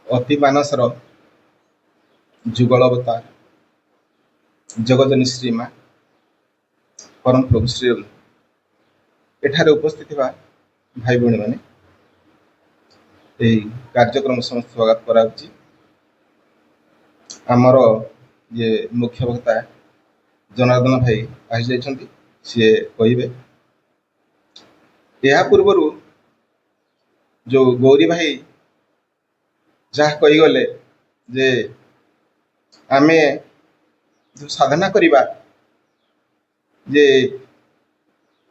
ଅତି ମାନସର ଯୁଗଳ ଅବତାର ଜଗଜନୀ ଶ୍ରୀମା ପରମ ପ୍ରଭୁ ଶ୍ରୀ ଏଠାରେ ଉପସ୍ଥିତ ଥିବା ଭାଇ ଭଉଣୀମାନେ ଏହି କାର୍ଯ୍ୟକ୍ରମ ସମସ୍ତ ସ୍ୱାଗତ କରାଯାଉଛି। ଆମର ଯେ ମୁଖ୍ୟ ବକ୍ତା ଜନାର୍ଦ୍ଦନ ଭାଇ ଆସିଯାଇଛନ୍ତି, ସିଏ କହିବେ। ଏହା ପୂର୍ବରୁ ଯେଉଁ ଗୌରୀ ଭାଇ ଯାହା କହିଗଲେ ଯେ ଆମେ ଯେଉଁ ସାଧନା କରିବା, ଯେ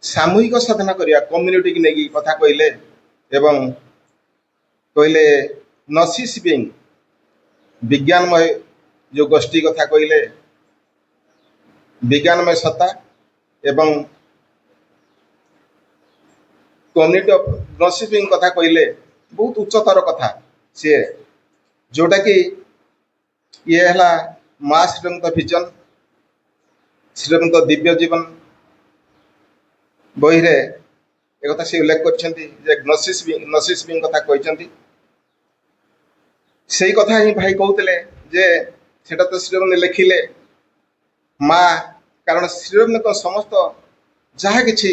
ସାମୂହିକ ସାଧନା କରିବା, କମ୍ୟୁନିଟିକି ନେଇକି କଥା କହିଲେ ଏବଂ କହିଲେ ନସିସ୍ ବିଙ୍ଗ ବିଜ୍ଞାନମୟ ଯେଉଁ ଗୋଷ୍ଠୀ କଥା କହିଲେ, ବିଜ୍ଞାନମୟ ସତ୍ତା ଏବଂ କମ୍ୟୁନିଟି ଅଫ୍ ନସିସ୍ ବିଙ୍ଗ କଥା କହିଲେ ବହୁତ ଉଚ୍ଚତର କଥା ସିଏ, ଯେଉଁଟାକି ଇଏ ହେଲା ମା ଶ୍ରୀରଙ୍କ ଭିଜନ, ଶ୍ରୀରଙ୍କ ଦିବ୍ୟ ଜୀବନ ବହିରେ ଏକଥା ସେ ଉଲ୍ଲେଖ କରିଛନ୍ତି ଯେ ନସିସ୍ ବିଙ୍ଗ କଥା କହିଛନ୍ତି। ସେଇ କଥା ହିଁ ଭାଇ କହୁଥିଲେ ଯେ ସେଟା ତ ଶ୍ରୀରମଣୀ ଲେଖିଲେ ମା, କାରଣ ଶ୍ରୀରମଣୀଙ୍କ ସମସ୍ତ ଯାହା କିଛି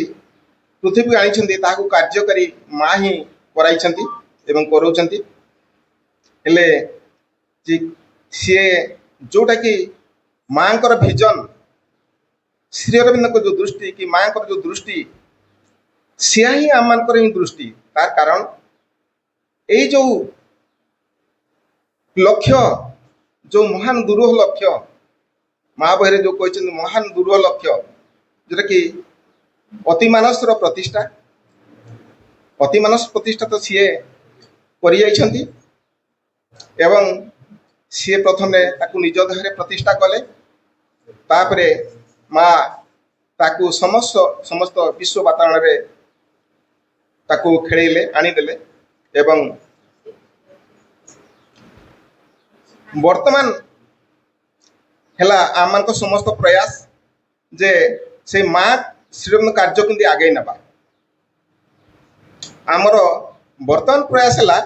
ପୃଥିବୀ ଆଣିଛନ୍ତି ତାହାକୁ କାର୍ଯ୍ୟକାରୀ ମା ହିଁ କରାଇଛନ୍ତି ଏବଂ କରାଉଛନ୍ତି। ହେଲେ ସିଏ ଯେଉଁଟାକି ମାଙ୍କର ଭିଜନ, ଶ୍ରୀ ଅରବିନ୍ଦଙ୍କ ଯେଉଁ ଦୃଷ୍ଟି କି ମାଙ୍କର ଯେଉଁ ଦୃଷ୍ଟି, ସିଏ ହିଁ ଆମମାନଙ୍କର ହିଁ ଦୃଷ୍ଟି। ତାର କାରଣ ଏଇ ଯେଉଁ ଲକ୍ଷ୍ୟ, ଯେଉଁ ମହାନ ଦୁରୂହ ଲକ୍ଷ୍ୟ, ମା ବହିରେ ଯେଉଁ କହିଛନ୍ତି ମହାନ ଦୁରୂହ ଲକ୍ଷ୍ୟ, ଯେଉଁଟାକି ଅତିମାନସର ପ୍ରତିଷ୍ଠା, ଅତିମାନସ ପ୍ରତିଷ୍ଠା ତ ସିଏ କରିଯାଇଛନ୍ତି ଏବଂ ସିଏ ପ୍ରଥମେ ତାକୁ ନିଜ ଦେହରେ ପ୍ରତିଷ୍ଠା କଲେ, ତାପରେ ମା ତାକୁ ସମସ୍ତ ବିଶ୍ୱ ବାତାବରଣରେ ତାକୁ ଖେଳେଇଲେ, ଆଣିଦେଲେ ଏବଂ ବର୍ତ୍ତମାନ ହେଲା ଆମମାନଙ୍କ ସମସ୍ତ ପ୍ରୟାସ ଯେ ସେ ମା ଶ୍ରୀରମଣ କାର୍ଯ୍ୟ କେମିତି ଆଗେଇ ନେବା। ଆମର ବର୍ତ୍ତମାନ ପ୍ରୟାସ ହେଲା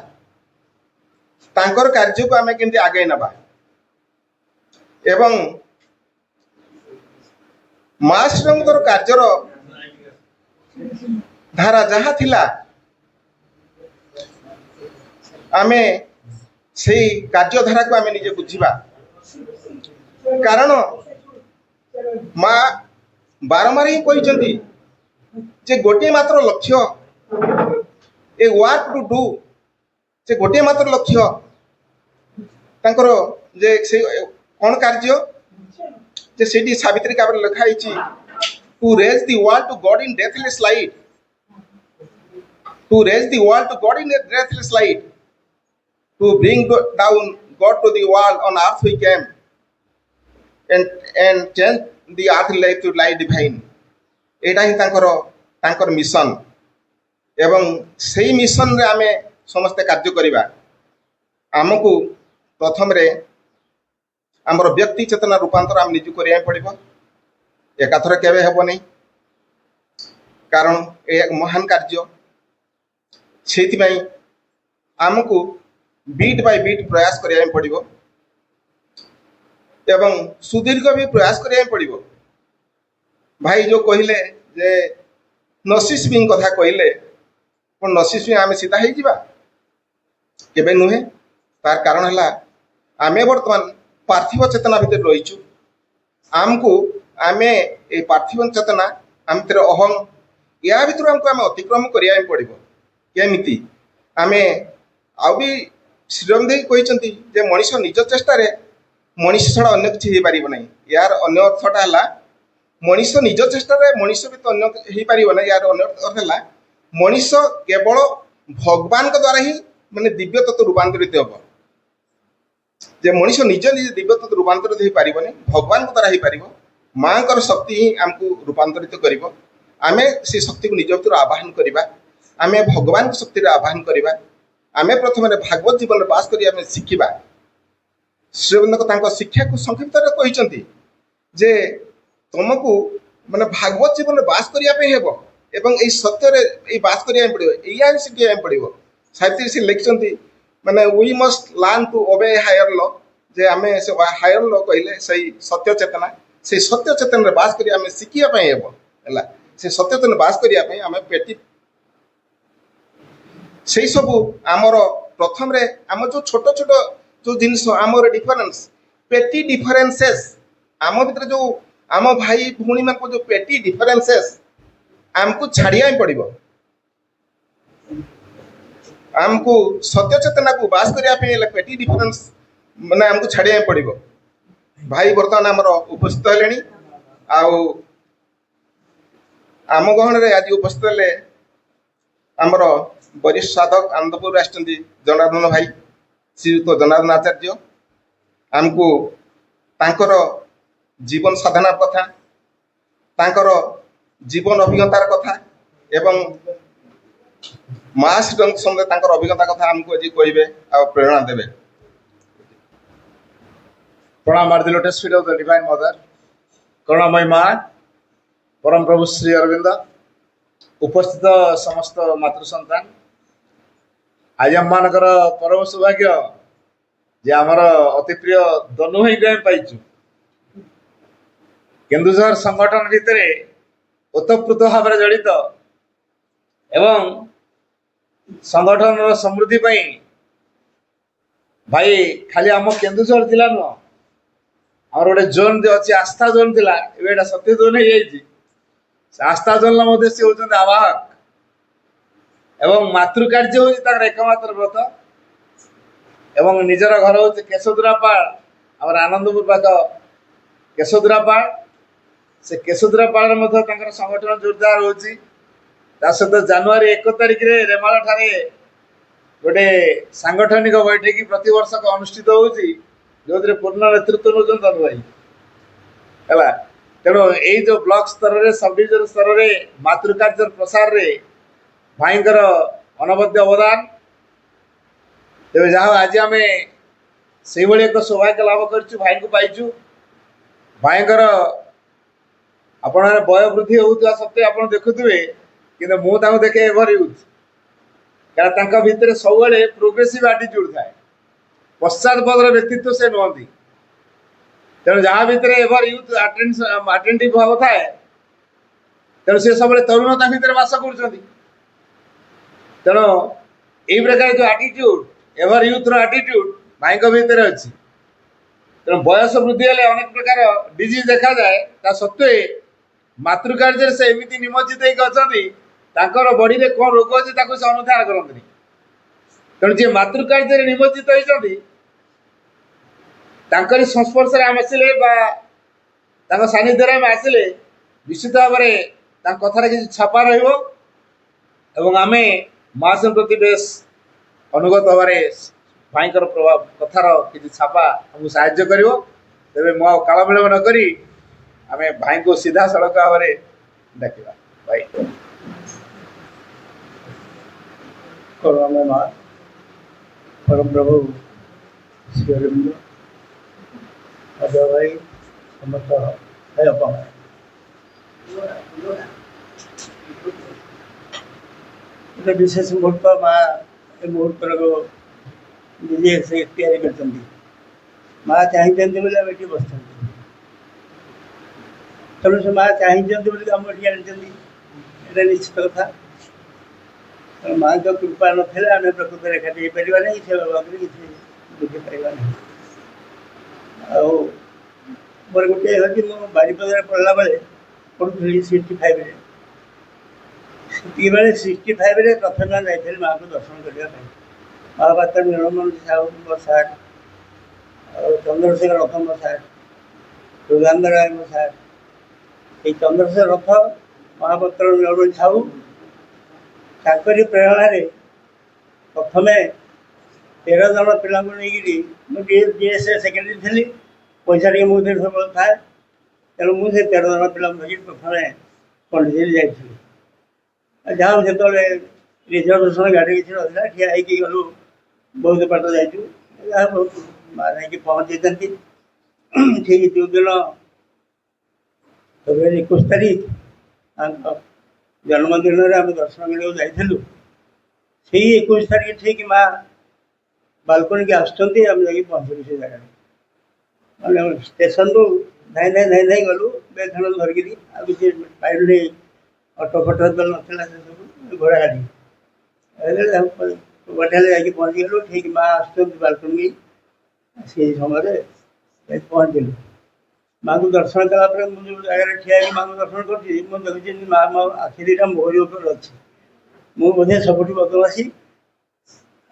ତାଙ୍କର କାର୍ଯ୍ୟକୁ ଆମେ କେମିତି ଆଗେଇ ନେବା ଏବଂ ମା ଶ୍ରୀରଙ୍କର କାର୍ଯ୍ୟର ଧାରା ଯାହା ଥିଲା ଆମେ ସେଇ କାର୍ଯ୍ୟଧାରାକୁ ଆମେ ନିଜେ ବୁଝିବା। କାରଣ ମା ବାରମ୍ବାର ହିଁ କହିଛନ୍ତି ଯେ ଗୋଟିଏ ମାତ୍ର ଲକ୍ଷ୍ୟ, ଏ ୱାର୍କ ଟୁ ଡୁ, ସେ ଗୋଟିଏ ମାତ୍ର ଲକ୍ଷ୍ୟ ତାଙ୍କର ଯେ ସେ କ'ଣ କାର୍ଯ୍ୟ, ଯେ ସେଇଠି ସାବିତ୍ରୀ କାବ୍ୟରେ ଲେଖା ହେଇଛି to raise the world to God in deathless light, to raise the world to God in deathless light, to bring down God to the world on earth we came and change the earth life to life divine। ଏଇଟା ହିଁ ତାଙ୍କର mission ଏବଂ ସେଇ ମିଶନରେ ଆମେ ସମସ୍ତେ କାର୍ଯ୍ୟ କରିବା। ଆମକୁ ପ୍ରଥମରେ ଆମର ବ୍ୟକ୍ତି ଚେତନା ରୂପାନ୍ତର ଆମେ ନିଜକୁ କରିବାକୁ ପଡ଼ିବ, ଏକାଥର କେବେ ହେବନି, କାରଣ ଏ ମହାନ କାର୍ଯ୍ୟ। ସେଇଥିପାଇଁ ଆମକୁ ବିଟ୍ ବାଇ ବିଟ୍ ପ୍ରୟାସ କରିବାକୁ ପଡ଼ିବ ଏବଂ ସୁଦୀର୍ଘ ବି ପ୍ରୟାସ କରିବାକୁ ପଡ଼ିବ। ଭାଇ ଯେଉଁ କହିଲେ ଯେ ନସିସ୍ ବିଙ୍ଗ କଥା କହିଲେ, କ'ଣ ନସିସ୍ ବିଙ୍ଗ ଆମେ ସିଧା ହେଇଯିବା? କେବେ ନୁହେଁ। ତାର କାରଣ ହେଲା ଆମେ ବର୍ତ୍ତମାନ ପାର୍ଥିବ ଚେତନା ଭିତରେ ରହିଛୁ। ଆମେ ଏଇ ପାର୍ଥିବ ଚେତନା, ଆମ ଭିତରେ ଅହଂ, ୟା ଭିତରୁ ଆମକୁ ଆମେ ଅତିକ୍ରମ କରିବାକୁ ପଡ଼ିବ। କେମିତି? ଆମେ ଆଉ ବି ଶ୍ରୀରମ ଦେଇ କହିଛନ୍ତି ଯେ ମଣିଷ ନିଜ ଚେଷ୍ଟାରେ ମଣିଷ ଛଡ଼ା ଅନ୍ୟ କିଛି ହେଇପାରିବ ନାହିଁ। ୟାର ଅନ୍ୟ ଅର୍ଥଟା ହେଲା ମଣିଷ ନିଜ ଚେଷ୍ଟାରେ ମଣିଷ ବି ତ ଅନ୍ୟ ହେଇପାରିବ ନାହିଁ। ୟାର ଅନ୍ୟ ଅର୍ଥ ହେଲା ମଣିଷ କେବଳ ଭଗବାନଙ୍କ ଦ୍ୱାରା ହିଁ ମାନେ ଦିବ୍ୟ ତତ୍ତ୍ୱ ରୂପାନ୍ତରିତ ହେବ। ଯେ ମଣିଷ ନିଜେ ଦିବ୍ୟ ତତ୍ତ୍ୱ ରୂପାନ୍ତରିତ ହେଇପାରିବନି, ଭଗବାନଙ୍କ ଦ୍ୱାରା ହେଇପାରିବ। ମାଙ୍କର ଶକ୍ତି ହିଁ ଆମକୁ ରୂପାନ୍ତରିତ କରିବ। ଆମେ ସେ ଶକ୍ତିକୁ ନିଜ ଭିତରୁ ଆବାହନ କରିବା, ଆମେ ଭଗବାନଙ୍କ ଶକ୍ତିରେ ଆବାହନ କରିବା। ଆମେ ପ୍ରଥମରେ ଭାଗବତ ଜୀବନରେ ବାସ କରି ଆମେ ଶିଖିବା। ଶ୍ରୀଅରବିନ୍ଦ ତାଙ୍କ ଶିକ୍ଷାକୁ ସଂକ୍ଷିପ୍ତରେ କହିଛନ୍ତି ଯେ ତମକୁ ମାନେ ଭାଗବତ ଜୀବନରେ ବାସ କରିବା ପାଇଁ ହେବ ଏବଂ ଏଇ ସତ୍ୟରେ ଏଇ ବାସ କରିବା ପାଇଁ ପଡ଼ିବ, ଏଇଆ ହିଁ ଶିଖିବା ପାଇଁ ପଡ଼ିବ। ସାହିତ୍ୟରେ ସେ ଲେଖିଛନ୍ତି माने we must learn to obey higher law जे आमे से हायर लॉ कहले सही सत्य चेतना से सत्य चेतन रे बास करी आमे सिकिया पई हेबो हला से सत्य चेतन बास करिया पई आमे पेटी से सबू आमर प्रथम रे आम जो छोट छोट जो जिनस आमर डिफरेंस पेटी डिफरेंसेस आम भीतर जो आम भाई भूणी मान जो पेटी डिफरेंसेस आमको छाड़िया पड़ो आमको सत्य चेतना को बास करने पेटी डिफरेंस माने आमको छाड़िया पड़ो भाई बर्तमान आमर उपस्थित हेले आम गहन रे आज उपस्थित हेले आमर वरिष्ठ साधक आनंदपुर आसचंदी जनार्दन भाई श्रीयुक्त जनार्दन आचार्य आमको तांकर जीवन साधना कथा तांकर जीवन अभिज्ञतार कथा एवं महाश्री संगे तांकर अभिज्ञता कथा आमको आज कहे आ प्रेरणा देवे। प्रणाम आर the lotus feet of the divine mother करुणामयी माँ परम प्रभु श्री अरविंद उपस्थित समस्त मातृ संतान आज आम मानकर परम सौभाग्य जे आमर अति प्रिय दनु भाई को पाइचु केन्दुझर संगठन भितर ओतप्रोत भाव जड़ित एवं संगठन समृद्धि भाई खाली आम केन्दुझर जिला नुह आम गोटे जोन अच्छी आस्था जोन थिला एबे सत्य जोन हो जाइए आस्था जोन सी होती आवाहक एवं मातृकार्य हूँ एकमात्र व्रत एवं निजर घर हूँ केशोद्रापाड़ आम आनंदपुर पाख केशोद्रापाड़ से केशोद्रापाड़ संगठन जोरदार होची सहित जनवरी 1 तारिख रे रेमाल ठारे गोटे सांगठनिक बैठक प्रति वर्ष अनुष्ठित होची जो पूर्ण नेतृत्व नौन तनु भाई है तेणु यही जो ब्लॉक स्तर रे सब डिविजन स्तर रे मातृकार्य प्रसार रे भाईंकर अनबद्ध अवदान तेज जहाँ आज आम से एक सौभाग्य लाभ कर भाई को पाइचु भाईंकर आपण बय वृद्धि होता सत्वे आप देखुए कि मुझे देखे एभर यूथ क्या भितर सब प्रोग्रेसिव आटीट्यूड थाए पश्चातपद व्यक्तित्व से नुहति तेणु जहाँ भितर एभर यूथ आटेंटिव भाव थाए तेणु से सब तरुणता भितर बास कर तेणु यही प्रकार जो आटीट्यूड एभर यूथ आटीट्यूड भाई भितर अच्छी तेणु बयस वृद्धि हेले अनेक प्रकार डिजीज देखा जाए ता सत्वे मातृकार्य से एमती निमज्जित होकर बड़ी में कौन रोग अच्छे से अनुधान करते तेणु जी मातृकार्य निमज्जित होती संस्पर्श आम आसिले सानिध्य आम आसिले निश्चित भाव में कथार किसी छापा रमें महासन प्रति बेस अनुगत भाव भाईकर प्रभाव कथार किसी छापा हमको साहाय्य कर तेरे मो काल विलम्ब नक आम भाई को सीधा सड़क भाव में डाकिबा भाई करुणामय माँ परम प्रभु श्री अरविंद अजय भाई समस्त है अपन विशेष मुहूर्त माँ मुहूर्त को निजे से तैयारी कर माँ चाहिए बोले आम ये बस तेणु से माँ चाहिए बोले आम ये आनी निश्चित कथा माँ तो कृपा ना आम प्रकृत रेखा दे पार ना से बाबा किसी बुझी पार ना मोर गोटे हूँ मो बारिपदार पढ़ला बेले पढ़ुली 65 बेले 65 प्रथम जाइए माँ को दर्शन करने महापात्र नीलमणि साहू सार चंद्रशेखर रथ मो सार दुर्गांध राय मो सार ये चंद्रशेखर रथ महापात्र नीलमणि साहू ताकरी प्रेरणा प्रथम 13 जन पिला डीएस सेकेंडरी थी पैसा टे मुझे सब थाए तेणु मुझे 13 जन पिला प्रथम पंडित जाइए जहाँ से रिजर्वेशन गाड़ी किसी ना ठिया होगी गलु बहुत बाट जाइए बहुत माँ पहुँची ठीक जो दिन फेब्रुआरी 21 तारिख जन्मदिन आम दर्शन मिलने जाइलु से 21 तारिख ठीक माँ ବାଲକୋନି କି ଆସୁଛନ୍ତି, ଆମେ ଯାଇକି ପହଞ୍ଚିଲୁ ସେ ଜାଗାରେ। ମାନେ ଷ୍ଟେସନରୁ ଧାଇଁ ଧାଇଁ ଧାଇଁ ଧାଇଁ ଗଲୁ ବେଗ ଖେଳ ଧରିକିରି। ଆଉ କିଛି ପାଇଲୁନି, ଅଟୋ ଫଟୋ ତ ନଥିଲା, ସେ ସବୁ ଘୋଡ଼ା ଗାଡ଼ି ବଢ଼ିଆରେ ଯାଇକି ପହଞ୍ଚିଗଲୁ। ଠିକ୍ ମା ଆସୁଛନ୍ତି ବାଲକୋନି, ସେଇ ସମୟରେ ଯାଇ ପହଞ୍ଚିଲୁ। ମାଆଙ୍କୁ ଦର୍ଶନ କଲା ପରେ ମୁଁ ଯେଉଁ ଜାଗାରେ ଠିଆ ହେଇକି ମାଆଙ୍କୁ ଦର୍ଶନ କରୁଛି, ମୁଁ ଦେଖୁଛି ମା ମୋ ଆଖି ଦୁଇଟା ମୋହରି ଉପରେ ଅଛି। ମୁଁ ବୋଧେ ସବୁଠୁ ବଦମାସି,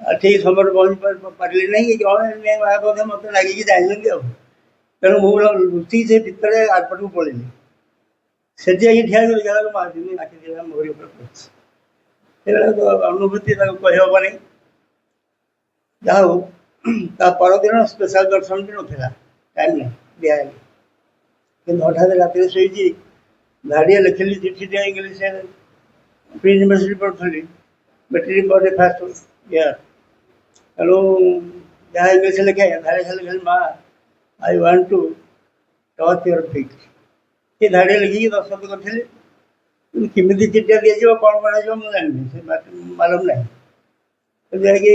ଆଉ ଠିକ୍ ସମୟରେ ପହଞ୍ଚି ପାରିଲି ନାହିଁ କି କ'ଣ, ମା ବୋଧେ ମୋତେ ଲାଗିକି ଯାଇଛନ୍ତି ଆଉ। ତେଣୁ ମୁଁ ଲୁଚିକି ସେ ଭିତରେ ଆଗପଟକୁ ପଳେଇଲି। ସେଠି ଯାଇକି ଠିଆ ହେଇକି ଜାଗାରେ ମା ଦିନ ଆଖି ଦୁଇଟା ମୋହରି ଉପରେ ପଡ଼ିଛି। ସେଇଭଳିଆ ଅନୁଭୂତି ତାକୁ କହିହେବନି। ଯାହା ହଉ, ତା ପରଦିନ ସ୍ପେଶାଲ ଦର୍ଶନ ବି ନଥିଲା, ଟାଇମ୍ ନାହିଁ, ଦିଆହେଲି। କିନ୍ତୁ ହଠାତ୍ ରାତିରେ ଶୋଇଛି, ଧାଡ଼ିଏ ଲେଖିଲି ଚିଠିଟେ ଇଂଲିଶରେ, ପ୍ରି ୟୁନିଭର୍ସିଟି ପଢ଼ୁଥିଲି, ମେଟ୍ରିକ୍ ପରେ ଫାଷ୍ଟ ଇୟର୍। ତେଣୁ ଯାହା ଇଂଲିଶ ଲେଖେ ଧାଡ଼ିଏ ଲେଖିଲି, ମା I want to touch your fit. ସେ ଧାଡ଼ିଏ ଲେଖିକି ଦସ୍ତଖତ କରିଥିଲି। କିନ୍ତୁ କେମିତି ଚିଠିଟା ଦିଆଯିବ, କ'ଣ କରାଯିବ ମୁଁ ଜାଣିନି, ସେ ମାଲୁମ ନାହିଁ। ଯାଇକି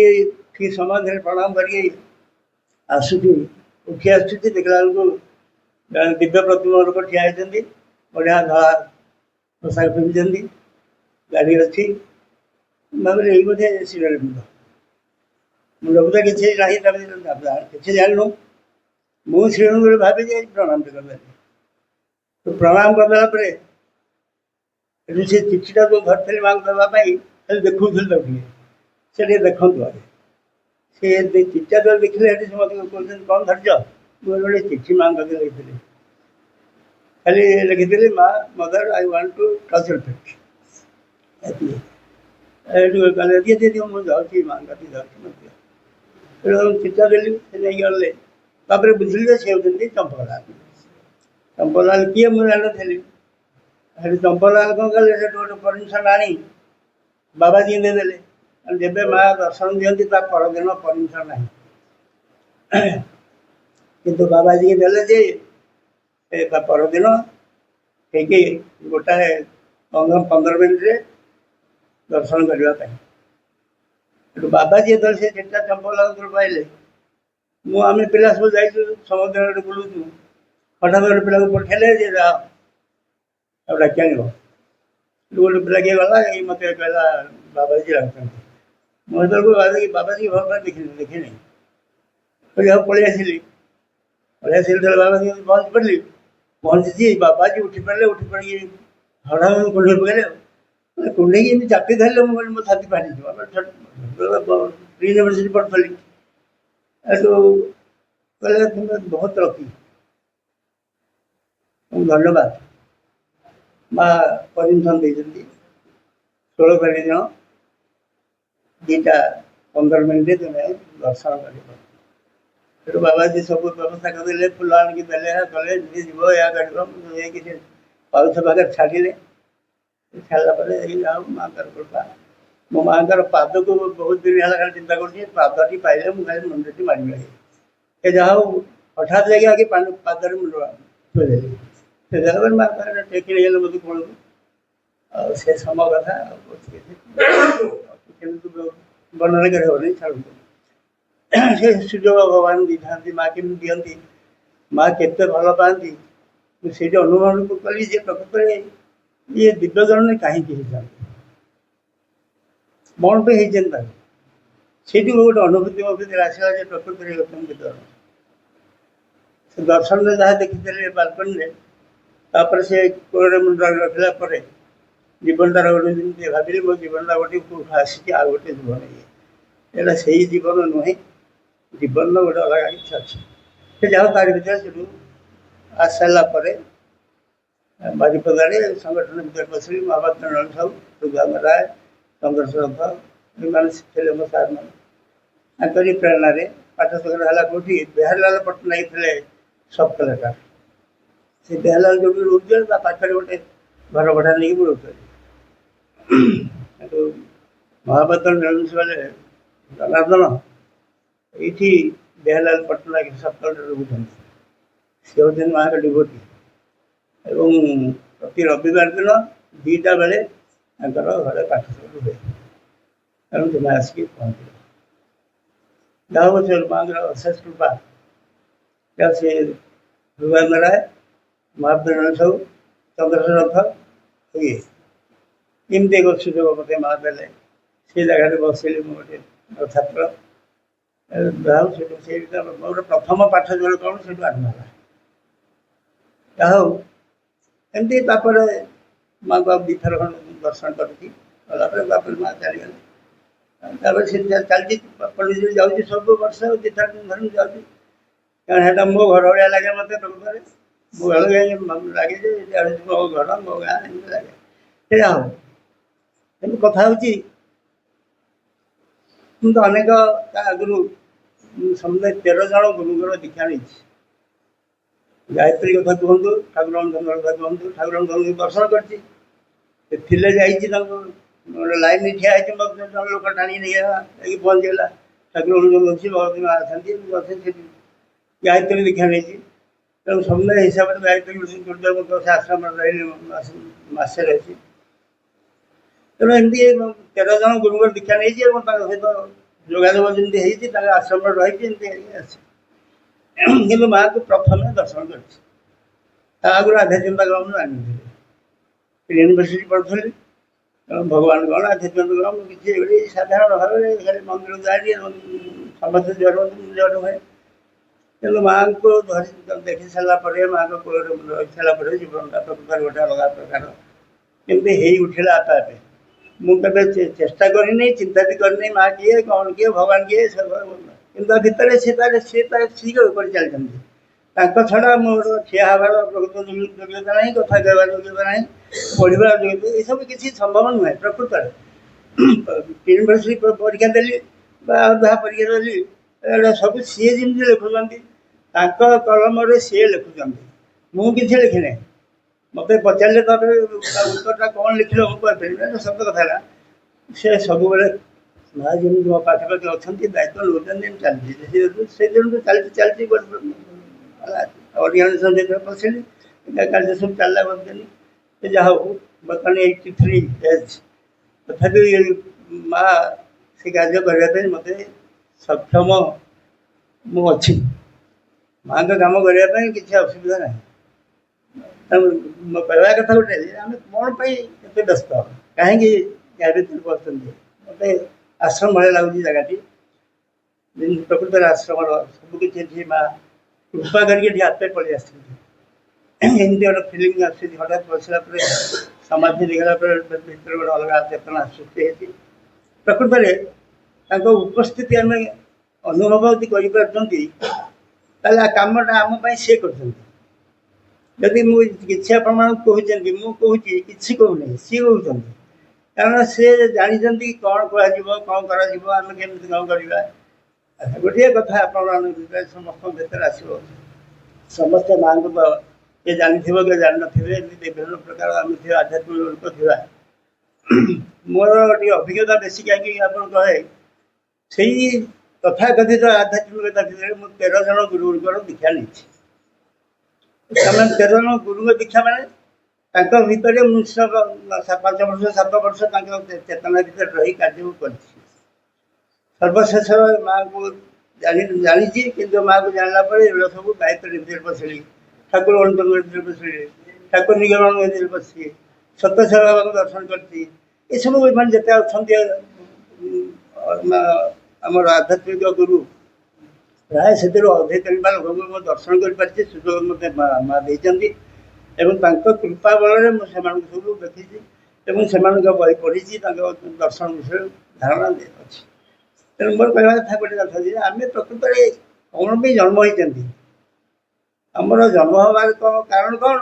ଠିକ୍ ସମାଜରେ ପ୍ରଣାମ କରିକି ଆସୁଛି, ଉଠି ଆସୁଛି, ଦେଖିଲା ବେଳକୁ ଜଣେ ଦିବ୍ୟ ପ୍ରତିମା ଲୋକ ଠିଆ ହେଇଛନ୍ତି, ବଢ଼ିଆ ଧଳା ପୋଷାକ ପିନ୍ଧିଛନ୍ତି, ଗାଡ଼ି ଅଛି। ଭାବିଲି ଏଇ ବୋଧେ ଶ୍ରୀଅରବିନ୍ଦ। ମୁଣ୍ଡକୁ ତ କିଛି ନାହିଁ, ତାପରେ କିଛି ଜାଣିନୁ। ମୁଁ ଶ୍ରୀଅରବିନ୍ଦ ଭାବିକି ପ୍ରଣାମଟେ କରିଦେଲି। ପ୍ରଣାମ କରିଦେଲା ପରେ ଏଠୁ ସେ ଚିଠିଟା ଯେଉଁ ଧରିଥିଲି ମାଆଙ୍କୁ ଦେବା ପାଇଁ, ଖାଲି ଦେଖାଉଥିଲି ତାକୁ ଟିକେ, ସେ ଟିକେ ଦେଖନ୍ତୁ ଆଗେ। ସେ ଚିଠିଟା ଯେତେବେଳେ ଦେଖିଲେ, ସେଠି ସେ ମୋତେ କହୁଛନ୍ତି କ'ଣ ଧରିଛ? ମୁଁ ଗୋଟେ ଚିଠି ମାଆଙ୍କ ପାଖରେ ଲେଖିଥିଲି। ଖାଲି ଲେଖିଥିଲି, ମା mother I want to touch your feet. ଏତିକି। ଏଠୁ କହିଲେ ଦିଅ, ମୁଁ ଯାଉଛି ମାଆଙ୍କ କତିକି ଯାଉଛି, ମଧ୍ୟ ତେଣୁ ଚିଠା ଦେଲି, ସେ ନେଇକି ଗଲେ। ତାପରେ ବୁଝିଲି ଯେ ସେ ହେଉଛନ୍ତି ଚମ୍ପକଲାଲ। ଚମ୍ପକଲାଲ କିଏ ମୁଁ ଜାଣିନଥିଲି। ସେଠି ଚମ୍ପକଲାଲ କ'ଣ କଲେ, ସେଠୁ ଗୋଟେ ପରମିସନ୍ ଆଣି ବାବାଜୀଙ୍କୁ ଦେଇଦେଲେ। ଯେବେ ମା ଦର୍ଶନ ଦିଅନ୍ତି ତା ପରଦିନ ପରମିସନ୍ ନାହିଁ, କିନ୍ତୁ ବାବାଜୀକି ଦେଲେ ଯେ ତା ପରଦିନ ଠିକ୍ 1:15 ମିନିଟ୍ରେ ଦର୍ଶନ କରିବା ପାଇଁ। ସେଠୁ ବାବାଜୀ ଯେତେବେଳେ ସେ ଚିଠା ଚମ୍ପକଲାଲ ପାଇଲେ, ଆମେ ପିଲା ସବୁ ଯାଇଛୁ ସମୁଦ୍ରରେ ବୁଲୁଛୁ, ହଠାତ୍ ଗୋଟେ ପିଲାକୁ ପଠେଇଲେ ଯେ ଯାଅ ଆଉ ଡାକି ଆଣିବ। ଗୋଟେ ପିଲା କିଏ ଗଲା, ଏଇ ମୋତେ କହିଲା ବାବାଜୀ ଡାକୁଛନ୍ତି। ମୁଁ ଯେତେବେଳକୁ ବାବାଜୀ ଭଲ ଦେଖିନି, ଆଉ ପଳେଇ ଆସିଲି। ଯେତେବେଳେ ବାବାଜୀ ପହଞ୍ଚି ପାରିଲି, ପହଞ୍ଚିଛି, ବାବାଜୀ ଉଠି ପଡ଼ିକି ହଠାତ୍ କୁଣ୍ଡେଇ ପକାଇଲେ। କୁଣ୍ଡେଇକି ଏମିତି ଚାପି ଧରିଲେ, ମୁଁ କହିଲି ମୋ ଛାତି ଫାଟିଯିବ। ପ୍ରି ୟୁନିଭର୍ସିଟି ପଢ଼ୁଥିଲି। ଏଠୁ କହିଲେ ତୁମେ ବହୁତ ଲକି, ଧନ୍ୟବାଦ। ମା ପରମିସନ୍ ଦେଇଛନ୍ତି 16 ତାରିଖ ଦିନ 2:15 ତୁମେ ଦର୍ଶନ କରିବ। ସେଠୁ ବାବାଜୀ ସବୁ ବ୍ୟବସ୍ଥା କରିଦେଲେ, ଫୁଲ ଆଣିକି ଦେଲେ, କଲେ ଯିବ, ଏହା କରିବ। ଯାଇକି ସେ ପାଉଛ ପାଖରେ ଛାଡ଼ିଲେ। ଛାଡ଼ିଲା ପରେ ଯାଇକି ଯାଉ ମାଆଙ୍କର କୃପା। ମୋ ମାଆଙ୍କର ପାଦକୁ ବହୁତ ଦିନ ହେଲା ଖାଲି ଚିନ୍ତା କରୁଛି, ପାଦଟି ପାଇଲେ ମୁଁ ଖାଲି ମୁଣ୍ଡଟି ମାରିବି। ସେ ଯାହା ହଉ ହଠାତ୍ ଯାଇକି ଆଗେ ପାଦରେ ମୁଣ୍ଡ ଥୋଇଦେଲି। ସେ ଜାଗାରେ ମା ପାଖରେ ଟେକି ନେଇଗଲେ ମୋତେ କୋଳକୁ। ଆଉ ସେ ସମୟ କଥା କେମିତି ବର୍ଣ୍ଣନା କରି ହେବନି, ଛାଡ଼ନ୍ତୁ। ସେ ସୁଯୋଗ ଭଗବାନ ଦେଇଥାନ୍ତି, ମା କେମିତି ଦିଅନ୍ତି, ମା କେତେ ଭଲ ପାଆନ୍ତି। ମୁଁ ସେଇଠି ଅନୁଭବ କଲି ଯେ ପ୍ରକୃତରେ ଇଏ ଦିବ୍ୟଜନରେ କାହିଁକି ହେଇଥାନ୍ତି, କ'ଣ ପାଇଁ ହେଇଛନ୍ତି ତାକୁ। ସେଇଠି ଗୋଟେ ଅନୁଭୂତି ମୋ ଭିତରେ ଆସିଲା ଯେ ପ୍ରକୃତରେ ହେଉଛନ୍ତି ଦିବ୍ୟଜନ। ସେ ଦର୍ଶନରେ ଯାହା ଦେଖିଥିଲେ ବାଲକୋନିରେ, ତାପରେ ସେ କୋଳରେ ମୁଣ୍ଡ ରଖିଲା ପରେ ଜୀବନଟାର ଗୋଟେ ଯେମିତି ଭାବିଲି, ମୋ ଜୀବନଟା ଗୋଟେ କେଉଁଠୁ ଆସିଛି, ଆଉ ଗୋଟେ ଜୀବନ ଇଏ। ଏଇଟା ସେଇ ଜୀବନ ନୁହେଁ, ଜୀବନର ଗୋଟେ ଅଲଗା କିଛି ଅଛି। ସେ ଯାହା ତାରି ଭିତରେ ସେଠୁ ଆସିସାରିଲା ପରେ ବାରିପଦାରେ ସଂଗଠନ ଭିତରେ ବସିଲି। ମହାପାତ୍ର ନଳ ସାହୁ, ସୁଦାମ ରାୟ, ଚନ୍ଦ୍ରଶେଖର ରଥ, ଏମାନେ ଥିଲେ ମୋ ସାର୍ମାନେ। ତାଙ୍କରି ପ୍ରେରଣାରେ ପାଠ ହେଲା କେଉଁଠି, ବିହାରୀଲାଲ ପଟ୍ଟନାୟକ ଥିଲେ ସବ୍ କଲେକ୍ଟର। ସେ ବିହାରୀଲାଲ ଯେଉଁଠି ରହୁଥିଲେ ତା ପାଖରେ ଗୋଟେ ଘର ଭଡ଼ା ନେଇକି ମୁଁ ରହୁଥିଲି। ସେଠୁ ମହାପାତ୍ର ନେଳୁଛି ଗଲେ, ଜନାର୍ଦ୍ଦନ ଏଇଠି ବିହାରୀଲାଲ ପଟ୍ଟନାୟକ ସବ୍ କଲେକ୍ଟର ରହୁଛନ୍ତି। ସେ ହେଉଛନ୍ତି ମାଆଙ୍କ ଡିଭୋଟି ଏବଂ ପ୍ରତି ରବିବାର ଦିନ 2ଟା ବେଳେ ତାଙ୍କର ଘରେ ପାଠ ସବୁ ହୁଏ। ତେଣୁ ତୁମେ ଆସିକି ପହଞ୍ଚିବ। ଯାହା ହଉ ସେ ମାଙ୍କର ଅଶେଷ କୃପା ସେ ଭଗବାନ ରାୟ ମହାପ୍ରାଣ ସବୁ ଚନ୍ଦ୍ରଶେଖର ରଥ ଇଏ ଏମିତି ଏକ ସୁଯୋଗ ମୋତେ ମା ଦେଲେ ସେ ଜାଗାରେ ବସିଲି ମୁଁ ଗୋଟେ ଛାତ୍ର ଯାହା ହଉ ସେଠୁ ସେ ମୋର ପ୍ରଥମ ପାଠ ଯୋଉ କ'ଣ ସେଠୁ ଆରମ୍ଭ ହେଲା। ଯାହା ହଉ ଏମିତି ତାପରେ ମାଆଙ୍କୁ ଆଉ ଦୁଇଥର ଖଣ୍ଡେ ଦର୍ଶନ କରିଛି ଗଲା ପରେ ତାପରେ ମା ଚାଲିଗଲେ। ତାପରେ ସେ ଚାଲିଛି ପଣ୍ଡିଚେରୀ ଯାଉଛି ସବୁ ବର୍ଷ ଦୁଇଥର ତିନିଥର ଯାଉଛି କାରଣ ସେଇଟା ମୋ ଘର ଭଳିଆ ଲାଗେ ମୋତେ ପ୍ରକୃତରେ ମୋ ଘର ଲାଗେ ଯେ ମୋ ଘର ମୋ ଗାଁ ଏମିତି ଲାଗେ। ସେଇଆ ହଉ କିନ୍ତୁ କଥା ହେଉଛି ମୁଁ ତ ଅନେକ ତା ଆଗରୁ ସମୁଦାୟ 13 ଜଣ ଗୁରୁଙ୍କର ଦୀକ୍ଷା ନେଇଛି। ଗାୟତ୍ରୀ କଥା କୁହନ୍ତୁ ଠାକୁରଙ୍କ କଥା କୁହନ୍ତୁ ଠାକୁରଙ୍କ ଦର୍ଶନ କରିଛି ଥିଲେ ଯାଇଛି ତାଙ୍କୁ ଗୋଟେ ଲାଇନ୍ ଠିଆ ହେଇଛି ଜଣେ ଲୋକ ଟାଣି ନେଇଗଲା ଯାଇକି ପହଞ୍ଚିଗଲା ଠାକୁରଙ୍କ ଅଛି ବହୁତ ମା ଅଛନ୍ତି ଅଛି ସେଠି ଗାୟତ୍ରୀ ଦୀକ୍ଷା ନେଇଛି। ତେଣୁ ସମୁଦାୟ ହିସାବରେ ଗାୟତ୍ରୀ ଗୁରୁଦେବଙ୍କ ସେ ଆଶ୍ରମରେ ରହିଲି ମାସେ ରହିଛି। ତେଣୁ ଏମିତି 13 ଜଣ ଗୁରୁଙ୍କର ଦୀକ୍ଷା ନେଇଛି ଏବଂ ତାଙ୍କ ସହିତ ଯୋଗାଯୋଗ ଯେମିତି ହେଇଛି ତାଙ୍କ ଆଶ୍ରମରେ ରହିଛି ଏମିତି ଅଛି। କିନ୍ତୁ ମାଆକୁ ପ୍ରଥମେ ଦର୍ଶନ କରିଛି ତା ଆଗରୁ ଆଧ୍ୟାତ୍ମିକତା ଗ୍ରହଣ ଜାଣିନଥିଲି ୟୁନିଭର୍ସିଟି ପଢ଼ୁଥିଲି ତେଣୁ ଭଗବାନ କ'ଣ ଆଧ୍ୟାତ୍ମିକ ଗ୍ରହଣ ମୁଁ କିଛି ଏଭଳି ସାଧାରଣ ଭାବରେ ଖାଲି ମନ୍ଦିରକୁ ଯାଏନି ସମସ୍ତେ ଜ୍ୱର ହୁଏ କିନ୍ତୁ ମାଆଙ୍କୁ ଧରି ଦେଖି ସାରିଲା ପରେ ମାଆଙ୍କ କୋଳରେ ରହି ସାରିଲା ପରେ ଜୀବନଟା ପ୍ରକୃତରେ ଗୋଟେ ଅଲଗା ପ୍ରକାର କେମିତି ହେଇ ଉଠିଲା ଆପେ ଆପେ। ମୁଁ କେବେ ଚେଷ୍ଟା କରିନି ଚିନ୍ତା ବି କରିନି ମା କିଏ କ'ଣ କିଏ ଭଗବାନ କିଏ କିନ୍ତୁ ତା ଭିତରେ ସିଏ ତାର ଠିକ୍ କରିଚାଲିଛନ୍ତି। ତାଙ୍କ ଛଡ଼ା ମୋର ଠିଆ ହେବାର ପ୍ରକୃତ ଯୋଗ୍ୟତା ନାହିଁ କଥା କହିବାର ଯୋଗ୍ୟତା ନାହିଁ ପଢ଼ିବାର ଯୋଗ୍ୟତା ଏସବୁ କିଛି ସମ୍ଭବ ନୁହେଁ ପ୍ରକୃତରେ। ୟୁନିଭର୍ସିଟି ପରୀକ୍ଷା ଦେଲି ବା ଯାହା ପରୀକ୍ଷା ଦେଲି ଏଗୁଡ଼ା ସବୁ ସିଏ ଯେମିତି ଲେଖୁଛନ୍ତି ତାଙ୍କ କଲମରେ ସିଏ ଲେଖୁଛନ୍ତି ମୁଁ କିଛି ଲେଖିନାହିଁ। ମୋତେ ପଚାରିଲେ ତାପରେ ଉତ୍ତରଟା କ'ଣ ଲେଖିଲ ମୁଁ କହିପାରିବି ନା ସତ କଥା ହେଲା ସେ ସବୁବେଳେ ମା ଯେମିତି ମୋ ପାଖାପାଖି ଅଛନ୍ତି ଦାୟିତ୍ୱ ନେଉଛନ୍ତି ଚାଲିଛି ସେ ଦିନଠୁ ଚାଲିଛି ଅର୍ଗାନାଇଜେସନ୍ ଭିତରେ ପଶିଲି କାର୍ଯ୍ୟ ସବୁ ଚାଲିଲା ବସିଲି ଯାହା ହଉ ବର୍ତ୍ତମାନ 83 ଏଜ୍ ତଥାପି ମା ସେ କାର୍ଯ୍ୟ କରିବା ପାଇଁ ମୋତେ ସକ୍ଷମ ମୁଁ ଅଛି। ମାଆଙ୍କ କାମ କରିବା ପାଇଁ କିଛି ଅସୁବିଧା ନାହିଁ। ମୋ କହିବା କଥା ଗୋଟେ ଆମେ କ'ଣ ପାଇଁ ଏତେ ବ୍ୟସ୍ତ କାହିଁକି ୟା ଭିତରେ ବସୁଛନ୍ତି ମୋତେ ଆଶ୍ରମ ଭଳିଆ ଲାଗୁଛି ଜାଗାଟି ପ୍ରକୃତରେ ଆଶ୍ରମର ସବୁକିଛି ଏଠି ମା କୃପା କରିକି ଏଠି ଆପେ ପଳେଇ ଆସିଛନ୍ତି। ଏମିତି ଗୋଟେ ଫିଲିଂ ଆସୁଛି ହଠାତ୍ ବସିଲା ପରେ ସମାଧି ଦେଇଗଲା ପରେ ଭିତରେ ଗୋଟେ ଅଲଗା ଚେତନା ସୃଷ୍ଟି ହେଇଛି। ପ୍ରକୃତରେ ତାଙ୍କ ଉପସ୍ଥିତି ଆମେ ଅନୁଭବ ଯଦି କରିପାରୁଛନ୍ତି ତାହେଲେ କାମଟା ଆମ ପାଇଁ ସିଏ କରୁଛନ୍ତି। ଯଦି ମୁଁ କିଛି ଆପଣମାନଙ୍କୁ କହୁଛନ୍ତି ମୁଁ କହୁଛି କିଛି କହୁନି ସିଏ କହୁଛନ୍ତି କାରଣ ସିଏ ଜାଣିଛନ୍ତି କ'ଣ କୁହାଯିବ କ'ଣ କରାଯିବ ଆମେ କେମିତି କ'ଣ କରିବା। ଗୋଟିଏ କଥା ଆପଣମାନଙ୍କ ଭିତରେ ସମସ୍ତଙ୍କ ଭିତରେ ଆସିବ ସମସ୍ତେ ମାଆଙ୍କୁ କିଏ ଜାଣିଥିବ କିଏ ଜାଣିନଥିବେ ଏମିତି ବିଭିନ୍ନ ପ୍ରକାର ଆମେ ଥିବା ଆଧ୍ୟାତ୍ମିକ ଲୋକ ଥିବା ମୋର ଟିକେ ଅଭିଜ୍ଞତା ବେଶୀ କାହିଁକି ଆପଣ କହେ ସେଇ ତଥାକଥିତ ଆଧ୍ୟାତ୍ମିକତା ଭିତରେ ମୁଁ 13 ଜଣ ଗୁରୁଙ୍କର ଦୀକ୍ଷା ନେଇଛି। ସେମାନେ 13 ଜଣ ଗୁରୁଙ୍କ ଦୀକ୍ଷା ମାନେ ତାଙ୍କ ଭିତରେ ମୁଁ 5 ବର୍ଷ 7 ବର୍ଷ ତାଙ୍କ ଚେତନା ଭିତରେ ରହି କାର୍ଯ୍ୟ କରିଛି। ସର୍ବଶେଷ ମାଆକୁ ଜାଣିଛି କିନ୍ତୁ ମାଆକୁ ଜାଣିଲା ପରେ ଏଗୁଡ଼ା ସବୁ ଗାୟତ୍ରୀ ଭିତରେ ବସିଲି ଠାକୁର ଅନ୍ତର ଭିତରେ ବସିଲି ଠାକୁର ନିଗମନ ଭିତରେ ବସିଲି ସତ୍ୟସାଇ ବାବାଙ୍କୁ ଦର୍ଶନ କରିଛି। ଏସବୁ ମାନେ ଯେତେ ଅଛନ୍ତି ଆମର ଆଧ୍ୟାତ୍ମିକ ଗୁରୁ ପ୍ରାୟ ସେଥିରୁ ଅଧିକ ଲୋକଙ୍କୁ ମୁଁ ଦର୍ଶନ କରିପାରିଛି ସୁଯୋଗ ମୋତେ ମା ଦେଇଛନ୍ତି ଏବଂ ତାଙ୍କ କୃପା ବଳରେ ମୁଁ ସେମାନଙ୍କୁ ସବୁ ଦେଖିଛି ଏବଂ ସେମାନଙ୍କ ବହି ପଢ଼ିଛି ତାଙ୍କ ଦର୍ଶନ ବିଷୟରେ ଧାରଣା ଅଛି। ତେଣୁ ମୋର କହିବା କଥା ଗୋଟେ କଥା ଯେ ଆମେ ପ୍ରକୃତରେ କ'ଣ ପାଇଁ ଜନ୍ମ ହେଇଛନ୍ତି ଆମର ଜନ୍ମ ହେବାର କାରଣ କ'ଣ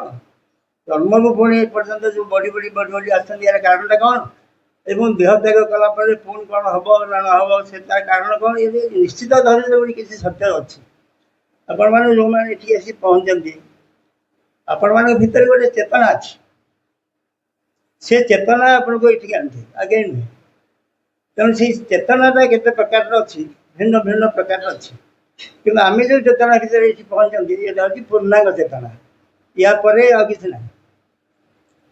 ଜନ୍ମରୁ ପୁଣି ଏପର୍ଯ୍ୟନ୍ତ ଯେଉଁ ବଢ଼ି ଆସୁଛନ୍ତି ଏହାର କାରଣଟା କ'ଣ ଏବଂ ଦେହ ତ୍ୟାଗ କଲା ପରେ ପୁଣି କ'ଣ ହେବ ନା ନ ହେବ ସେ ତାର କାରଣ କ'ଣ ଏ ନିଶ୍ଚିତ ଧରଣର ଗୋଟେ କିଛି ସତ୍ୟ ଅଛି। ଆପଣମାନେ ଯେଉଁମାନେ ଏଠିକି ଆସି ପହଞ୍ଚନ୍ତି ଆପଣମାନଙ୍କ ଭିତରେ ଗୋଟେ ଚେତନା ଅଛି ସେ ଚେତନା ଆପଣଙ୍କୁ ଏଠିକି ଆଣିଥିବେ ଆଗେ ନୁହେଁ। ତେଣୁ ସେଇ ଚେତନାଟା କେତେ ପ୍ରକାରର ଅଛି ଭିନ୍ନ ଭିନ୍ନ ପ୍ରକାରର ଅଛି କିନ୍ତୁ ଆମେ ଯେଉଁ ଚେତନା ଭିତରେ ଏଠି ପହଞ୍ଚନ୍ତି ଏଇଟା ହେଉଛି ପୂର୍ଣ୍ଣାଙ୍ଗ ଚେତନା ୟା ପରେ ଆଉ କିଛି ନାହିଁ।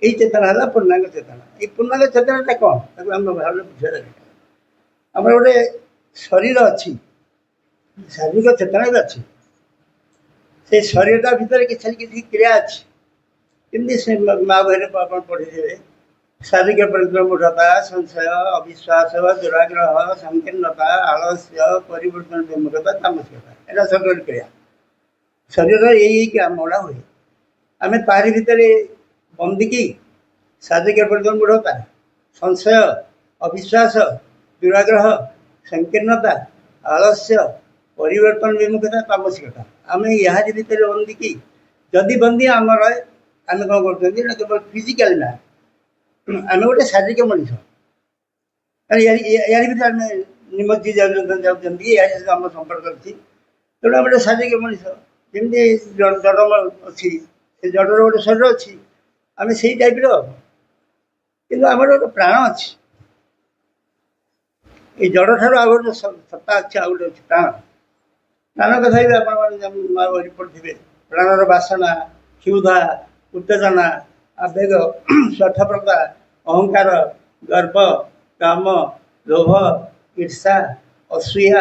ଏଇ ଚେତନା ହେଲା ପୂର୍ଣ୍ଣାଙ୍ଗ ଚେତନା। ଏଇ ପୂର୍ଣ୍ଣାଙ୍ଗ ଚେତନାଟା କ'ଣ ତାକୁ ଆମେ ଭାବରେ ବୁଝିବା ଦରକାର। ଆମର ଗୋଟେ ଶରୀର ଅଛି ଶାରୀରିକ ଚେତନା ବି ଅଛି, ସେ ଶରୀରଟା ଭିତରେ କିଛି ନା କିଛି କ୍ରିୟା ଅଛି। ଯେମିତି ସେ ମା ବହିରେ ଆପଣ ପଢ଼ିଥିବେ, ଶାରୀରିକ ପରିକ୍ରମୂଢ଼ତା, ସଂଶୟ, ଅବିଶ୍ୱାସ, ଦୁରାଗ୍ରହ, ସଂକୀର୍ଣ୍ଣତା, ଆଳସ୍ୟ, ପରିବର୍ତ୍ତନ ବିମୁଖତା, ତାମସିକତା, ଏଇଟା ଶରୀର କ୍ରିୟା। ଶରୀରର ଏଇ କାମଗୁଡ଼ା ହୁଏ। ଆମେ ତାରି ଭିତରେ ବନ୍ଦିକି ଶାରୀରିକ ପରିକ୍ରମୂଢ଼ତା, ସଂଶୟ, ଅବିଶ୍ୱାସ, ଦୁରାଗ୍ରହ, ସଂକୀର୍ଣ୍ଣତା, ଆଳସ୍ୟ, ପରିବର୍ତ୍ତନ ବିମୁଖତା, ତାମସିକତା, ଆମେ ଏହାରି ଭିତରେ ବନ୍ଦିକି ଯଦି ବନ୍ଦୀ ଆମର ଆମେ କ'ଣ କରୁଛନ୍ତି ନା କେବଳ ଫିଜିକାଲି ନା, ଆମେ ଗୋଟେ ଶାରୀରିକ ମଣିଷ। ୟାରି ଭିତରେ ଆମେ ନିମଜ୍ଜି ଯାଉଛନ୍ତି, ଏହା ସହିତ ଆମର ସମ୍ପର୍କ ଅଛି। ତେଣୁ ଆମେ ଗୋଟେ ଶାରୀରିକ ମଣିଷ। ଯେମିତି ଜଡ଼ ଅଛି, ସେ ଜଡ଼ର ଗୋଟେ ଶରୀର ଅଛି, ଆମେ ସେଇ ଟାଇପ୍ର। କିନ୍ତୁ ଆମର ଗୋଟେ ପ୍ରାଣ ଅଛି। ଏଇ ଜଡ଼ ଠାରୁ ଆଉ ଗୋଟେ ସତ୍ତା ଅଛି, ଆଉ ଗୋଟେ ଅଛି ପ୍ରାଣ। ପ୍ରାଣ କଥା ବି ଆପଣମାନେ ମା ବହି ପଢ଼ିଥିବେ। ପ୍ରାଣର ବାସନା, କ୍ଷୁଧା, ଉତ୍ତେଜନା, ଆବେଗ, ସ୍ୱାର୍ଥପରତା, ଅହଙ୍କାର, ଗର୍ବ, କାମ, ଲୋଭ, ଈର୍ଷା, ଅସୂୟା,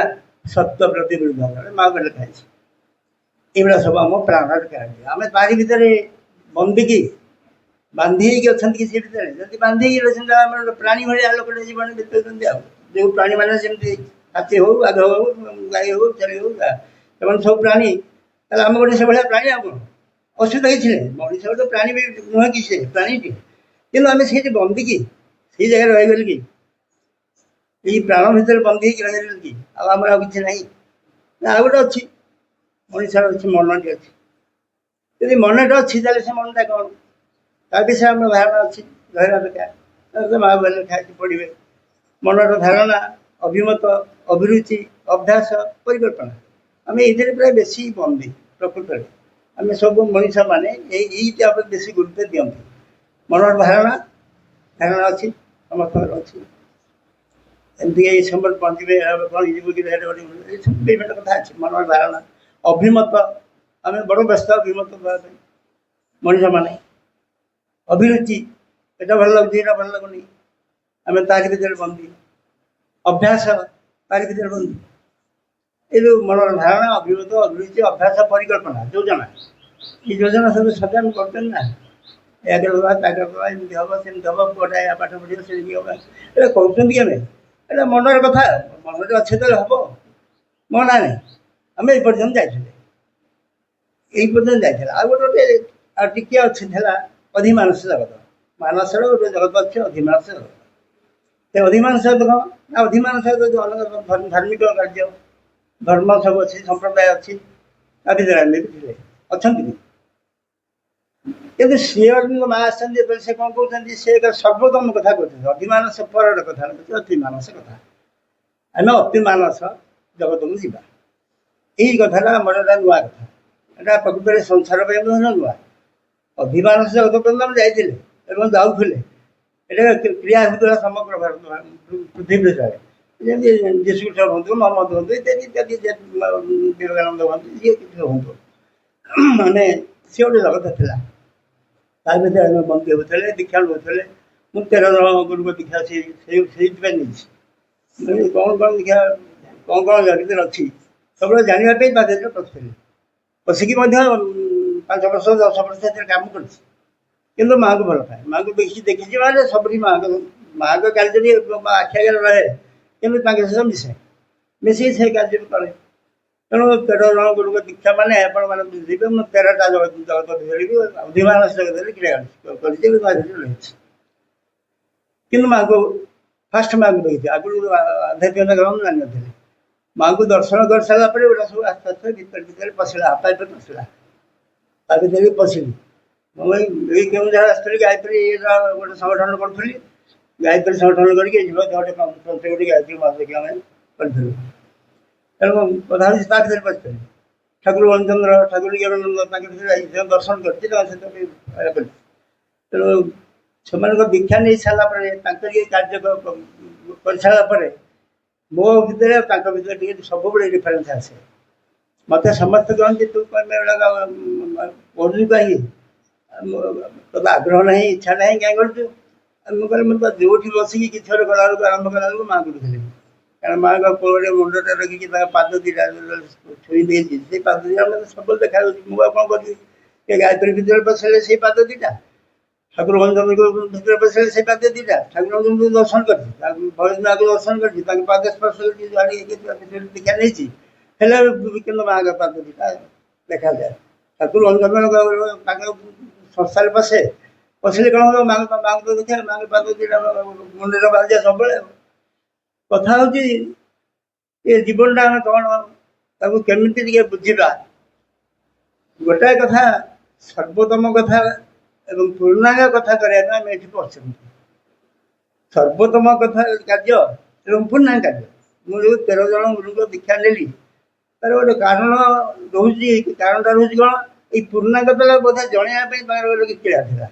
ସତ୍ୟ ପ୍ରତି ବିରୁଦ୍ଧ, ମା ବହି ଲେଖା ହେଇଛି। ଏଇଭଳିଆ ସବୁ ଆମ ପ୍ରାଣର କାର୍ଯ୍ୟ। ଆମେ ତାରି ଭିତରେ ବନ୍ଦିକି ବାନ୍ଧି ହେଇକି ଅଛନ୍ତି କି ସେ ଭିତରେ। ଯଦି ବାନ୍ଧି ହେଇକି ଅଛନ୍ତି, ଆମେ ଗୋଟେ ପ୍ରାଣୀ ଭଳିଆ ଲୋକଟେ ଜୀବନ ବିତାଉଛନ୍ତି। ଆଉ ଯେଉଁ ପ୍ରାଣୀମାନେ ଯେମିତି ହାତୀ ହଉ, ବାଘ ହଉ, ଗାଈ ହଉ, ଛେଳି ହଉ, ସେମାନେ ସବୁ ପ୍ରାଣୀ। ତାହେଲେ ଆମେ ଗୋଟେ ସେଭଳିଆ ପ୍ରାଣୀ। ଆଉ କ'ଣ ଅସୁବିଧା କିଛି ନାହିଁ। ମଣିଷ ଗୋଟେ ପ୍ରାଣୀ ବି ନୁହେଁ କି, ସେ ପ୍ରାଣୀଟି। କିନ୍ତୁ ଆମେ ସେଇଠି ବନ୍ଦିକି ସେଇ ଜାଗାରେ ରହିଗଲି କି, ଏଇ ପ୍ରାଣ ଭିତରେ ବନ୍ଦୀ ହେଇକି ରହିଗଲି କି, ଆଉ ଆମର ଆଉ କିଛି ନାହିଁ ନା। ଆଉ ଗୋଟେ ଅଛି, ମଣିଷର ଅଛି, ମନଟି ଅଛି। ଯଦି ମନଟା ଅଛି, ତାହେଲେ ସେ ମନଟା କ'ଣ, ତା ବିଷୟରେ ଆମର ଧାରଣା ଅଛି। ଧରିବା ଦରକାର ମା ବହିରେ ଖାଇକି ପଢ଼ିବେ। ମନର ଧାରଣା, ଅଭିମତ, ଅଭିରୁଚି, ଅଭ୍ୟାସ, ପରିକଳ୍ପନା, ଆମେ ଏଇଥିରେ ପ୍ରାୟ ବେଶୀ ବନ୍ଦୀ। ପ୍ରକୃତରେ ଆମେ ସବୁ ମଣିଷମାନେ ଏଇଟା ଉପରେ ବେଶୀ ଗୁରୁତ୍ୱ ଦିଅନ୍ତି। ମନର ଧାରଣା ଅଛି, ସମସ୍ତଙ୍କର ଅଛି। ଏମିତି ଏଇ ସମୟରେ ପହଞ୍ଚିବେ, କ'ଣ ହେଇଯିବ କି, ଏସବୁ ବିଭିନ୍ନ କଥା ଅଛି। ମନର ଧାରଣା, ଅଭିମତ, ଆମେ ବଡ଼ ବ୍ୟସ୍ତ ଅଭିମତ ଦେବା ପାଇଁ ମଣିଷମାନେ। ଅଭିରୁଚି, ଏଟା ଭଲ ଲାଗୁଛି, ଏଟା ଭଲ ଲାଗୁନି, ଆମେ ତାରି ଭିତରେ ବନ୍ଦୀ। ଅଭ୍ୟାସ, ତାରି ଭିତରେ ବନ୍ଦୀ। ଏ ଯେଉଁ ମନର ଧାରଣା, ଅଭିମତ, ଅଭିରୁଚି, ଅଭ୍ୟାସ, ପରିକଳ୍ପନା, ଯୋଜନା, এই ଯୋଜନା ସବୁ ସଦା ଆମେ କରୁଛନ୍ତି ନା। ଏହା କରିଦେବା, ତା କରିଦେବା, ଏମିତି ହେବ, ସେମିତି ହେବ, ପୁଅଟା ଏହା ପାଠ ପଢ଼ିବ, ସେମିତି ହେବ, ଏଇଟା କରୁଛନ୍ତି କି ଆମେ? ଏଇଟା ମନର କଥା। ମନରେ ଅଛି ତାହେଲେ ହେବ। ମନ ନାହିଁ, ଆମେ ଏଇ ପର୍ଯ୍ୟନ୍ତ ଯାଇଥିଲେ, ଏଇ ପର୍ଯ୍ୟନ୍ତ ଯାଇଥିଲେ। ଆଉ ଗୋଟେ ଆଉ ଟିକେ ଅଛି ଥିଲା ଅଧିମାନସ ଜଗତ। ମାନସର ଗୋଟେ ଜଗତ ଅଛି, ଅଧିମାନସ ଜଗତ। ସେ ଅଧିମାନସ ଜଗତ କ'ଣ ନା, ଅଧିମାନସ ଜଗତ ଅନେକ ଧାର୍ମିକ କାର୍ଯ୍ୟ, ଧର୍ମ ସବୁ ଅଛି, ସମ୍ପ୍ରଦାୟ ଅଛି, ତା ଭିତରେ ଆମେ ବି ଥିଲେ, ଅଛନ୍ତି ବି। କିନ୍ତୁ ଶ୍ରୀଅରବିନ୍ଦ ମା ଆସିଛନ୍ତି ଯେତେବେଳେ, ସେ କ'ଣ କହୁଛନ୍ତି, ସେ ଏକ ସର୍ବୋତ୍ତମ କଥା କହୁଛନ୍ତି। ଅଧିମାନସ ପରର କଥା କହୁଛନ୍ତି, ଅତିମାନସ କଥା। ଆମେ ଅତିମାନସ ଜଗତକୁ ଯିବା। ଏଇ କଥାଟା ଆମର একটা ନୂଆ କଥା। ଏଇଟା ପ୍ରକୃତରେ ସଂସାର ପାଇଁ ମଧ୍ୟ ନୂଆ। ଅଧିମାନସ ଜଗତ ପର୍ଯ୍ୟନ୍ତ ଆମେ ଯାଇଥିଲେ ଏବଂ ଯାଉଥିଲେ। ଏଇଟା କ୍ରିୟା ହେଉଥିଲା ସମଗ୍ର ଭାରତ ପୃଥିବୀ ବିଷୟରେ। ଯେମିତି ଯୀଶୁଖ୍ରୀଷ୍ଟ ହୁଅନ୍ତୁ, ମହମ୍ମଦ ହୁଅନ୍ତୁ, ଇତ୍ୟାଦି ଇତ୍ୟାଦି, ବିବେକାନନ୍ଦ ହୁଅନ୍ତୁ, ଯିଏ କିଛି ହୁଅନ୍ତୁ, ମାନେ ସେ ଗୋଟେ ଜଗତ ଥିଲା। ତା ଭିତରେ ଆମେ ବନ୍ଦୀ ହେଉଥିଲେ, ଦୀକ୍ଷା ନେଉଥିଲେ। ମୁଁ 13 ଜଣ ଗୁରୁଙ୍କ ଦୀକ୍ଷା ସେଇଥିପାଇଁ ନେଇଛି। କ'ଣ କ'ଣ ଦୀକ୍ଷା, କ'ଣ ଭିତରେ ଅଛି, ସବୁବେଳେ ଜାଣିବା ପାଇଁ ତା ଭିତରେ ପଶିଥିଲି। ପଶିକି ମଧ୍ୟ 5 ବର୍ଷ 10 ବର୍ଷ ସେଥିରେ କାମ କରିଛି। କିନ୍ତୁ ମାଆଙ୍କୁ ଭଲ ପାଏ, ମାଆଙ୍କୁ ଦେଖିଛି ମାନେ ସବୁଠି ମାଆଙ୍କ କାର୍ଯ୍ୟ ବି ଆଖି ଆଗରେ ରହେ, କିନ୍ତୁ ତାଙ୍କ ସହିତ ମିଶିକି ସେ କାର୍ଯ୍ୟ କରେ। ତେଣୁ 13 ଜଣ ଗୁରୁଙ୍କ ଦୀକ୍ଷା ମାନେ ଆପଣମାନେ ବୁଝିବେ, ମୁଁ 13ଟା ଜଗତ ଭିତରେ ବି ଅଧିମାନସ ଜଗତରେ କ୍ରିୟା କରିଛି, ରହିଛି। କିନ୍ତୁ ମାଆଙ୍କୁ ଫାଷ୍ଟ ମାଆଙ୍କୁ ଦେଖିଛି। ଆଗରୁ ଆଧ୍ୟାତ୍ମିକ ଗ୍ରହଣ ଜାଣିନଥିଲେ। ମାଆଙ୍କୁ ଦର୍ଶନ କରିସାରିଲା ପରେ ওটা ସବୁ ଆସ୍ତେ ଆସ୍ତେ ଭିତରେ ପଶିଲା, ଆପେ ଆପେ ପଶିଲା। ତା ଭିତରେ ବି ପଶିଲି। ମୁଁ ଏଇ କେଉଁଝର ଆସିଥିଲି, ଗାୟତ୍ରୀ ଗୋଟେ ସଂଗଠନ କରୁଥିଲି। ଗାୟତ୍ରୀ ସଂଗଠନ କରିକି ଯିବ ଗୋଟେ ପଞ୍ଚକୋଟି ଗାୟତ୍ରୀ ମାସ ଦେଖି ଆମେ କରିଥିଲୁ। ତେଣୁ କଥା ହେଉଛି ତା ଭିତରେ ପଶିଥିଲି। ଠାକୁର ବନଚନ୍ଦ୍ର, ଠାକୁର ଜ୍ଞାନାନନ୍ଦ, ତାଙ୍କ ଭିତରେ ଯାଇ ଦର୍ଶନ କରିଛି, ତାଙ୍କ ସହିତ ବି କରିଛି। ତେଣୁ ସେମାନଙ୍କ ଦୀକ୍ଷା ନେଇ ସାରିଲା ପରେ, ତାଙ୍କର ଇଏ କାର୍ଯ୍ୟ କରିସାରିଲା ପରେ, ମୋ ଭିତରେ ତାଙ୍କ ଭିତରେ ଟିକେ ସବୁବେଳେ ଡିଫରେନ୍ସ ଆସେ। ମୋତେ ସମସ୍ତେ କହନ୍ତି, ତୁ ପଢ଼ୁଛୁ କାହିଁକି, ତୋର ଆଗ୍ରହ ନାହିଁ, ଇଚ୍ଛା ନାହିଁ, କାହିଁ କରୁଛୁ? ମୁଁ କହିଲି, ମୁଁ ତ ଯେଉଁଠି ବସିକି କିଛି ଗୋଟେ କଲାବେଳକୁ, ଆରମ୍ଭ କଲାବେଳକୁ ମାଆଙ୍କୁ ଦେଖିଲି। କାରଣ ମାଆଙ୍କ କୋଳରେ ମୁଣ୍ଡଟା ରଖିକି ତାଙ୍କ ପାଦ ଦୁଇଟା ଛୁଇଁ ଦେଇଛି, ସେଇ ପାଦ ଦୁଇଟା ମୋତେ ସବୁବେଳେ ଦେଖାଯାଉଛି। ମୁଁ ଆଉ କ'ଣ କରିବି? ଏ ଗାୟତ୍ରୀ ଭିତରେ ପଶିଲେ ସେଇ ପାଦ ଦୁଇଟା, ଠାକୁର ଭଞ୍ଜନକୁ ଭିତରେ ପଶିଲେ ସେଇ ପାଦ ଦୁଇଟା, ଠାକୁରଙ୍କୁ ଦର୍ଶନ କରିଛି, ତାଙ୍କୁ ଭଜନ ଆଗକୁ ଦର୍ଶନ କରିଛି, ତାଙ୍କ ପାଦ ସ୍ପର୍ଶ କରିଛି, ଯୁଆଡ଼େ ଦୀକ୍ଷା ନେଇଛି, ହେଲେ କିନ୍ତୁ ମାଆଙ୍କ ପାଦ ଦୁଇଟା ଦେଖାଯାଏ। ଠାକୁର ଭଞ୍ଜନ ତାଙ୍କ ସଂସ୍ଥାରେ ପଶିଲେ କ'ଣ ହେବ? ମାଆଙ୍କୁ ତ ଦେଖିବା, ମାଆଙ୍କ ପାଦ ଦୁଇଟା ମୁଣ୍ଡରେ ବାଜିବା ସବୁବେଳେ। କଥା ହେଉଛି ଏ ଜୀବନଟା ଆମେ କ'ଣ ତାକୁ କେମିତି ଟିକେ ବୁଝିବା। ଗୋଟାଏ କଥା ସର୍ବୋତ୍ତମ କଥା ଏବଂ ପୂର୍ଣ୍ଣାଙ୍ଗ କଥା କରିବା ପାଇଁ ଆମେ ଏଠି ପଶୁଛୁ। ସର୍ବୋତ୍ତମ କଥା କାର୍ଯ୍ୟ ଏବଂ ପୂର୍ଣ୍ଣାଙ୍ଗ କାର୍ଯ୍ୟ। ମୁଁ ଯେଉଁ 13 ଜଣ ଗୁରୁଙ୍କ ଦୀକ୍ଷା ନେଲି, ତାର ଗୋଟେ କାରଣ ରହୁଛି। କାରଣଟା ରହୁଛି କ'ଣ? ଏଇ ପୂର୍ଣ୍ଣାଙ୍ଗତା ବୋଧେ ଜଣେଇବା ପାଇଁ ତାଙ୍କର ଗୋଟେ କ୍ରୀଡ଼ା ଥିଲା।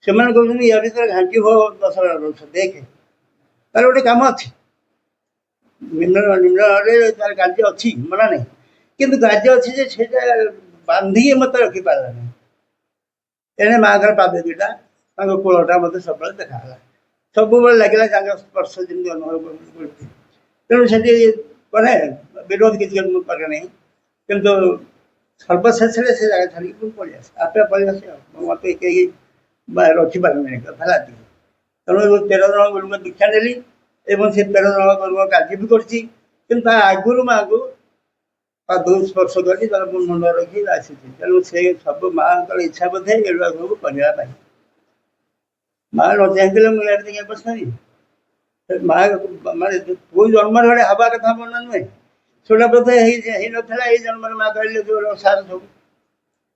ସେମାନେ କହୁଛନ୍ତି ୟା ଭିତରେ ଘାଣ୍ଟି ହୋ 10 ବର୍ଷ ଦେଖେ, ତାର ଗୋଟେ କାମ ଅଛି। ନିମ୍ନରେ ତାର କାର୍ଯ୍ୟ ଅଛି, ମନା ନାହିଁ, କିନ୍ତୁ କାର୍ଯ୍ୟ ଅଛି ଯେ ସେଇଟା ବାନ୍ଧିକି ମୋତେ ରଖିପାରିଲା ନାହିଁ। ଏଣେ ମାଆଙ୍କର ପାଦ ଦୁଇଟା, ତାଙ୍କ କୋଳଟା ମୋତେ ସବୁବେଳେ ଦେଖାଗଲା, ସବୁବେଳେ ଲାଗିଲା ତାଙ୍କ ସ୍ପର୍ଶ ଯେମିତି ଅନୁଭବ କରୁଛି। ତେଣୁ ସେଠି କରେ ବିରୋଧ କିଛି ମୁଁ କରେ ନାହିଁ, କିନ୍ତୁ ସର୍ବଶେଷରେ ସେ ଜାଗା ଛାଡ଼ିକି ମୁଁ ପଳେଇ ଆସେ, ଆପେ ପଳେଇ ଆସେ। ଆଉ ମୋତେ କେହି ରଖିପାରିବେନି କଥା ହେଲା। ତେଣୁ 13 ଜଣ ଗୁରୁଙ୍କ ଦୀକ୍ଷା ନେଲି ଏବଂ ସେ 13 ଜଣ ଗୁରୁଙ୍କ କାର୍ଯ୍ୟ ବି କରିଛି, କିନ୍ତୁ ତା ଆଗରୁ ମାଆଙ୍କୁ ପାଦ ସ୍ପର୍ଶ କରି ତାର ମୁଣ୍ଡ ରଖି ଆସିଛି। ତେଣୁ ସେ ସବୁ ମାଆଙ୍କର ଇଚ୍ଛା ବୋଧେ ଏଗୁଡ଼ା ସବୁ କରିବା ପାଇଁ। ମାଆ ନ ଚାହିଁଥିଲେ ମୁଁ ଇଆଡ଼େ ଟିକେ ବସିଥାନ୍ତି। ମାଆ ମାନେ କୋଉ ଜନ୍ମରେ ଗୋଟେ ହେବା କଥା ମନେ ନୁହେଁ, ସେଟା ବୋଧେ ହେଇନଥିଲା। ଏଇ ଜନ୍ମରେ ମାଆ କହିଲେ ସାର ସବୁ।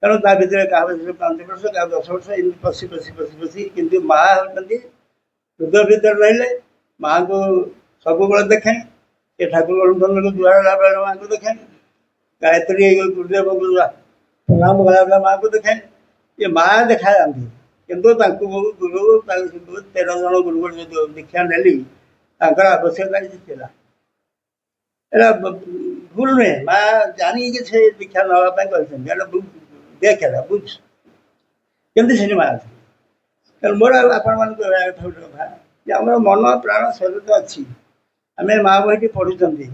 ତେଣୁ ତା ଭିତରେ କାହା ଭିତରେ 5 ବର୍ଷ, କାହା 10 ବର୍ଷ ଏମିତି ପଶି କିନ୍ତୁ ମାଆ ହେଉଛନ୍ତି ହୃଦୟ ଭିତରେ ରହିଲେ। ମାଆଙ୍କୁ ସବୁବେଳେ ଦେଖେ, ସେ ଠାକୁର ଅନୁସନ୍ଧାନକୁ ଜୁହାର ହେଲା ବେଳେ ମାଆଙ୍କୁ ଦେଖେ, ଗାୟତ୍ରୀ ଗୁରୁଦେବଙ୍କୁ ପ୍ରଣାମ କଲାବେଳେ ମାଆଙ୍କୁ ଦେଖେ। ଏ ମାଆ ଦେଖାଯାଆନ୍ତି, କିନ୍ତୁ ତାଙ୍କୁ ଗୁରୁ 13 ଜଣ ଗୁରୁଙ୍କୁ ଯେଉଁ ଦୀକ୍ଷା ନେଲି, ତାଙ୍କର ଆବଶ୍ୟକତା କିଛି ଥିଲା। ଏଇଟା ଭୁଲ ନୁହେଁ। ମାଆ ଜାଣିକି ସେ ଦୀକ୍ଷା ନେବା ପାଇଁ କହିଛନ୍ତି, ଏଇଟା ଦେଖେଲା ବୁଝ, କେମିତି ସେଠି ମାଆ ଅଛି। ତେଣୁ ମୋର ଆପଣମାନଙ୍କୁ କହିବା କଥା ଗୋଟେ କଥା ଯେ ଆମର ମନ ପ୍ରାଣ ଶରୀର ଅଛି। ଆମେ ମା ବହିଟି ପଢ଼ୁଛନ୍ତି,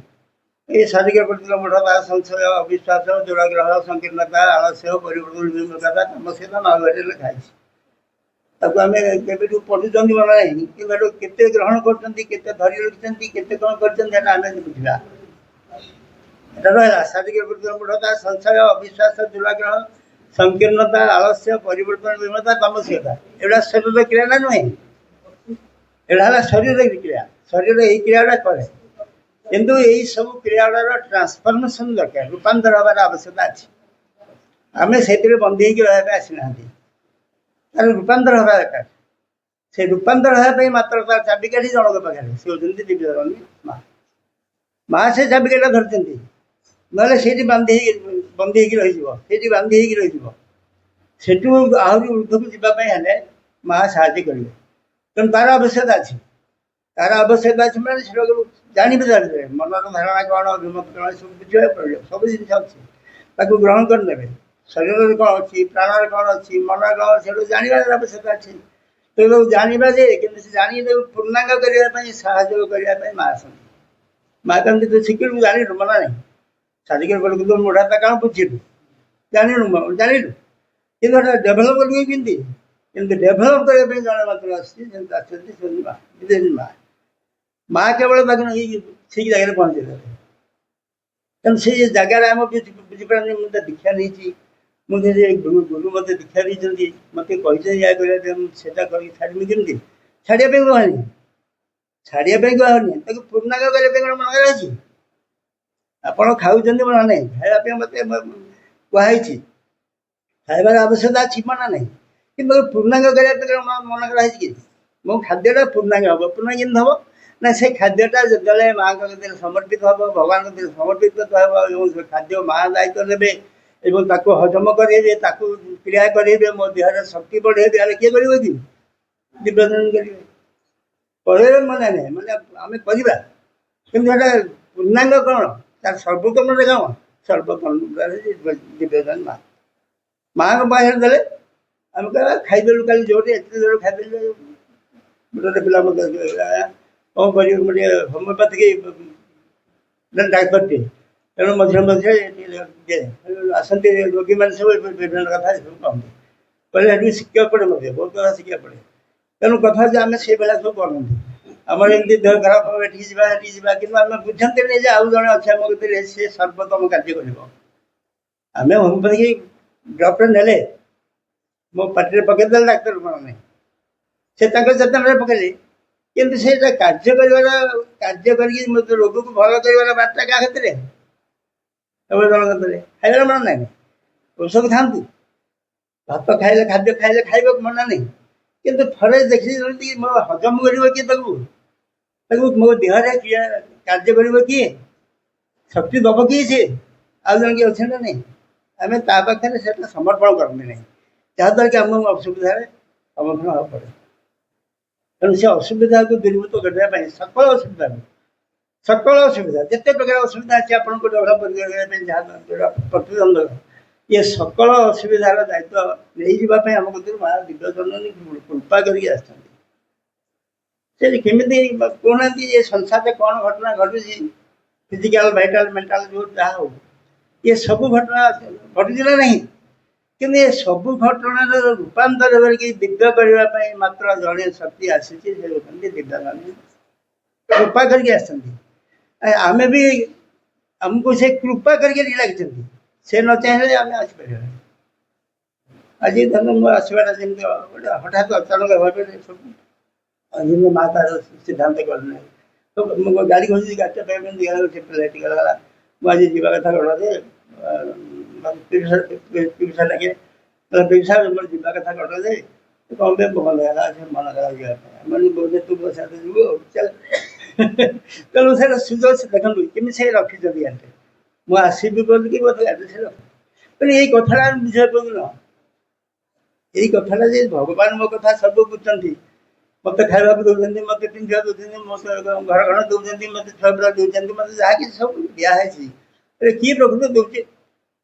ଏଇ ଶାରୀରିକ ପ୍ରତିମୂଢ଼ତା, ସଂଶୟ, ଅବିଶ୍ୱାସ, ଦୁରାଗ୍ରହ, ସଂକୀର୍ଣ୍ଣତା, ଆଳସ୍ୟ, ପରିବର୍ତ୍ତନ, ବିମୁଖତା, ତାମସିକତା ମା ବହିରେ ଲେଖା ହେଇଛି। ତାକୁ ଆମେ କେବେଠୁ ପଢ଼ୁଛନ୍ତି ମନେ ନାହିଁ, କିନ୍ତୁ ଏଠୁ କେତେ ଗ୍ରହଣ କରୁଛନ୍ତି, କେତେ ଧରି ରଖିଛନ୍ତି, କେତେ କ'ଣ କରିଛନ୍ତି, ଏଟା ଆମେ ବୁଝିବା। ଏଟା ରହିଲା ଶାରୀରିକ ପ୍ରତିମୂଢ଼ତା, ସଂଶୟ, ଅବିଶ୍ୱାସ, ଦୁରାଗ୍ରହ, ସଂକୀର୍ଣ୍ଣତା, ଆଳସ୍ୟ, ପରିବର୍ତ୍ତନ, ବିମୁଖତା, ତାମସିକତା। ଏଗୁଡ଼ା ଶରୀରର କ୍ରିୟା ନା ନୁହେଁ? ଏଇଟା ହେଲା ଶରୀରର କ୍ରିୟା। ଶରୀର ଏଇ କ୍ରିୟାଟା କରେ, କିନ୍ତୁ ଏଇ ସବୁ କ୍ରିୟାଗୁଡ଼ାର ଟ୍ରାନ୍ସଫର୍ମେସନ୍ ଦରକାର, ରୂପାନ୍ତର ହେବାର ଆବଶ୍ୟକତା ଅଛି। ଆମେ ସେଥିରେ ବନ୍ଦୀ ହେଇକି ରହିବା ପାଇଁ ଆସିନାହାନ୍ତି, ତାର ରୂପାନ୍ତର ହେବା ଦରକାର। ସେ ରୂପାନ୍ତର ହେବା ପାଇଁ ମାତ୍ର ତାର ଚାବିକାଠି ଜଣଙ୍କ ପାଖରେ, ସେ ହେଉଛନ୍ତି ଦିବ୍ୟଧର୍ମୀ ମା। ମା ସେ ଚାବିକାଠିଟା ଧରିଛନ୍ତି, ନହେଲେ ସେଇଠି ବନ୍ଦୀ ହେଇକି ରହିଯିବ, ସେଇଠି ବାନ୍ଧି ହେଇକି ରହିଯିବ। ସେଠୁ ଆହୁରି ଉର୍ଦ୍ଧ୍ୱକୁ ଯିବା ପାଇଁ ହେଲେ ମା ସାହାଯ୍ୟ କରିବେ। ତେଣୁ ତାର ଆବଶ୍ୟକତା ଅଛି। ତାର ଆବଶ୍ୟକତା ଅଛି ମାନେ ସେଟାକୁ ଜାଣିବେ, ତା ଭିତରେ ମନର ଧାରଣା କ'ଣ, ଅଭିମତ କ'ଣ, ସବୁ ବୁଝିବାକୁ ପଡ଼ିବ। ସବୁ ଜିନିଷ ଅଛି, ତାକୁ ଗ୍ରହଣ କରିନେବେ। ଶରୀରରେ କ'ଣ ଅଛି, ପ୍ରାଣରେ କ'ଣ ଅଛି, ମନରେ କ'ଣ ଅଛି, ସେଠୁ ଜାଣିବାର ଆବଶ୍ୟକତା ଅଛି। ତେଣୁ ଜାଣିବା ଯେ, କିନ୍ତୁ ସେ ଜାଣିକି ତାକୁ ପୂର୍ଣ୍ଣାଙ୍ଗ କରିବା ପାଇଁ, ସାହାଯ୍ୟ କରିବା ପାଇଁ ମା ଆସନ୍ତି। ମା କେମିତି ତୁ ଶିଖିଲୁ, ଜାଣିଲୁ, ମନା ନାହିଁ। ଶାରୀରିକ ପରିବର୍ତ୍ତନ ମୁଢ଼ାଟା କ'ଣ ବୁଝିଲୁ, ଜାଣିଲୁ, କିନ୍ତୁ ଏଟା ଡେଭଲପ୍ କରିବେ କେମିତି? କିନ୍ତୁ ଡେଭଲପ୍ କରିବା ପାଇଁ ଜଣେ ମାତ୍ର ଆସିଛି, ଯେମିତି ଆସିଛନ୍ତି ସେମିତି ମା, ବିଦେଶୀ ମା। ମା କେବଳ ତାକୁ ଠିକ ଜାଗାରେ ପହଞ୍ଚେଇ ଦେବେ। ତେଣୁ ସେଇ ଜାଗାରେ ଆମେ ବୁଝିପାରନ୍ତି। ମୁଁ ତ ଦୀକ୍ଷା ନେଇଛି, ମୁଁ ଗୁରୁ ମୋତେ ଦୀକ୍ଷା ଦେଇଛନ୍ତି, ମୋତେ କହିଛନ୍ତି ଏହା କରିବା ପାଇଁ, ମୁଁ ସେଟା କରିକି ଛାଡ଼ିବି କେମିତି? ଛାଡ଼ିବା ପାଇଁ କୁହାନି, ଛାଡ଼ିବା ପାଇଁ କୁହାନି, ତାକୁ ପୂର୍ଣ୍ଣାଙ୍ଗ କରିବା ପାଇଁ କ'ଣ ମନା କରାଯାଇଛି? ଆପଣ ଖାଉଛନ୍ତି ମନା ନାହିଁ, ଖାଇବା ପାଇଁ ମୋତେ କୁହାହେଇଛି, ଖାଇବାର ଆବଶ୍ୟକତା ଅଛି, ମନା ନାହିଁ, କିନ୍ତୁ ପୂର୍ଣ୍ଣାଙ୍ଗ କରିବା ପାଇଁ କ'ଣ ମନା କରାହେଇଛି କି? ମୋ ଖାଦ୍ୟଟା ପୂର୍ଣ୍ଣାଙ୍ଗ ହେବ। ପୂର୍ଣ୍ଣାଙ୍ଗ କେମିତି ହେବ? ନା ସେ ଖାଦ୍ୟଟା ଯେତେବେଳେ ମାଆଙ୍କ କତିରେ ସମର୍ପିତ ହେବ, ଭଗବାନଙ୍କ କତିରେ ସମର୍ପିତ ହେବ, ଏବଂ ସେ ଖାଦ୍ୟ ମାଆ ଦାୟିତ୍ୱ ନେବେ ଏବଂ ତାକୁ ହଜମ କରାଇବେ, ତାକୁ କ୍ରିୟା କରାଇବେ, ମୋ ଦେହରେ ଶକ୍ତି ବଢ଼େଇବେ। ହେଲେ କିଏ କରିବ କି? ଦିବ୍ୟଧର୍ମୀ କରିବେ। କହିବେ ମନେ ନାହିଁ, ମାନେ ଆମେ କରିବା, କିନ୍ତୁ ସେଟା ପୂର୍ଣ୍ଣାଙ୍ଗ କ'ଣ, ତାର ସର୍ବୋତ୍ତମରେ କ'ଣ? ସର୍ବୋତ୍ତମ ଦିବ୍ୟଧର୍ମୀ ମା। ମାଆଙ୍କ ପାଖରେ ଦେଲେ ଆମେ କହିବା ଖାଇଦେଲୁ, କାଲି ଜୋରରେ ଏତେ ଜୋର ଖାଇଦେଲୁ, ଗୋଟେ ପିଲା ମୋତେ କ'ଣ କରିବି ମୁଁ ଟିକେ ହୋମିଓପାଥିକ ଡାକ୍ତରଟିଏ, ତେଣୁ ମଝିରେ ମଝିରେ ଦିଏ। ଆସନ୍ତି ରୋଗୀମାନେ ସବୁ ବିଭିନ୍ନ କଥା ସବୁ କହନ୍ତି, କହିଲେ ଏଠି ଶିଖିବାକୁ ପଡ଼େ, ମଧ୍ୟ ବହୁତ କଥା ଶିଖିବାକୁ ପଡ଼େ। ତେଣୁ କଥା ଯେ ଆମେ ସେଇଭଳିଆ ସବୁ କରନ୍ତି। ଆମର ଏମିତି ଦେହ ଖରାପ ହେବ, ଏଠିକି ଯିବା ସେଠିକି ଯିବା, କିନ୍ତୁ ଆମେ ବୁଝନ୍ତିନି ଯେ ଆଉ ଜଣେ ଅଛି ଆମ ଭିତରେ, ସିଏ ସର୍ବୋତ୍ତମ କାର୍ଯ୍ୟ କରିବ। ଆମେ ହୋମିଓପାଥିକ ଡ୍ରପ୍ଟା ନେଲେ ମୋ ପାଟିରେ ପକେଇଦେଲେ, ଡାକ୍ତର କ'ଣ ନାହିଁ, ସେ ତାଙ୍କ ଯତ୍ନରେ ପକେଇଲେ, କିନ୍ତୁ ସେଇଟା କାର୍ଯ୍ୟ କରିକି ମୋତେ ରୋଗକୁ ଭଲ କରିବାର ବାର୍ତ୍ତା କାହା କ୍ଷେତ୍ରରେ, ସବୁ ଜଣ କ୍ଷେତ୍ରରେ। ଖାଇବାର ମନା ନାହିଁ, ଔଷଧ ଖାଆନ୍ତୁ, ଭାତ ଖାଇଲେ ଖାଦ୍ୟ ଖାଇଲେ ଖାଇବାକୁ ମନା ନାହିଁ, କିନ୍ତୁ ଥରେ ଦେଖି ଯେମିତି ମୋ ହଜମ କରିବ କିଏ, ତାକୁ ମୋ ଦେହରେ କିଏ କାର୍ଯ୍ୟ କରିବ, କିଏ ଶକ୍ତି ଦେବ କିଏ, ସିଏ ଆଉ ଜଣେ କିଏ ଅଛି ନା ନାହିଁ। ଆମେ ତା ପାଖରେ ସେଟା ସମର୍ପଣ କରନ୍ତି ନାହିଁ, ଯାହାଦ୍ୱାରା କି ଆମକୁ ଅସୁବିଧାରେ ସମ୍ମୁଖୀନ ହେବାକୁ ପଡ଼େ। ତେଣୁ ସେ ଅସୁବିଧାକୁ ଦୂରୀଭୂତ କରିବା ପାଇଁ ସକଳ ଅସୁବିଧା ଯେତେ ପ୍ରକାର ଅସୁବିଧା ଅଛି, ଆପଣଙ୍କୁ ଡେଭଲପ କରିବା ପାଇଁ ଯାହା ପ୍ରତିବନ୍ଧକ, ଇଏ ସକଳ ଅସୁବିଧାର ଦାୟିତ୍ୱ ନେଇଯିବା ପାଇଁ ଆମ କତିରୁ ମା ଦିବ୍ୟଜନନୀ କୃପା କରିକି ଆସିଛନ୍ତି। ସେ କେମିତି କହୁନାହାନ୍ତି, ଏ ସଂସାରରେ କ'ଣ ଘଟଣା ଘଟୁଛି, ଫିଜିକାଲ, ଭାଇଟାଲ, ମେଣ୍ଟାଲ, ଯେଉଁ ଯାହା ହଉ, ଏ ସବୁ ଘଟଣା ଘଟୁଛି ନା ନାହିଁ, କିନ୍ତୁ ଏ ସବୁ ଘଟଣାର ରୂପାନ୍ତର କରିକି ଦିବ୍ୟ କରିବା ପାଇଁ ମାତ୍ର ଜଣେ ଶକ୍ତି ଆସିଛି, ସେ ହେଉଛନ୍ତି ଦିବ୍ୟଜନନୀ, କୃପା କରିକି ଆସିଛନ୍ତି। ଆମେ ବି ଆମକୁ ସେ କୃପା କରିକି ଲାଗିଛନ୍ତି, ସେ ନ ଚାହିଁଲେ ଆମେ ଆସିପାରିବା। ଆଜି ଧର ମୁଁ ଆସିବାଟା ଯେମିତି ଗୋଟେ ହଠାତ୍ ଅଚାନକ ଭାବେ ସବୁ ଯେମିତି ମା ତାର ସିଦ୍ଧାନ୍ତ କରିନାହିଁ, ତ ମୁଁ ଗାଡ଼ି ଖୋଜୁଛି, ଗାଡ଼ିଟା ପାଇବି ଦିଆଗଲା, ଲେଟ୍ ଗଲା। ମୁଁ ଆଜି ଯିବା କଥା କ'ଣ ଯେ ପିଉସା ଲାଗେ, ପିଉସା ମୋର ଯିବା କଥା କ'ଣ ଯେ କ'ଣ ପାଇଁ ଭଲ ହେଲା, ସେ ମନ କଲା ଯିବା ପାଇଁ, ମାନେ ବୋଧେ ତୁ ବସା ଯିବୁ ଆଉ ଚାଲ। ତେଣୁ ସେଇଟା ସୁଯୋଗ ସେ ଦେଖନ୍ତୁ କେମିତି ସେ ରଖିଛନ୍ତି ଗାଡ଼ିରେ, ମୁଁ ଆସିବି ବୋଲିକି ମୋତେ ଗାଡ଼ିରେ ସେ ରଖ। ତେଣୁ ଏଇ କଥାଟା ଆମେ ବୁଝିବାକୁ ପଡ଼ିବ, ଏଇ କଥାଟା ଯେ ଭଗବାନ ମୋ କଥା ସବୁ ବୁଝୁଛନ୍ତି, ମୋତେ ଖାଇବାକୁ ଦେଉଛନ୍ତି, ମୋତେ ପିନ୍ଧିବାକୁ ଦେଉଛନ୍ତି, ମୋତେ ଘର ଘର ଦେଉଛନ୍ତି, ମୋତେ ଛୁଆ ପିଲା ଦେଉଛନ୍ତି, ମୋତେ ଯାହା କିଛି ସବୁ ଦିଆହେଇଛି, କିଏ ପ୍ରକୃତ ଦେଉଛି,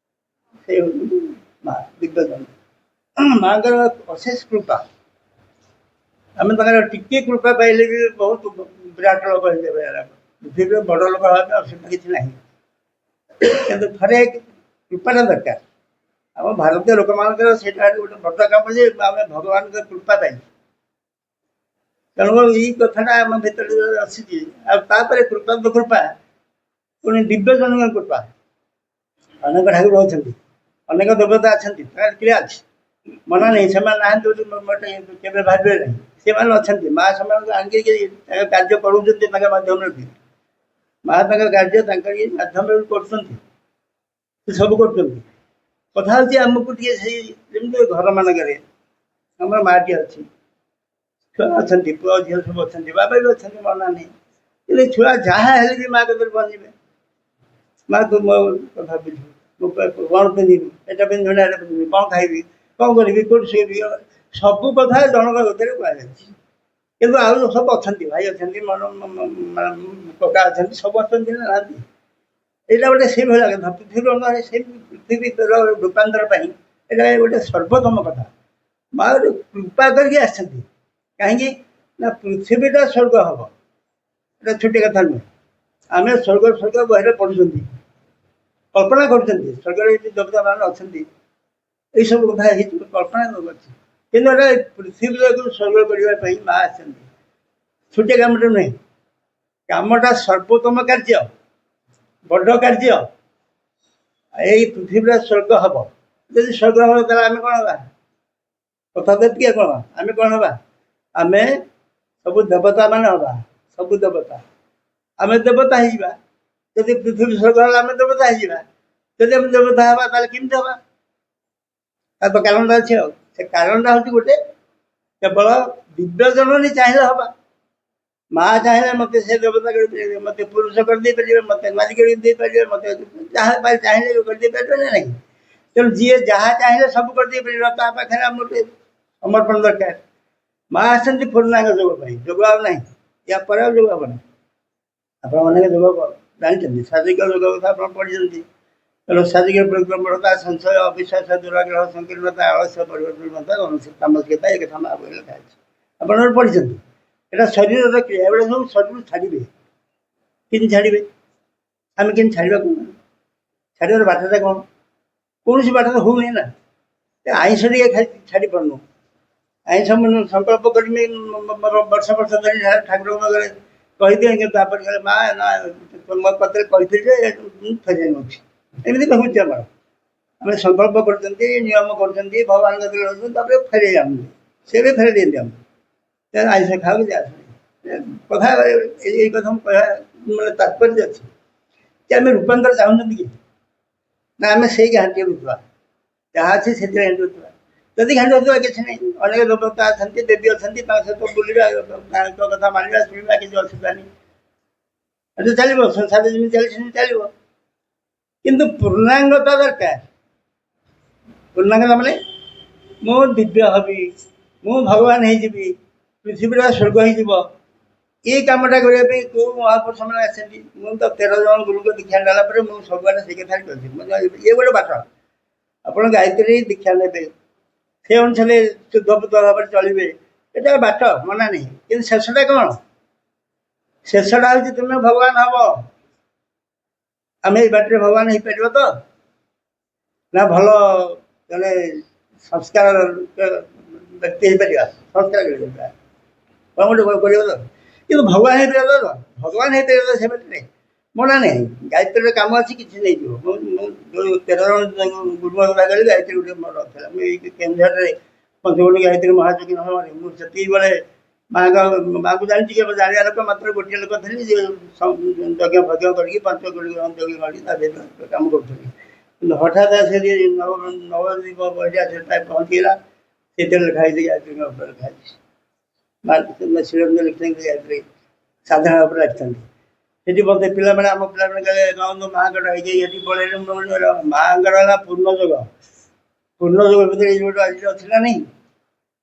ସେ ହେଉଛନ୍ତି ମା ଦିବ୍ୟଜନନୀ। ମାଙ୍କର ଅଶେଷ କୃପା, ଆମେ ତାଙ୍କର ଟିକିଏ କୃପା ପାଇଲେ ବି ବହୁତ ବିରାଟ ଲୋକ ହେଇଯାଏ। ପୃଥିବୀରେ ବଡ଼ ଲୋକ ହେବା ପାଇଁ ଅସୁବିଧା କିଛି ନାହିଁ, କିନ୍ତୁ ଥରେ କୃପାଟା ଦରକାର। ଆମ ଭାରତୀୟ ଲୋକମାନଙ୍କର ସେଇଟା ଗୋଟେ ବଡ଼ କାମ ଯେ ଆମେ ଭଗବାନଙ୍କ କୃପା ପାଇଛୁ। ତେଣୁ ଏଇ କଥାଟା ଆମ ଭିତରେ ଆସିଛି। ଆଉ ତାପରେ କୃପା ପୁଣି ଦିବ୍ୟଜନଙ୍କ କୃପା। ଅନେକ ଠାକୁର ଅଛନ୍ତି, ଅନେକ ଦେବତା ଅଛନ୍ତି, ତାଙ୍କର କ୍ରିୟା ଅଛି, ମନା ନାହିଁ, ସେମାନେ ନାହାନ୍ତି ବୋଲି ମୋଟେ କେବେ ଭାବିବେ ନାହିଁ, ସେମାନେ ଅଛନ୍ତି। ମା ସେମାନଙ୍କୁ ଆଣିକି ତାଙ୍କ କାର୍ଯ୍ୟ କରୁଛନ୍ତି, ତାଙ୍କ ମାଧ୍ୟମରେ ବି ମା ତାଙ୍କ କାର୍ଯ୍ୟ ତାଙ୍କ ମାଧ୍ୟମରେ କରୁଛନ୍ତି, ସେ ସବୁ କରୁଛନ୍ତି। କଥା ହେଉଛି ଆମକୁ ଟିକେ ସେଇ ଯେମିତି ଘର ମାନଙ୍କରେ ଆମର ମାଟି ଅଛି, ଛୁଆ ଅଛନ୍ତି, ପୁଅ ଝିଅ ସବୁ ଅଛନ୍ତି, ବାବା ବି ଅଛନ୍ତି, ମନା ନାହିଁ, କିନ୍ତୁ ଛୁଆ ଯାହା ହେଲେ ବି ମା କତିରେ ପହଞ୍ଚିବେ। ମା ତୁ ମୋ କଥା ବୁଝିବୁ, ମୁଁ କ'ଣ ପିନ୍ଧିବି, ଏଟା ପିନ୍ଧିବି, ଏଟା ପିନ୍ଧିବି, କ'ଣ ଖାଇବି, କ'ଣ କରିବି, କୋଉଠି ଶୋଇବି, ସବୁ କଥା ଜଣଙ୍କ ଭିତରେ କୁହାଯାଇଛି। କିନ୍ତୁ ଆଉ ସବୁ ଅଛନ୍ତି, ଭାଇ ଅଛନ୍ତି, କକା ଅଛନ୍ତି, ସବୁ ଅଛନ୍ତି ନା ନାହାନ୍ତି। ଏଇଟା ଗୋଟେ ସେଇଭଳିଆ କଥା, ପୃଥିବୀ ସେଇ ପୃଥିବୀର ରୂପାନ୍ତର ପାଇଁ ଏଇଟା ଗୋଟେ ସର୍ବୋତ୍ତମ କଥା। ମା ଗୋଟେ କୃପା କରିକି ଆସିଛନ୍ତି, କାହିଁକି ନା ପୃଥିବୀଟା ସ୍ୱର୍ଗ ହବ, ଏଇଟା ଛୋଟିଆ କଥା ନୁହେଁ। ଆମେ ସ୍ୱର୍ଗ ବହିରେ ପଢ଼ୁଛନ୍ତି, କଳ୍ପନା କରୁଛନ୍ତି, ସ୍ୱର୍ଗରେ ଏଠି ଦେବତାମାନେ ଅଛନ୍ତି, ଏଇସବୁ କଥା ହେଇଛି, କଳ୍ପନା କରୁଛି। କିନ୍ତୁ ଏଟା ପୃଥିବୀକୁ ସ୍ୱର୍ଗ କରିବା ପାଇଁ ମା ଆସିଛନ୍ତି, ଛୋଟିଆ କାମଟା ନୁହେଁ, କାମଟା ସର୍ବୋତ୍ତମ କାର୍ଯ୍ୟ, ବଡ଼ କାର୍ଯ୍ୟ। ଏଇ ପୃଥିବୀରେ ସ୍ୱର୍ଗ ହବ, ଯଦି ସ୍ୱର୍ଗ ହବ ତାହେଲେ ଆମେ କ'ଣ ହେବା, କଥା ତ ଟିକେ କ'ଣ, ଆମେ କ'ଣ ହେବା, ଆମେ ସବୁ ଦେବତା ମାନେ ହେବା, ସବୁ ଦେବତା, ଆମେ ଦେବତା ହେଇଯିବା। ଯଦି ପୃଥିବୀ ସ୍ୱର୍ଗ ହେଲା ଆମେ ଦେବତା ହେଇଯିବା, ଯଦି ଆମେ ଦେବତା ହେବା ତାହେଲେ କେମିତି ହେବା, ତାର ତ କାରଣଟା ଅଛି। ଆଉ ସେ କାରଣଟା ହେଉଛି ଗୋଟେ, କେବଳ ଦିବ୍ୟଜନନୀ ଚାହିଁଲେ ହବା। ମା ଚାହିଁଲେ ମୋତେ ସେ ଦେବତା କରିପାରିବେ, ମୋତେ ପୁରୁଷ କରିଦେଇପାରିବେ, ମୋତେ ନାରୀ କରିଦେଇପାରିବେ, ମୋତେ ଯାହା ଚାହିଁଲେ କରିଦେଇପାରିବେ ନା ନାହିଁ। ତେଣୁ ଯିଏ ଯାହା ଚାହିଁଲେ ସବୁ କରିଦେଇପାରିବ, ତା ପାଖରେ ଆମର ଗୋଟେ ସମର୍ପଣ ଦରକାର। ମା ଆସିଛନ୍ତି ପୂର୍ଣ୍ଣାଙ୍ଗ ଯୋଗ ପାଇଁ, ଯୋଗ ଆଉ ନାହିଁ, ୟା ପରେ ଆଉ ଯୋଗ ହବ ନାହିଁ। ଆପଣ ଅନେକ ଯୋଗ ଜାଣିଛନ୍ତି, ଶାରୀରିକ ଯୋଗ କଥା ଆପଣ ପଢ଼ିଛନ୍ତି। ତେଣୁ ଶାରୀରିକ ପରିକ୍ରମଣତା, ସଂଶୟ, ଅବିଶ୍ୱାସ, ଦୁରାଗ୍ରହ, ସଂକୀର୍ଣ୍ଣତା, ଆଳସ୍ୟ, ପରିବର୍ତ୍ତନତା, ତାମସିକତା, ଏ କଥା ମା ବହିରେ ଲେଖା ଅଛି, ଆପଣ ପଢ଼ିଛନ୍ତି। এটা ଶରୀରର କ୍ରିୟା ଏଗୁଡ଼ା ସବୁ ଶରୀରରୁ ଛାଡ଼ିବେ। କେମିତି ଛାଡ଼ିବେ? ଆମେ କେମିତି ଛାଡ଼ିବା କହୁନ? ଛାଡ଼ିବାର ବାଟଟା କ'ଣ? କୌଣସି ବାଟରେ ହଉନି ନା। ଆଇଁଷ ଟିକେ ଖାଇ ଛାଡ଼ି ପାରୁନୁ। ଆଇଁଷ ମୁଁ ସଂକଳ୍ପ କରିମି ମୋର ବର୍ଷ ବର୍ଷ ଧରି ଠାକୁରଙ୍କ ପାଖରେ କହିଦିଏ, କିନ୍ତୁ ତାପରେ କହିଲେ ମା ନା ମୋ କତିରେ କହିଥିଲି ଯେ ମୁଁ ଫେରେଇ ନେଉଛି। ଏମିତି ହେଉଛି ଆମର। ଆମେ ସଂକଳ୍ପ କରୁଛନ୍ତି, ନିୟମ କରୁଛନ୍ତି, ଭଗବାନଙ୍କ କତିରେ ରହୁଛନ୍ତି, ତାପରେ ଫେରେଇ ଆଣୁଛନ୍ତି। ସେ ବି ଫେରେଇ ଦିଅନ୍ତି ଆମକୁ। ଆଇଁଷ ଖାଉ କି ଯାହା କଥା ଏଇ କଥା ମୁଁ କହିବା ମାନେ ତାତ୍ପର୍ଯ୍ୟ ଅଛି ଯେ ଆମେ ରୂପାନ୍ତର ଚାହୁଁଛନ୍ତି କି ନା ଆମେ ସେଇ ଘାଣ୍ଟି ହେଉଥିବା ଯାହା ଅଛି ସେଥିରେ ଘାଣ୍ଟି ହେଉଥିବା। ଯଦି ଘାଣ୍ଟି ହେଉଥିବା କିଛି ନାହିଁ, ଅନେକ ଦେବତା ଅଛନ୍ତି, ଦେବୀ ଅଛନ୍ତି, ତାଙ୍କ ସହିତ ବୁଲିବା, ତାଙ୍କ କଥା ମାନିବା, ଶୁଣିବା, କିଛି ଅସୁବିଧା ନାହିଁ। ଏଠି ଚାଲିବ, ସଂସାର ଯେମିତି ଚାଲିଛି ସେମିତି ଚାଲିବ। କିନ୍ତୁ ପୂର୍ଣ୍ଣାଙ୍ଗତା ଦରକାର। ପୂର୍ଣ୍ଣାଙ୍ଗତା ମାନେ ମୁଁ ଦିବ୍ୟ ହେବି, ମୁଁ ଭଗବାନ ହେଇଯିବି, ପୃଥିବୀର ସ୍ୱର୍ଗ ହେଇଯିବ। ଏଇ କାମଟା କରିବା ପାଇଁ କେଉଁ ମହାପୁରୁଷମାନେ ଆସିଛନ୍ତି? ମୁଁ ତ 13 ଜଣ ଗୁରୁଙ୍କ ଦୀକ୍ଷା ନେଲା ପରେ ମୁଁ ସବୁଆଡ଼େ ସେଇ କଥା କହିଛି। ଇଏ ଗୋଟେ ବାଟ। ଆପଣ ଗାୟତ୍ରୀ ଦୀକ୍ଷା ନେବେ, ସେ ଅନୁସାରେ ଶୁଦ୍ଧପୂତ ଭାବରେ ଚଳିବେ, ଏଟା ବାଟ ମନା ନାହିଁ। କିନ୍ତୁ ଶେଷଟା କ'ଣ? ଶେଷଟା ହେଉଛି ତୁମେ ଭଗବାନ ହବ। ଆମେ ଏଇ ବାଟରେ ଭଗବାନ ହେଇପାରିବ ତ? ନା ଭଲ ଜଣେ ସଂସ୍କାର ବ୍ୟକ୍ତି ହେଇପାରିବା? ସଂସ୍କାର କରିବା କ'ଣ ଗୋଟେ କରିବ ତ? କିନ୍ତୁ ଭଗବାନ ହେଇପାରିବ ତ? ଭଗବାନ ହେଇପାରିବ ତ ସେ ବାଟରେ ମନା ନାହିଁ। ଗାୟତ୍ରୀର କାମ ଅଛି, କିଛି ନେଇଯିବ। ମୁଁ ଯେଉଁ 13 ଜଣ ଗୁରୁଙ୍କ କଥା କହିଲି, ଗାୟତ୍ରୀ ଗୋଟେ ମୋର ଥିଲା। ମୁଁ ଏଇ କେନ୍ଦୁଝରରେ ପଞ୍ଚଗୋଟି ଗାୟତ୍ରୀ ମହାଯଜ୍ଞ ସମୟରେ ମୁଁ ସେତିକିବେଳେ ମାଆଙ୍କୁ ଜାଣିଛି କି ଜାଣିବା ଲୋକ ମାତ୍ର ଗୋଟିଏ ଲୋକ ଥିଲି ଯେ ଯଜ୍ଞ ଫଜ୍ଞ କରିକି 5 କୋଟି ଯଜ୍ଞ କରି ତା ଭିତରେ କାମ କରୁଥିଲି। କିନ୍ତୁ ହଠାତ୍ ଆସି ନବଦୀପ ବହିଟା ସେଟା ପହଞ୍ଚିଗଲା, ସେଥିରେ ଲେଖା ହେଇଛି ଗାୟତ୍ରୀଙ୍କ ଉପରେ ଲେଖା ହେଇଛି। ଶ୍ରୀରଞ୍ଜ ଲେଖିଛନ୍ତି ଗାୟତ୍ରୀ ସାଧାରଣ ଉପରେ ଲେଖିଛନ୍ତି। ସେଠି ମୋତେ ପିଲାମାନେ ଆମ ପିଲାମାନେ କହିଲେ ଗାଉନ୍ତୁ ମାଆଙ୍କର ହେଇକି ଏଠି ପଳେଇଲେ। ମାଆଙ୍କର ହେଲା ପୂର୍ଣ୍ଣ ଯୋଗ। ପୂର୍ଣ୍ଣ ଯୋଗ ଭିତରେ ଏଇ ଯୋଉଟା ଆଜି ଅଛି ନା ନାହିଁ?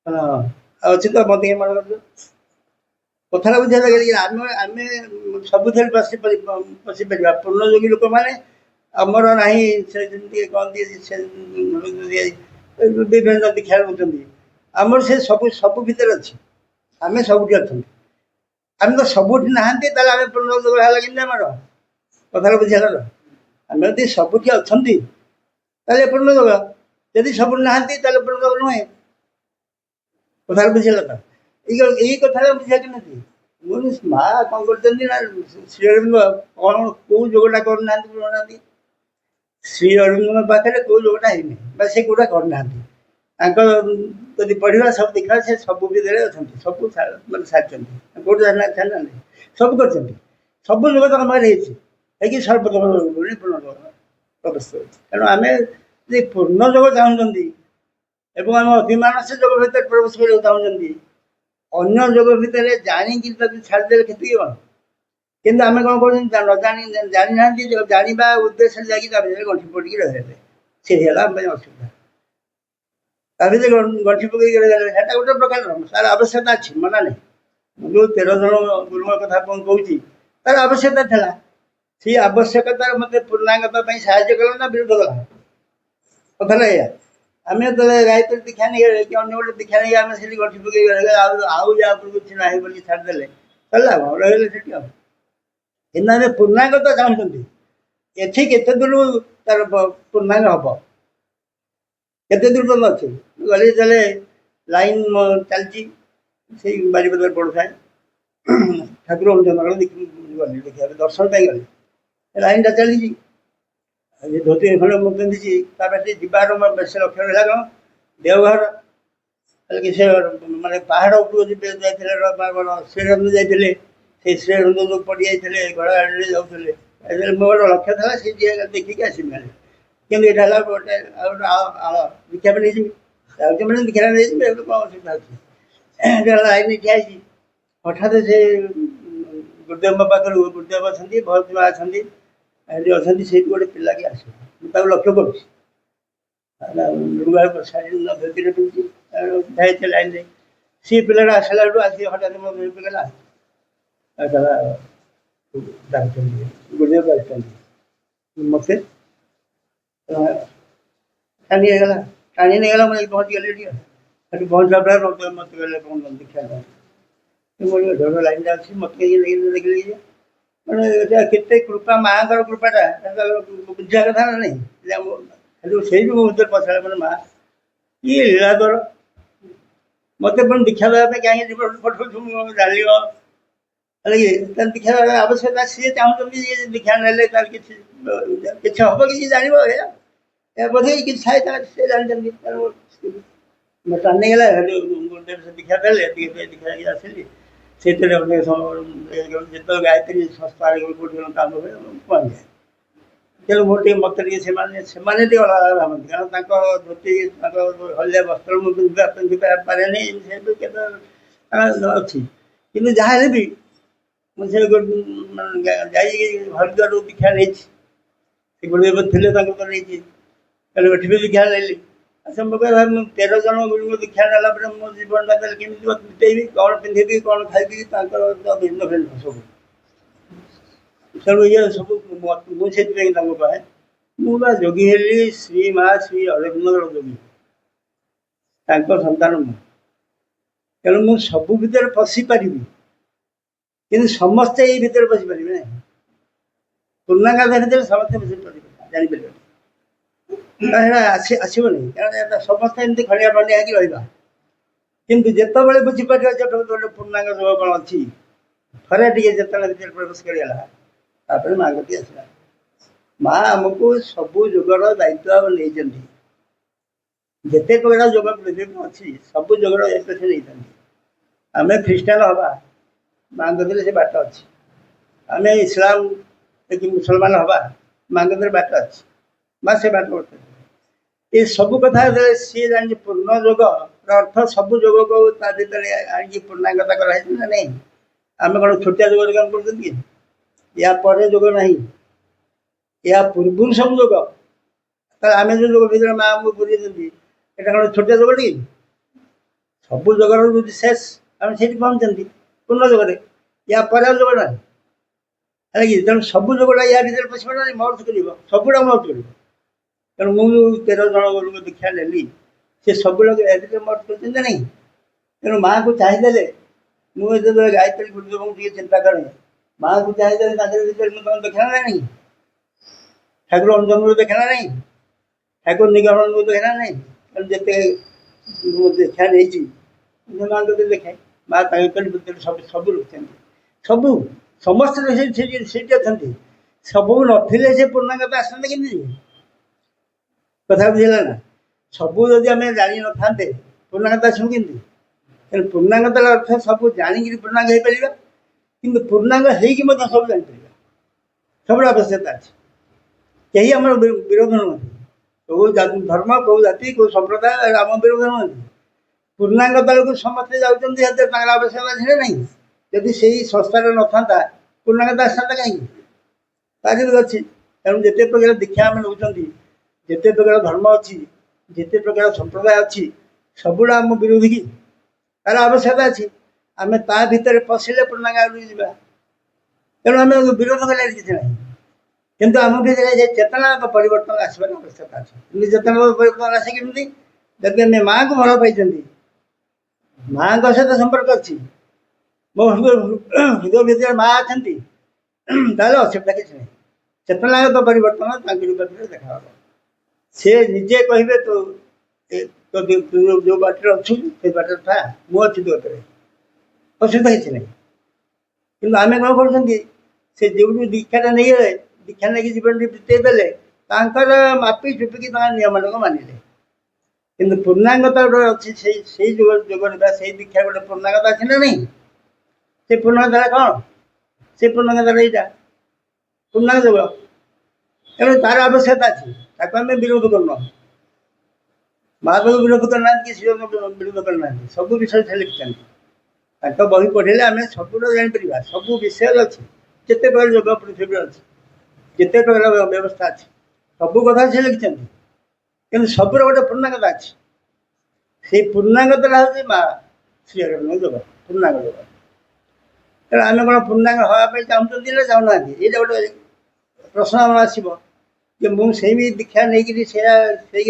ହଁ ଅଛି ତ। ମୋତେ ମନେ କରୁଛୁ କଥାଟା ବୁଝିବା ଲାଗି ଆମେ ସବୁଥିରେ ପଶିପାରିବା। ପୂର୍ଣ୍ଣଯୋଗୀ ଲୋକମାନେ ଆମର ନାହିଁ ସେ ଯେମିତି କହନ୍ତି ସେ ବିଭିନ୍ନ ଦୀକ୍ଷା ରହୁଛନ୍ତି। ଆମର ସେ ସବୁ ଭିତରେ ଅଛି। ଆମେ ସବୁଠି ଅଛନ୍ତି। ଆମେ ତ ସବୁଠି ନାହାନ୍ତି, ତାହେଲେ ଆମେ ପୂର୍ଣ୍ଣଯୋଗ ହେଲା କେମିତି ଆମର? କଥାଟା ବୁଝିଗଲା। ଆମେ ଯଦି ସବୁଠି ଅଛନ୍ତି ତାହେଲେ ପୂର୍ଣ୍ଣଯୋଗ, ଯଦି ସବୁଠି ନାହାନ୍ତି ତାହେଲେ ପୂର୍ଣ୍ଣଯୋଗ ନୁହେଁ। କଥାଟା ବୁଝିଗଲା ତ? ଏଇ କଥାଟା ବୁଝିବା କେମିତି? ମୁଁ ମା କ'ଣ କରୁଛନ୍ତି ନା ଶ୍ରୀ ଅରବିନ୍ଦ କ'ଣ କେଉଁ ଯୋଗଟା କରୁନାହାନ୍ତି କରୁନାହାନ୍ତି। ଶ୍ରୀ ଅରବିନ୍ଦଙ୍କ ପାଖରେ କେଉଁ ଯୋଗଟା ହେଇନି ବା ସେ କେଉଁଟା କରୁନାହାନ୍ତି। ତାଙ୍କ ଯଦି ପଢ଼ିବା ସବୁ ଦେଖିବା ସେ ସବୁ ଭିତରେ ଅଛନ୍ତି, ସବୁ ମାନେ ସାରିଛନ୍ତି। କେଉଁଠି ଛାଡ଼ିନାହାନ୍ତି, ସବୁ କରିଛନ୍ତି। ସବୁ ଯୋଗ ତାଙ୍କ ପାଖରେ ହେଇଛି, ହେଇକି ସର୍ବପ୍ରଥମ ପୂର୍ଣ୍ଣ ଯୋଗ ପ୍ରବେଶ କରୁଛି। ତେଣୁ ଆମେ ଯଦି ପୂର୍ଣ୍ଣ ଯୋଗ ଚାହୁଁଛନ୍ତି ଏବଂ ଆମେ ଅତିମାନସ ଯୋଗ ଭିତରେ ପ୍ରବେଶ କରିବାକୁ ଚାହୁଁଛନ୍ତି, ଅନ୍ୟ ଯୋଗ ଭିତରେ ଜାଣିକି ଯଦି ଛାଡ଼ିଦେଲେ କ୍ଷତି କ'ଣ? କିନ୍ତୁ ଆମେ କ'ଣ କରୁଛନ୍ତି ଜାଣିନାହାନ୍ତି, ଜାଣିବା ଉଦ୍ଦେଶ୍ୟରେ ଯାଇକି ତା ଭିତରେ ଗଣ୍ଠି ପଡ଼ିକି ରହିଲେ, ସେ ହେଲା ଆମ ପାଇଁ ଅସୁବିଧା। ତା ଭିତରେ ଗଣ୍ଠି ପକେଇକି ରହିଗଲେ ସେଟା ଗୋଟେ ପ୍ରକାର ତାର ଆବଶ୍ୟକତା ଅଛି, ମନା ନାହିଁ। ମୁଁ ଯେଉଁ 13 ଜଣ ଗୁରୁଙ୍କ କଥା ଆପଣଙ୍କୁ କହୁଛି ତାର ଆବଶ୍ୟକତା ଥିଲା। ସେଇ ଆବଶ୍ୟକତାର ମୋତେ ପୂର୍ଣ୍ଣାଙ୍ଗତା ପାଇଁ ସାହାଯ୍ୟ କଲା ନା ବିରୋଧ କଲା? କଥାଟା ଏଇଆ। ଆମେ ଯେତେବେଳେ ଗାୟତ୍ରୀ ଦୀକ୍ଷା ନେଇଗଲେ କି ଅନ୍ୟ ଗୋଟେ ଦୀକ୍ଷା ନେଇକି ଆମେ ସେଠି ଗଣ୍ଠି ପକେଇକି ରହିଲେ, ଆଉ ଯାହା ଉପରକୁ କିଛି ନାହିଁ ବୋଲି ଛାଡ଼ିଦେଲେ, ସରିଲା ରହିଲେ ସେଠି ଆଉ। କିନ୍ତୁ ଆମେ ପୂର୍ଣ୍ଣାଙ୍ଗତା ଚାହୁଁଛନ୍ତି, ଏଠି କେତେ ଦୂର ତାର ପୂର୍ଣ୍ଣାଙ୍ଗ ହବ, କେତେ ଦୂର ତ ଅଛି। ଗଲି ତାହେଲେ ଲାଇନ୍ ଚାଲିଛି, ସେଇ ବାରିପଦାରେ ପଡ଼ୁଥାଏ। ଠାକୁର ଗଲି ଦେଖିବା ଦର୍ଶନ ପାଇଁ ଗଲି, ଲାଇନ୍ଟା ଚାଲିଛି। ଧୋତି ଖଣ୍ଡେ ମୁଁ ପିନ୍ଧିଛି, ତାପରେ ଯିବାର ବେଶୀ ଲକ୍ଷ୍ୟ ରହିଲା କ'ଣ ଦେଓଘର। କି ସେ ମାନେ ପାହାଡ଼ ଉପରକୁ ଯିବେ ଯାଇଥିଲେ, ଶ୍ରୀରଞ୍ଜ ଯାଇଥିଲେ, ସେଇ ଶ୍ରୀରଞ୍ଜ ଯେଉଁ ପଡ଼ି ଯାଇଥିଲେ ଘୋଡ଼ା ଗାଡ଼ିରେ ଯାଉଥିଲେ, ମୋର ଲକ୍ଷ୍ୟ ଥିଲା ସେ ଯିଏ ଦେଖିକି ଆସିବି ମାନେ। କିନ୍ତୁ ଏଇଟା ହେଲା ଗୋଟେ ଦୀକ୍ଷା ପାଇଁ ନେଇଯିବି, ଯାଉଛି ମାନେ ଦୀକ୍ଷା ନେଇଯିବି, ଏବେ କ'ଣ ଅସୁବିଧା ଅଛି? ଏଇଟା ଲାଇନ୍ ଠିଆ ହେଇଛି। ହଠାତ୍ ସେ ଗୁରୁଦେବଙ୍କ ପାଖରୁ ଗୁରୁଦେବ ଅଛନ୍ତି, ବହୁତ ମା ଅଛନ୍ତି, ଏଠି ଅଛନ୍ତି, ସେଇଠି ଗୋଟେ ପିଲାକି ଆସିବ। ମୁଁ ତାକୁ ଲକ୍ଷ୍ୟ କରୁଛି, ଧୋତିରେ ପିନ୍ଧିଛି, ଯାଇଛି ଲାଇନ୍ରେ। ସେ ପିଲାଟା ଆସିଲା ବେଳକୁ ଆସି ହଠାତ୍ ମୋ ଧରି ପକେଇଲା, ଡାକୁଛନ୍ତି ଗୁରୁଦେବ ଆସିଛନ୍ତି। ମୋତେ ଟାଣି ହେଇଗଲା, ଟାଣି ନେଇଗଲା। ମୁଁ ପହଞ୍ଚିଗଲି ଟିକେ, ସେଠି ପହଞ୍ଚିଲା ପରେ ମୋତେ କହିଲେ କ'ଣ ଦୀକ୍ଷା ଢୋଲ ଲାଇନ୍ଟା ଅଛି ମୋତେ ଦେଖିଲେ ଯେ ମାନେ ଏଇଟା କେତେ କୃପା ମାଆଙ୍କର କୃପାଟା ବୁଝିବା କଥା ନା ନାହିଁ ସେଇ ବି ମୋ ଭିତରେ ପଚାରେ ମାନେ ମା କିଏ ଲୀଳା କର ମୋତେ ପୁଣି ଦୀକ୍ଷା ଦେବା ପାଇଁ କାହିଁକି ଜୀବନ ପଠଉଛୁ ମୁଁ ଜାଣିବ ହେଲା କି ତାର ଦୀକ୍ଷା ଦେବା ଆବଶ୍ୟକତା ସିଏ ଚାହୁଁଛନ୍ତି ଯେ ଦୀକ୍ଷା ନେଲେ ତାର କିଛି କିଛି ହବ କିଛି ଜାଣିବ ଏହା ବୋଧେ କିଛି ଥାଏ ତାର ସେ ଜାଣିଛନ୍ତି ଟାଣିଗଲା ଦୀକ୍ଷା ଦେଲେ ଟିକେ ଦୀକ୍ଷା ଦେଇକି ଆସିଲି ସେଥିରେ ଅନେକ ସମୟ ଯେତେବେଳେ ଗାୟତ୍ରୀ ସଂସ୍ଥାରେ କୋଉଠି କାମ ହୁଏ କୁହାଯାଏ ତେଣୁ ମୁଁ ଟିକେ ମୋତେ ଟିକେ ସେମାନେ ଟିକେ ଅଲଗା ଭାବନ୍ତି କାରଣ ତାଙ୍କ ଧୋତି ତାଙ୍କ ହଳିଆ ବସ୍ତ୍ର ମୁଁ ପିନ୍ଧି ପାରେନି ସେ କେତେ ଅଛି କିନ୍ତୁ ଯାହା ହେଲେ ବି ମୁଁ ସେ ଯାଇକି ହରିଦ୍ୱାରରୁ ଦୀକ୍ଷା ନେଇଛି ସେ ଗୁରୁଦେବ ଥିଲେ ତାଙ୍କୁ ତ ନେଇଛି ତାହେଲେ ଏଠି ବି ଦୀକ୍ଷା ନେଲି ଆଚ୍ଛା ମୁଁ କହିବା ମୁଁ 13 ଜଣ ଗୁରୁଙ୍କୁ ଦୀକ୍ଷା ନେଲା ପରେ ମୋ ଜୀବନଟା ତାହେଲେ କେମିତି ବିତେଇବି କ'ଣ ପିନ୍ଧିବି କ'ଣ ଖାଇବି ତାଙ୍କର ଭିନ୍ନ ଭିନ୍ନ ସବୁ ତେଣୁ ଇଏ ସବୁ ମୁଁ ସେଥିପାଇଁ ତାଙ୍କୁ କହେ ମୁଁ ବା ଯୋଗୀ ହେଲି ଶ୍ରୀ ମା ଶ୍ରୀ ଅରବିନ୍ଦଙ୍କର ଯୋଗୀ ତାଙ୍କ ସନ୍ତାନ ମୁଁ ତେଣୁ ମୁଁ ସବୁ ଭିତରେ ପଶିପାରିବି କିନ୍ତୁ ସମସ୍ତେ ଏଇ ଭିତରେ ପଶିପାରିବେ ନାହିଁ ପୂର୍ଣ୍ଣାଙ୍ଗାଧ ଭିତରେ ସମସ୍ତେ ପଶିପାରିବେ ଜାଣିପାରିବେ ସେଇଟା ଆସିବନି କାରଣ ଏଇଟା ସମସ୍ତେ ଏମିତି ଖଣ୍ଡିଆ ଖଣ୍ଡିଆ ହେଇକି ରହିବା କିନ୍ତୁ ଯେତେବେଳେ ବୁଝିପାରିବା ଯେ ଗୋଟେ ପୂର୍ଣ୍ଣାଙ୍ଗ ଯୋଗ କ'ଣ ଅଛି ଥରେ ଟିକେ ଯେତେବେଳେ ଭିତରେ ପ୍ରବେଶ କରିଗଲା ତାପରେ ମା ଗତି ଆସିଲା ମା ଆମକୁ ସବୁ ଯୋଗର ଦାୟିତ୍ୱ ନେଇଛନ୍ତି ଯେତେ ପ୍ରକାର ଯୋଗ ପୃଥିବୀ ଅଛି ସବୁ ଯୋଗର ଦାୟିତ୍ୱ ସେ ନେଇଛନ୍ତି ଆମେ ଖ୍ରୀଷ୍ଟିଆନ ହବା ମାଙ୍କ ଦେହରେ ସେ ବାଟ ଅଛି ଆମେ ଇସଲାମ ମୁସଲମାନ ହବା ମାଙ୍କ ଦେହରେ ବାଟ ଅଛି ମା ସେ ବାଟ କରୁଛନ୍ତି ଏ ସବୁ କଥା ସିଏ ଜାଣିଛି ପୂର୍ଣ୍ଣ ଯୋଗର ଅର୍ଥ ସବୁ ଯୋଗକୁ ତା ଭିତରେ ଆଣିକି ପୂର୍ଣ୍ଣାଙ୍ଗତା କରାହେଇଛି ନା ନାହିଁ ଆମେ କ'ଣ ଛୋଟିଆ ଯୋଗରେ କାମ କରୁଛନ୍ତି କି ୟା ପରେ ଯୋଗ ନାହିଁ ଏହା ପୂର୍ବରୁ ସବୁ ଯୋଗ ତାହେଲେ ଆମେ ଯେଉଁ ଯୋଗ ଭିତରେ ମା ଆମକୁ ପୁରେଇଛନ୍ତି ଏଇଟା କ'ଣ ଛୋଟିଆ ଯୋଗଟି ସବୁ ଯୋଗର ଯଦି ଶେଷ ଆମେ ସେଇଠି ପହଞ୍ଚନ୍ତି ପୂର୍ଣ୍ଣ ଯୋଗରେ ୟା ପରେ ଆଉ ଯୋଗ ନାହିଁ ହେଲା କି ତେଣୁ ସବୁ ଯୋଗଟା ୟା ଭିତରେ ପଶିବ ନା ମହର୍ତ୍ତ କରିବ ସବୁଟା ମହର୍ତ୍ତ କରିବ ତେଣୁ ମୁଁ ଯେଉଁ 13 ଜଣ ଗୁରୁଙ୍କୁ ଦୀକ୍ଷା ନେଲି ସେ ସବୁଗୁଡ଼ାକ ୟା ଭିତରେ ମହର୍ତ୍ତ କରିଛନ୍ତି ନା ନାହିଁ ତେଣୁ ମାଆକୁ ଚାହିଁଦେଲେ ମୁଁ ଯେତେବେଳେ ଗାୟତ୍ରୀ ଗୁରୁଦେବଙ୍କୁ ଟିକେ ଚିନ୍ତା କରେ ମାଆକୁ ଚାହିଁଦେଲେ ତାଙ୍କର ଭିତରେ ମୁଁ ତମେ ଦେଖେ ନା ନାହିଁ ଠାକୁର ଅଞ୍ଜନକୁ ଦେଖେ ନା ନାହିଁ ଠାକୁର ନିଗମନକୁ ଦେଖେ ନା ନାହିଁ ତେଣୁ ଯେତେ ମୁଁ ଦୀକ୍ଷା ନେଇଛି ମାଆଙ୍କ ଦେଖେ ମା ତାଙ୍କ ଭିତରେ ସବୁ ରଖିଛନ୍ତି ସବୁ ସମସ୍ତେ ସେଇଠି ଅଛନ୍ତି ସବୁ ନଥିଲେ ସେ ପୂର୍ଣ୍ଣାଙ୍ଗତା ଆସନ୍ତେ କେମିତି କଥା ବୁଝିଲା ନା ସବୁ ଯଦି ଆମେ ଜାଣିନଥାନ୍ତେ ପୂର୍ଣ୍ଣାଙ୍ଗତା ଆସିବୁ କେମିତି ତେଣୁ ପୂର୍ଣ୍ଣାଙ୍ଗତାର ଅର୍ଥ ସବୁ ଜାଣିକିରି ପୂର୍ଣ୍ଣାଙ୍ଗ ହେଇପାରିବା କିନ୍ତୁ ପୂର୍ଣ୍ଣାଙ୍ଗ ହେଇକି ମଧ୍ୟ ସବୁ ଜାଣିପାରିବା ସବୁର ଆବଶ୍ୟକତା ଅଛି କେହି ଆମର ବିରୋଧ ନୁହନ୍ତି କେଉଁ ଧର୍ମ କେଉଁ ଜାତି କେଉଁ ସମ୍ପ୍ରଦାୟ ଆମ ବିରୋଧ ନୁହନ୍ତି ପୂର୍ଣ୍ଣାଙ୍ଗ ତଳକୁ ସମସ୍ତେ ଯାଉଛନ୍ତି ହେତେ ତାଙ୍କର ଆବଶ୍ୟକତା ଥିଲେ ନାହିଁ ଯଦି ସେଇ ସଂସ୍ଥାରେ ନଥାନ୍ତା ପୂର୍ଣ୍ଣାଙ୍ଗତା ଆସିଥାନ୍ତା କାହିଁକି ତାର ବି ଅଛି ତେଣୁ ଯେତେ ପ୍ରକାର ଦୀକ୍ଷା ଆମେ ନେଉଛନ୍ତି ଯେତେ ପ୍ରକାର ଧର୍ମ ଅଛି ଯେତେ ପ୍ରକାର ସମ୍ପ୍ରଦାୟ ଅଛି ସବୁଗୁଡ଼ା ଆମ ବିରୋଧୀ କି ତାର ଆବଶ୍ୟକତା ଅଛି ଆମେ ତା ଭିତରେ ପଶିଲେ ପୂର୍ଣ୍ଣାଙ୍ଗ ଆଗକୁ ଯିବା ତେଣୁ ଆମେ ବିରୋଧ କରିବାର କିଛି ନାହିଁ କିନ୍ତୁ ଆମ ଭିତରେ ଯେ ଚେତନାର ପରିବର୍ତ୍ତନ ଆସିବାର ଆବଶ୍ୟକତା ଅଛି କିନ୍ତୁ ଚେତନାର ପରିବର୍ତ୍ତନ ଆସେ କେମିତି ଯଦି ଆମେ ମାଆକୁ ଭଲ ପାଇଛନ୍ତି ମାଆଙ୍କ ସହିତ ସମ୍ପର୍କ ଅଛି ମୋ ହୃଦୟ ଭିତରେ ମା ଅଛନ୍ତି ତାହେଲେ ଅସୁବିଧା କିଛି ନାହିଁ ଚେତନାଗତ ପରିବର୍ତ୍ତନ ତାଙ୍କ ଭିତରେ ଦେଖାହେବ ସେ ନିଜେ କହିବେ ତୁ ଯେଉଁ ବାଟରେ ଅଛୁ ସେଇ ବାଟରେ ଥା ମୁଁ ଅଛି ତୋ ବାଟରେ ଅସୁବିଧା କିଛି ନାହିଁ କିନ୍ତୁ ଆମେ କ'ଣ କରୁଛନ୍ତି ସେ ଯେଉଁଠୁ ଦୀକ୍ଷାଟା ନେଇଗଲେ ଦୀକ୍ଷା ନେଇକି ଜୀବନଟି ବିତେଇ ଦେଲେ ତାଙ୍କର ମାପି ଚୁପିକି ତାଙ୍କ ନିୟମମାନଙ୍କୁ ମାନିଲେ କିନ୍ତୁ ପୂର୍ଣ୍ଣାଙ୍ଗତା ଗୋଟେ ଅଛି ସେଇ ଯୋଗରେ ବା ସେଇ ଦୀକ୍ଷା ଗୋଟେ ପୂର୍ଣ୍ଣାଙ୍ଗତା ଅଛି ନା ନାହିଁ ସେ ପୂର୍ଣ୍ଣାଙ୍ଗତା କ'ଣ ସେ ପୂର୍ଣ୍ଣାଙ୍ଗତା ଏଇଟା ପୂର୍ଣ୍ଣାଙ୍ଗ ଯୋଗ ତେଣୁ ତାର ଆବଶ୍ୟକତା ଅଛି ତାକୁ ଆମେ ବିରୋଧ କରୁନୁ ମହାଦେବ ବିରୋଧ କରିନାହାନ୍ତି କି ଶିବ ବିରୋଧ କରିନାହାନ୍ତି ସବୁ ବିଷୟ ସେ ଲେଖିଛନ୍ତି ତାଙ୍କ ବହି ପଢ଼ିଲେ ଆମେ ସବୁଟା ଜାଣିପାରିବା ସବୁ ବିଷୟରେ ଅଛି ଯେତେ ପ୍ରକାର ଯୋଗ ପୃଥିବୀରେ ଅଛି ଯେତେ ପ୍ରକାର ବ୍ୟବସ୍ଥା ଅଛି ସବୁ କଥା ସେ ଲେଖିଛନ୍ତି କିନ୍ତୁ ସବୁର ଗୋଟେ ପୂର୍ଣ୍ଣାଙ୍ଗତା ଅଛି ସେଇ ପୂର୍ଣ୍ଣାଙ୍ଗତାଟା ହେଉଛି ମା ଶ୍ରୀ ଅରବିନ୍ଦ ଯୋଗ ପୂର୍ଣ୍ଣାଙ୍ଗ ଯୋଗ ତେଣୁ ଆମେ କ'ଣ ପୂର୍ଣ୍ଣାଙ୍ଗ ହେବା ପାଇଁ ଚାହୁଁଛନ୍ତି ନା ଚାହୁଁନାହାନ୍ତି ଏଇଟା ଗୋଟେ ପ୍ରଶ୍ନ ଆମର ଆସିବ ଯେ ମୁଁ ସେଇ ଦୀକ୍ଷା ନେଇକିରି ସେଇ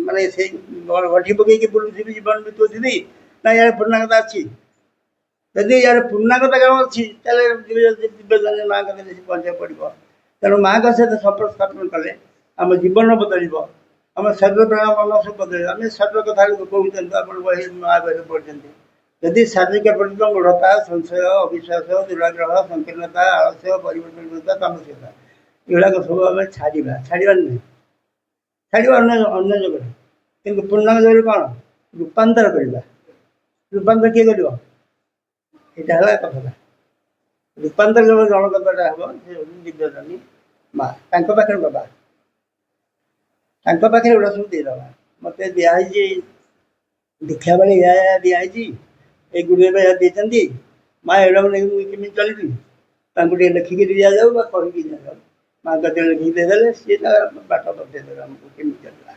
ମାନେ ସେଇ ଗଠି ପକେଇକି ବୁଲୁଥିବି ଜୀବନ ବିତଉଥିବି ନା ୟାର ପୂର୍ଣ୍ଣାଙ୍ଗତା ଅଛି ଯଦି ୟାର ପୂର୍ଣ୍ଣାଙ୍ଗତା କାମ ଅଛି ତାହେଲେ ଦିବ୍ୟଜନନୀ ମାଆଙ୍କ କତିରେ ସେ ପହଞ୍ଚିବାକୁ ପଡ଼ିବ। ତେଣୁ ମାଆଙ୍କ ସହିତ ସମ୍ପର୍କ ସ୍ଥାପନ କଲେ ଆମ ଜୀବନ ବଦଳିବ, ଆମ ଶରୀର ପ୍ରାଣ ମନ ସବୁ ବଦଳିବ। ଆମେ ଶରୀର କଥା କହୁଛନ୍ତି, ଆପଣ ବହି ମା ବହିରେ ପଢ଼ିଛନ୍ତି। ଯଦି ଶାରୀରିକ ପ୍ରତି ମୂଢ଼ତା, ସଂଶୟ, ଅବିଶ୍ୱାସ, ଦୁରାଗ୍ରହ, ସଂକୀର୍ଣ୍ଣତା, ଆଳସ୍ୟ, ପରିବର୍ତ୍ତନତା, ତାମସିକତା ଏଗୁଡ଼ାକ ସବୁ ଆମେ ଛାଡ଼ିବାର ନୁହେଁ, ଛାଡ଼ିବା ଅନ୍ୟ ଯୁଗରେ। କିନ୍ତୁ ପୂର୍ଣ୍ଣାଙ୍ଗ ଯୁଗରେ କ'ଣ ରୂପାନ୍ତର କରିବା। ରୂପାନ୍ତର କିଏ କରିବ? ଏଇଟା ହେଲା କଥାଟା। ରୂପାନ୍ତର ଯେବେ ଜଣକ ଦ୍ୱାରା ହେବ ସେ ହେଉଛି ଦିବ୍ୟଜନନୀ ମା। ତାଙ୍କ ପାଖରେ ବାବା, ତାଙ୍କ ପାଖରେ ଏଗୁଡ଼ା ସବୁ ଦେଇଦେବା। ମୋତେ ଦିଆହେଇଛି ଦୀକ୍ଷା ବେଳେ ଏହା ଦିଆହେଇଛି, ଏଇ ଗୁରୁ ଏବେ ଏହା ଦେଇଛନ୍ତି, ମା ଏଗୁଡ଼ାକୁ ନେଇକି ମୁଁ କେମିତି ଚଳିବି? ତାଙ୍କୁ ଟିକେ ଲେଖିକି ଦିଆଯାଉ ବା କହିକି ଦିଆଯାଉ। ମା କେତେ ଲେଖିକି ଦେଇଦେଲେ ସିଏ ତା ବାଟ ବତେଇଦେବେ ଆମକୁ କେମିତି ଚାଲିଲା।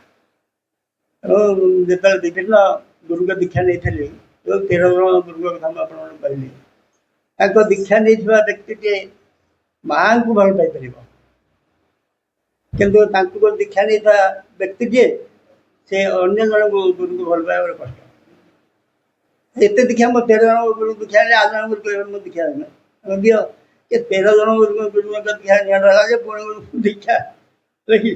ତେଣୁ ଯେତେବେଳେ ବିଭିନ୍ନ ଗୁରୁଙ୍କ ଦୀକ୍ଷା ନେଇଥିଲି, ଯେଉଁ 13 ଜଣ ଗୁରୁଙ୍କ କଥା ମୁଁ ଆପଣମାନଙ୍କୁ କହିଲି, ତାଙ୍କ ଦୀକ୍ଷା ନେଇଥିବା ବ୍ୟକ୍ତିଟିଏ ମାଆଙ୍କୁ ଭଲ ପାଇପାରିବ, କିନ୍ତୁ ତାଙ୍କୁ ଦୀକ୍ଷା ନେଇଥିବା ବ୍ୟକ୍ତିଟିଏ ସେ ଅନ୍ୟ ଜଣଙ୍କୁ ଗୁରୁଙ୍କୁ ଭଲ ପାଇବା କଷ୍ଟ। ଏତେ ଦୀକ୍ଷା ମୋ 13 ଜଣ ଗୁରୁ ଦୀକ୍ଷା ନେଲେ ଆଉ ଜଣଙ୍କୁ କହିବେ ମୁଁ ଦୀକ୍ଷା ନେବି ଦିଅ। ଏ 13 ଜଣ ଗୁରୁଙ୍କ ଦୀକ୍ଷା ନିଆଡ଼ ହେଲା ଯେ ପୁଣି ଦୀକ୍ଷା ଦେଖି।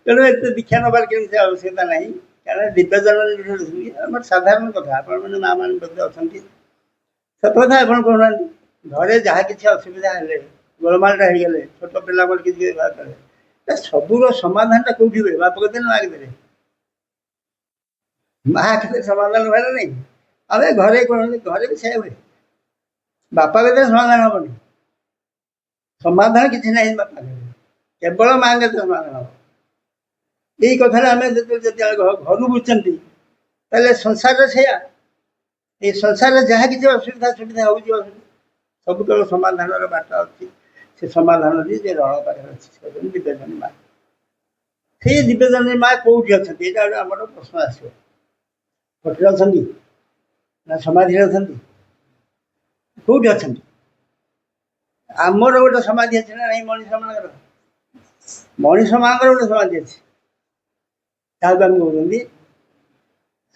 ତେଣୁ ଏତେ ଦୀକ୍ଷା ନେବାର କିଛି ଆବଶ୍ୟକତା ନାହିଁ, କାରଣ ଦିବ୍ୟଜନନୀ ଆମର ସାଧାରଣ କଥା। ଆପଣମାନେ ମା ମାନେ ବୋଧେ ଅଛନ୍ତି, ସତ କଥା ଆପଣ କହୁନାହାନ୍ତି। ଘରେ ଯାହା କିଛି ଅସୁବିଧା ହେଲେ, ଗୋଳମାଳଟା ହେଇଗଲେ, ଛୋଟ ପିଲାମାନେ କିଛି ବ୍ୟବହାର କଲେ, ସବୁର ସମାଧାନଟା କୋଉଠି ହୁଏ? ବାପ କେତେ ମା କେତେ? ମା କେତେ ସମାଧାନ ହୁଏ ନା ନାହିଁ? ଆମେ ଘରେ କହୁଛନ୍ତି, ଘରେ ବି ସେଇଆ ହୁଏ। ବାପା କେତେ ସମାଧାନ ହବନି, ସମାଧାନ କିଛି ନାହିଁ ବାପା କେତେ, କେବଳ ମା କେତେ ସମାଧାନ ହବ। ଏଇ କଥାରେ ଆମେ ଯେତେବେଳେ ଘରୁ ବୁଝୁଛନ୍ତି, ତାହେଲେ ସଂସାରରେ ସେଇଆ। ଏଇ ସଂସାରରେ ଯାହା କିଛି ଅସୁବିଧା ସୁବିଧା ହେଉଛି, ସବୁ କେବଳ ସମାଧାନର ବାଟ ଅଛି। ସେ ସମାଧାନ ବି ଯେ ରଣ ପାଖରେ ଅଛି, ସେ ହେଉଛନ୍ତି ଦିବ୍ୟଜନନୀ ମା। ସେଇ ଦିବ୍ୟଜନନୀ ମା କୋଉଠି ଅଛନ୍ତି? ଏଇଟା ଗୋଟେ ଆମର ପ୍ରଶ୍ନ ଆସିବ। କୋଉଠି ଅଛନ୍ତି ନା ସମାଧିରେ ଅଛନ୍ତି? କୋଉଠି ଅଛନ୍ତି? ଆମର ଗୋଟେ ସମାଧି ଅଛି ନା ନାହିଁ? ମଣିଷ ମାନଙ୍କର ଗୋଟେ ସମାଧି ଅଛି, ତାହାକୁ ଆମେ କହୁଛନ୍ତି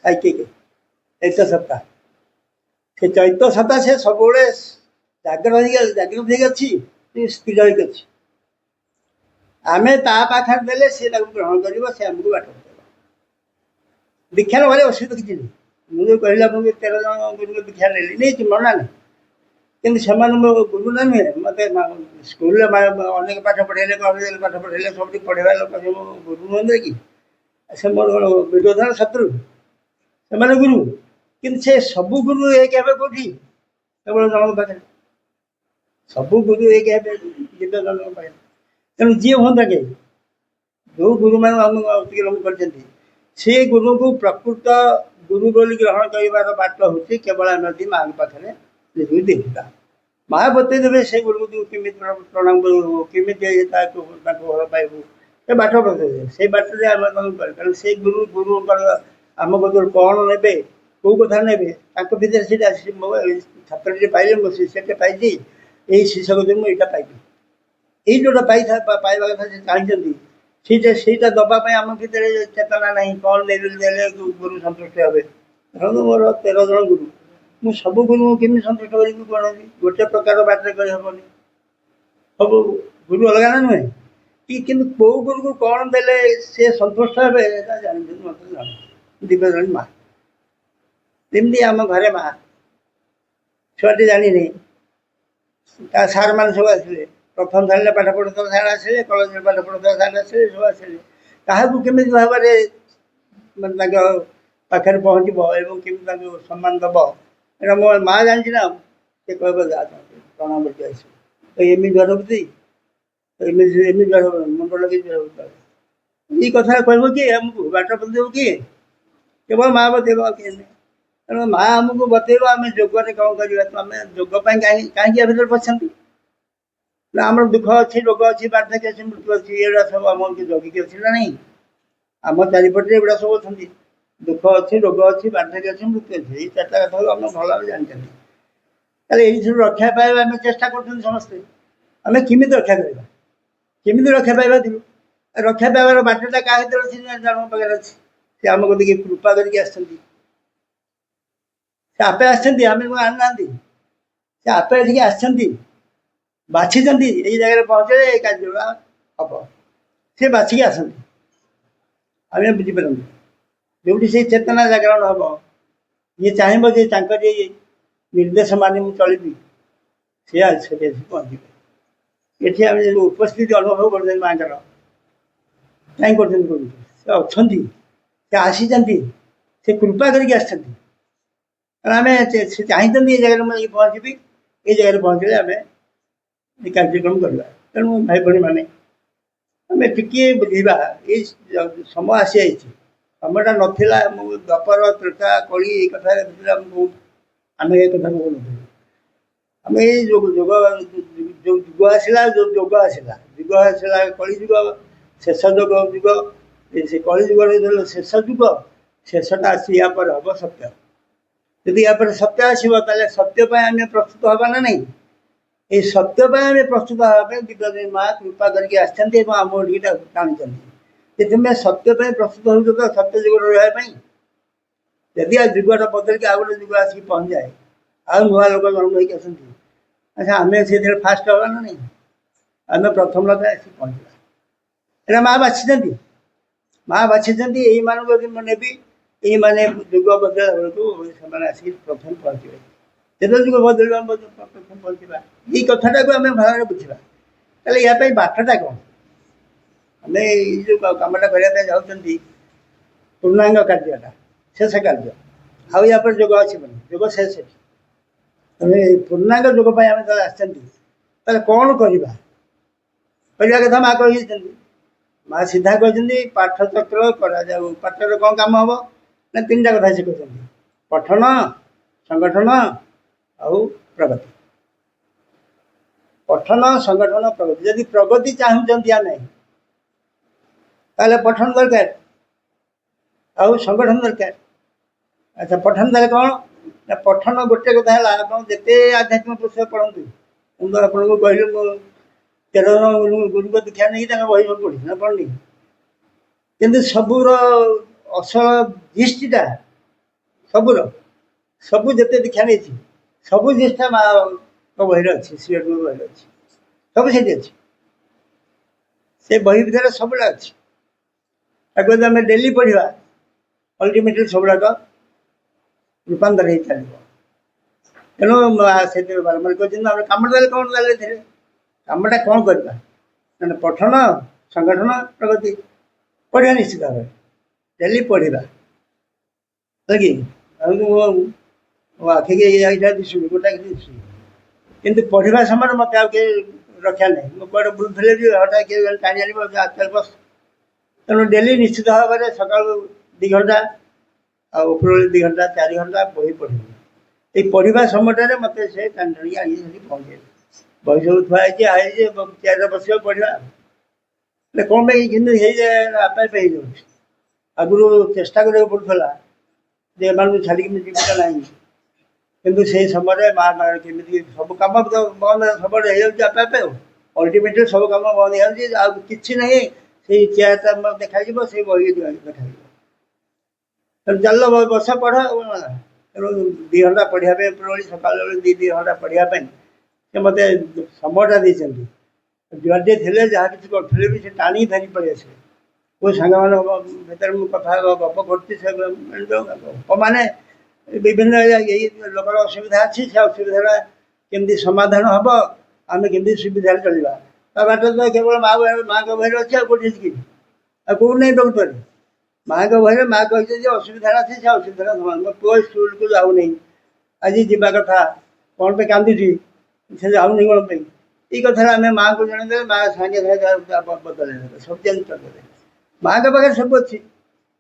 ସାଇକିକ ଚୈତ୍ୟ ସତ୍ତା। ସେ ଚୈତ୍ୟ ସତ୍ତା ସେ ସବୁବେଳେ ଜାଗ୍ରତ ହେଇକି ଅଛି, ସ୍ଥିର ହେଇକି ଅଛି। ଆମେ ତା ପାଖରେ ଦେଲେ ସେ ତାକୁ ଗ୍ରହଣ କରିବ, ସେ ଆମକୁ ବାଟ ବତେଇବ। ଦୀକ୍ଷା ନେବାରେ ଅସୁବିଧା କିଛି ନାହିଁ। ମୁଁ ଯେଉଁ କହିଲି ଆପଣଙ୍କୁ 13 ଜଣ ଗୁରୁଙ୍କ ଦୀକ୍ଷା ନେଇଛି ମନା ନାହିଁ, କିନ୍ତୁ ସେମାନେ ମୋ ଗୁରୁ ନା ନୁହେଁ। ମୋତେ ସ୍କୁଲରେ ଅନେକ ପାଠ ପଢ଼େଇଲେ, କଲେଜରେ ପାଠ ପଢ଼େଇଲେ, ସବୁଠି ପଢ଼େଇବା ଲୋକ ସେ ମୋ ଗୁରୁ ନୁହଁନ୍ତି କି? ସେ ମୋର କ'ଣ ବିରୋଧର ଶତ୍ରୁ? ସେମାନେ ଗୁରୁ, କିନ୍ତୁ ସେ ସବୁ ଗୁରୁ ଏକ ହେବେ କୋଉଠି? କେବଳ ଜଣଙ୍କ ପାଖରେ। ସବୁ ଗୁରୁ ଏକ ହେବେ ଦିବ୍ୟଜନଙ୍କ ପାଖରେ। ତେଣୁ ଯିଏ ହୁଅନ୍ତା କି, ଯେଉଁ ଗୁରୁମାନେ ଆମକୁ ଅତିକ୍ରମ କରିଛନ୍ତି, ସେ ଗୁରୁଙ୍କୁ ପ୍ରକୃତ ଗୁରୁ ବୋଲି ଗ୍ରହଣ କରିବାର ବାଟ ହେଉଛି କେବଳ ଆମେ ଯଦି ମାଆଙ୍କ ପାଖରେ ନିଜକୁ ଦେଇଥିବା। ମା ବତେଇ ଦେବେ ସେ ଗୁରୁଙ୍କୁ କେମିତି ପ୍ରଣାମ କରିବୁ, କେମିତି ତାଙ୍କୁ ଭଲ ପାଇବୁ, ସେ ବାଟ ବତେଇଦେବେ। ସେଇ ବାଟରେ ଆମେ ତାଙ୍କୁ କରିବୁ। କାରଣ ସେଇ ଗୁରୁଙ୍କର ଆମ କତିରୁ କ'ଣ ନେବେ, କେଉଁ କଥା ନେବେ, ତାଙ୍କ ଭିତରେ ସେଇଟା ଛାତ୍ରଟିଏ ପାଇଲେ, ମୋ ଶିଷ୍ୟଟେ ପାଇଛି, ଏଇ ଶିଷ୍ୟ କତିରୁ ମୁଁ ଏଇଟା ପାଇବି, ଏଇ ଯେଉଁଟା ପାଇବା କଥା ସେ ଚାହିଁଛନ୍ତି, ସେଇଟା ଦେବା ପାଇଁ ଆମ ଭିତରେ ଚେତନା ନାହିଁ। କ'ଣ ଦେଲେ ଗୁରୁ ସନ୍ତୁଷ୍ଟ ହେବେ? ଧରନ୍ତୁ ମୋର 13 ଜଣ ଗୁରୁ, ମୁଁ ସବୁ ଗୁରୁଙ୍କୁ କେମିତି ସନ୍ତୁଷ୍ଟ କରିବି? କୌଣସି ଗୋଟେ ପ୍ରକାର ବାଟରେ କରିହେବନି। ସବୁ ଗୁରୁ ଅଲଗା ନା ନୁହେଁ କି? କିନ୍ତୁ କେଉଁ ଗୁରୁକୁ କ'ଣ ଦେଲେ ସେ ସନ୍ତୁଷ୍ଟ ହେବେ ଏଇଟା ଜାଣିଛନ୍ତି ମୋତେ ଜଣା। ଦିବ୍ୟଜନନୀ ମା ଯେମିତି ଆମ ଘରେ ମା, ଛୁଆଟି ଜାଣିନି, ତା ସାର୍ମାନେ ସବୁ ଆସିଲେ, ପ୍ରଥମ ଶ୍ରେଣୀରେ ପାଠ ପଢ଼ୁଥିବା ସାର୍ ଆସିଲେ, କଲେଜରେ ପାଠ ପଢ଼ୁଥିବା ସାର୍ ଆସିଲେ, ସବୁ ଆସିଲେ। କାହାକୁ କେମିତି ଭାବରେ ମାନେ ତାଙ୍କ ପାଖରେ ପହଞ୍ଚିବ ଏବଂ କେମିତି ତାଙ୍କୁ ସମ୍ମାନ ଦେବ, ଏଇଟା ମୋ ମା ଜାଣିଛି ନା। ସେ କହିବ ଯା ପ୍ରଣାମ କରିକି ଆସିବ, ଏମିତି ଧରଉଛି, ଏମିତି ମୁଣ୍ଡ ଲଗେଇ ଏଇ କଥା କହିବ କିଏ? ଆମକୁ ବାଟ ବତେଇବ କିଏ? କେବଳ ମା ବତେଇବ, ଆଉ କିଏ ନାହିଁ। ତେଣୁ ମା ଆମକୁ ବତେଇବ ଆମେ ଯୋଗରେ କ'ଣ କରିବା। ଆମେ ଯୋଗ ପାଇଁ କାହିଁକି ଆ ଭିତରେ ପଶଛନ୍ତି ନା? ଆମର ଦୁଃଖ ଅଛି, ରୋଗ ଅଛି, ବାର୍ଦ୍ଧକ୍ୟ ଅଛି, ମୃତ୍ୟୁ ଅଛି, ଏଗୁଡ଼ା ସବୁ ଆମର କି ଜଗିକି ଅଛି ନା ନାହିଁ? ଆମ ଚାରିପଟରେ ଏଗୁଡ଼ା ସବୁ ଅଛନ୍ତି। ଦୁଃଖ ଅଛି, ରୋଗ ଅଛି, ବାର୍ଦ୍ଧକ୍ୟ ଅଛି, ମୃତ୍ୟୁ ଅଛି। ଏଇ 4ଟା କଥାକୁ ଆମେ ଭଲ ଭାବେ ଜାଣିଛନ୍ତି। ତାହେଲେ ଏଇଥିରୁ ରକ୍ଷା ପାଇବା ଆମେ ଚେଷ୍ଟା କରୁଛନ୍ତି ସମସ୍ତେ। ଆମେ କେମିତି ରକ୍ଷା କରିବା? କେମିତି ରକ୍ଷା ପାଇବା? ରକ୍ଷା ପାଇବାର ବାଟଟା କାହା ଭିତରେ ଅଛି? ଜଣଙ୍କ ପାଖରେ ଅଛି। ସେ ଆମ କତିକି କୃପା କରିକି ଆସିଛନ୍ତି, ସେ ଆପେ ଆସିଛନ୍ତି, ଆମେ କ'ଣ ଆଣିନାହାନ୍ତି। ସେ ଆପେ ଏଠିକି ଆସିଛନ୍ତି, ବାଛିଛନ୍ତି ଏଇ ଜାଗାରେ ପହଞ୍ଚିଲେ ଏଇ କାର୍ଯ୍ୟଟା ହବ, ସେ ବାଛିକି ଆସନ୍ତି। ଆମେ ବୁଝିପାରନ୍ତି ଯେଉଁଠି ସେଇ ଚେତନା ଜାଗରଣ ହବ, ଯିଏ ଚାହିଁବ ଯେ ତାଙ୍କ ଯେ ନିର୍ଦ୍ଦେଶ ମାନି ମୁଁ ଚଳିବି, ସେ ସେଠି ଆସି ପହଞ୍ଚିବେ। ଏଠି ଆମେ ଯେଉଁ ଉପସ୍ଥିତି ଅନୁଭବ କରୁଛନ୍ତି ମାଙ୍କର, କାହିଁ କରୁଛନ୍ତି କହୁଛନ୍ତି, ସେ ଅଛନ୍ତି, ସେ ଆସିଛନ୍ତି, ସେ କୃପା କରିକି ଆସିଛନ୍ତି। କାରଣ ଆମେ ସେ ଚାହିଁଛନ୍ତି ଏ ଜାଗାରେ ମୁଁ ଯାଇକି ପହଞ୍ଚିବି, ଏ ଜାଗାରେ ପହଞ୍ଚିଲେ ଆମେ ଏ କାର୍ଯ୍ୟକ୍ରମ କରିବା। ତେଣୁ ଭାଇ ଭଉଣୀମାନେ ଆମେ ଟିକିଏ ବୁଝିବା, ଏଇ ସମୟ ଆସିଯାଇଛି, ସମୟଟା ନଥିଲା ମୁଁ ଦ୍ୱାପର ତ୍ରେତା କଳି ଏଇ କଥାରେ ଆମକୁ ଆମେ ଏ କଥା କହୁନଥିଲୁ। ଆମେ ଏଇ ଯୋଗ ଯେଉଁ ଯୁଗ ଆସିଲା, ଯେଉଁ ଯୋଗ ଆସିଲା କଳି ଯୁଗ, ଶେଷ ଯୁଗ ସେ କଳି ଯୁଗରେ ଯେତେବେଳେ ଶେଷ ଯୁଗ, ଶେଷଟା ଆସି ୟା ପରେ ହବ ସତ୍ୟ। ଯଦି ୟା ପରେ ସତ୍ୟ ଆସିବ, ତାହେଲେ ସତ୍ୟ ପାଇଁ ଆମେ ପ୍ରସ୍ତୁତ ହେବା ନା ନାହିଁ? এই ସତ୍ୟ ପାଇଁ ଆମେ ପ୍ରସ୍ତୁତ ହେବା ପାଇଁ ବିଦ୍ୟାଦେବୀ ମା କୃପା କରିକି ଆସିଛନ୍ତି ଏବଂ ଆମ ଏଠିକି ଟାଣିଛନ୍ତି। ଯେ ତୁମେ ସତ୍ୟ ପାଇଁ ପ୍ରସ୍ତୁତ ହେଉଛ ତ, ସତ୍ୟ ଯୁଗରେ ରହିବା ପାଇଁ। ଯଦି ଆ ଯୁଗଟା ବଦଳିକି ଆଉ ଗୋଟେ ଯୁଗ ଆସିକି ପହଞ୍ଚିଯାଏ, ଆଉ ନୂଆ ଲୋକ ଜନ୍ମ ହେଇକି ଆସନ୍ତି, ଆଚ୍ଛା ଆମେ ସେଥିରେ ଫାଷ୍ଟ ହେବା ନା ନାହିଁ? ଆମେ ପ୍ରଥମ ଲୋକ ଆସିକି ପହଞ୍ଚିବା। ଏଇଟା ମା ବାଛିଛନ୍ତି, ଏଇମାନଙ୍କୁ ଯଦି ମୁଁ ନେବି, ଏଇମାନେ ଯୁଗ ବଦଳିଲା ବେଳକୁ ସେମାନେ ଆସିକି ପ୍ରଥମେ ପହଞ୍ଚିବେ। ଯେତେବେଳେ ଯୁଗ ବଦଳିବ ଆମେ ପ୍ରଥମେ ପହଞ୍ଚିବା। ଏଇ କଥାଟାକୁ ଆମେ ଭାବରେ ବୁଝିବା। ତାହେଲେ ୟା ପାଇଁ ବାଟଟା କ'ଣ? ଆମେ ଏଇ ଯେଉଁ କାମଟା କରିବା ପାଇଁ ଯାଉଛନ୍ତି, ପୂର୍ଣ୍ଣାଙ୍ଗ କାର୍ଯ୍ୟଟା, ଶେଷ କାର୍ଯ୍ୟ, ଆଉ ୟା ପରେ ଯୋଗ ଆସିବନି, ଯୋଗ ଶେଷ। ତେଣୁ ଏଇ ପୂର୍ଣ୍ଣାଙ୍ଗ ଯୋଗ ପାଇଁ ଆମେ ଯେତେବେଳେ ଆସିଛନ୍ତି, ତାହେଲେ କ'ଣ କରିବା କଥା ମା କହିଛନ୍ତି। ମା ସିଧା କହିଛନ୍ତି ପାଠଚକ୍ର କରାଯାଉ। ପାଠରେ କ'ଣ କାମ ହବ ନା ତିନିଟା କଥା ସେ କହିଛନ୍ତି, ପଠନ, ସଂଗଠନ ଆଉ ପ୍ରଗତି। ପଠନ, ସଂଗଠନ, ପ୍ରଗତି। ଯଦି ପ୍ରଗତି ଚାହୁଁଛନ୍ତି ଆମେ, ତାହେଲେ ପଠନ ଦରକାର ଆଉ ସଂଗଠନ ଦରକାର। ଆଚ୍ଛା, ପଠନ ଦେଲେ କ'ଣ ନା, ପଠନ ଗୋଟେ କଥା ହେଲା, ଆପଣ ଯେତେ ଆଧ୍ୟାତ୍ମିକ ପୁସ୍ତକ ପଢ଼ନ୍ତୁ, ମୁଁ ତ ଆପଣଙ୍କୁ କହିଲି ମୁଁ 13 ଜଣ ଗୁରୁଙ୍କ ଦୀକ୍ଷା ନେଇକି ତାଙ୍କ ବହି ସବୁ ପଢ଼ିଛି ନା ପଢ଼ନି, କିନ୍ତୁ ସବୁର ଅସଲ ଜିଷ୍ଟିଟା, ସବୁ ଯେତେ ଦୀକ୍ଷା ନେଇଛି, ସବୁ ଜିନିଷଟା ମାଙ୍କ ବହିରେ ଅଛି, ଶ୍ରୀଅରବିନ୍ଦଙ୍କ ବହିରେ ଅଛି, ସବୁ ସେଠି ଅଛି। ସେ ବହି ଭିତରେ ସବୁଟା ଅଛି। ତାକୁ ଯଦି ଆମେ ଡେଲି ପଢ଼ିବା, ଅଲ୍ଟିମେଟଲି ସବୁଗୁଡ଼ାକ ରୂପାନ୍ତର ହେଇ ଚାଲିବ। ତେଣୁ ସେଥିରେ ବାରମ୍ବାର କହିଛନ୍ତି ଆମେ କାମଟା ଦେଲେ କ'ଣ ଦେଲେ, ଏଥିରେ କାମଟା କ'ଣ କରିବା ମାନେ ପଠନ, ସଂଗଠନ, ପ୍ରଗତି। ପଢ଼ିବା ନିଶ୍ଚିତ ଭାବରେ, ଡେଲି ପଢ଼ିବା କି ମୋ ଆଖିକି ଏଇଟା ଦିଶୁନି, ଗୋଟା କିଛି ଦିଶୁନି, କିନ୍ତୁ ପଢ଼ିବା ସମୟରେ ମୋତେ ଆଉ କେହି ରକ୍ଷା ନାହିଁ। ମୁଁ କୁଆଡ଼େ ବୁଲୁଥିଲେ ବି ହଠାତ୍ କିଏ ଟାଣି ଆଣିବ, ବସ। ତେଣୁ ଡେଲି ନିଶ୍ଚିତ ଭାବରେ ସକାଳୁ 2 ଘଣ୍ଟା ଆଉ ଉପରଓଳି 2 ଘଣ୍ଟା, 4 ଘଣ୍ଟା ବହି ପଢ଼ିବି। ଏଇ ପଢ଼ିବା ସମୟଟାରେ ମୋତେ ସେ ଟାଣି ଟାଣିକି ଆଣିକି ସେଠି ପହଞ୍ଚେଇବେ। ବହି ସବୁ ଥୁଆ ହେଇଛି, ଚେୟାରରେ ବସିବ ପଢ଼ିବା। ହେଲେ କ'ଣ ପାଇଁ କିନ୍ତୁ ହେଇଯାଏ, ଆପେ ଆପେ ହେଇଯାଉଛି। ଆଗରୁ ଚେଷ୍ଟା କରିବାକୁ ପଡ଼ୁଥିଲା ଯେ ଏମାନଙ୍କୁ ଛାଡ଼ିକି ମୁଁ ଜୀବିତ ନାହିଁ, କିନ୍ତୁ ସେଇ ସମୟରେ ମା କେମିତି ସବୁ କାମ ବନ୍ଦ ସବୁଆଡ଼େ ହେଇଯାଉଛି ଆପେ ଆପେ। ଆଉ ଅଲ୍ଟିମେଟଲି ସବୁ କାମ ବନ୍ଦ ହେଇଯାଉଛି, ଆଉ କିଛି ନାହିଁ। ସେଇ ଚେୟାରଟା ଦେଖାଯିବ, ସେଇ ବହି ଦେଖାଯିବ। ତେଣୁ ଚାଲ ବସ ପଢ଼। ତେଣୁ 2 ଘଣ୍ଟା ପଢ଼ିବା ପାଇଁ, ଉପରଓଳି ସକାଳ ବେଳେ 2 ଘଣ୍ଟା ପଢ଼ିବା ପାଇଁ ସେ ମୋତେ ସମୟଟା ଦେଇଛନ୍ତି। ଯୁଆଡ଼େ ଥିଲେ ଯାହା କିଛି କରୁଥିଲେ ବି ସେ ଟାଣିକି ଧରି ପଳେଇ ଆସିବେ। କେଉଁ ସାଙ୍ଗମାନଙ୍କ ଭିତରେ ମୁଁ କଥା ଗପ କରୁଛି, ସେ ଗପ ମାନେ ବିଭିନ୍ନ ଏଇ ଲୋକର ଅସୁବିଧା ଅଛି, ସେ ଅସୁବିଧାଟା କେମିତି ସମାଧାନ ହେବ, ଆମେ କେମିତି ସୁବିଧାରେ ଚଳିବା, ତା ବାଟ ତ କେବଳ ମାଙ୍କ ବହିରେ ଅଛି। ଆଉ କେଉଁଠି ଅଛି କି? ଆଉ କେଉଁଠି ନାହିଁ ପ୍ରକୃତରେ? ମାଙ୍କ ବହିରେ ମା କହିଛନ୍ତି ଯେ ଅସୁବିଧାଟା ଅଛି, ସେ ଅସୁବିଧାଟା ସମାଧାନ। ମୋ ପୁଅ ସ୍କୁଲକୁ ଯାଉନେଇ, ଆଜି ଯିବା କଥା, କ'ଣ ପାଇଁ କାନ୍ଦୁଛି, ସେ ଯାଉନି କ'ଣ ପାଇଁ, ଏଇ କଥାରେ ଆମେ ମାଆଙ୍କୁ ଜଣେଇଦେଲେ, ମା ସାଙ୍ଗେ ସାଙ୍ଗେ ବଦଳେଇ ଦେବେ, ସବୁ ଚେଞ୍ଜ କରିଦେବେ। ମାଙ୍କ ପାଖରେ ସବୁ ଅଛି।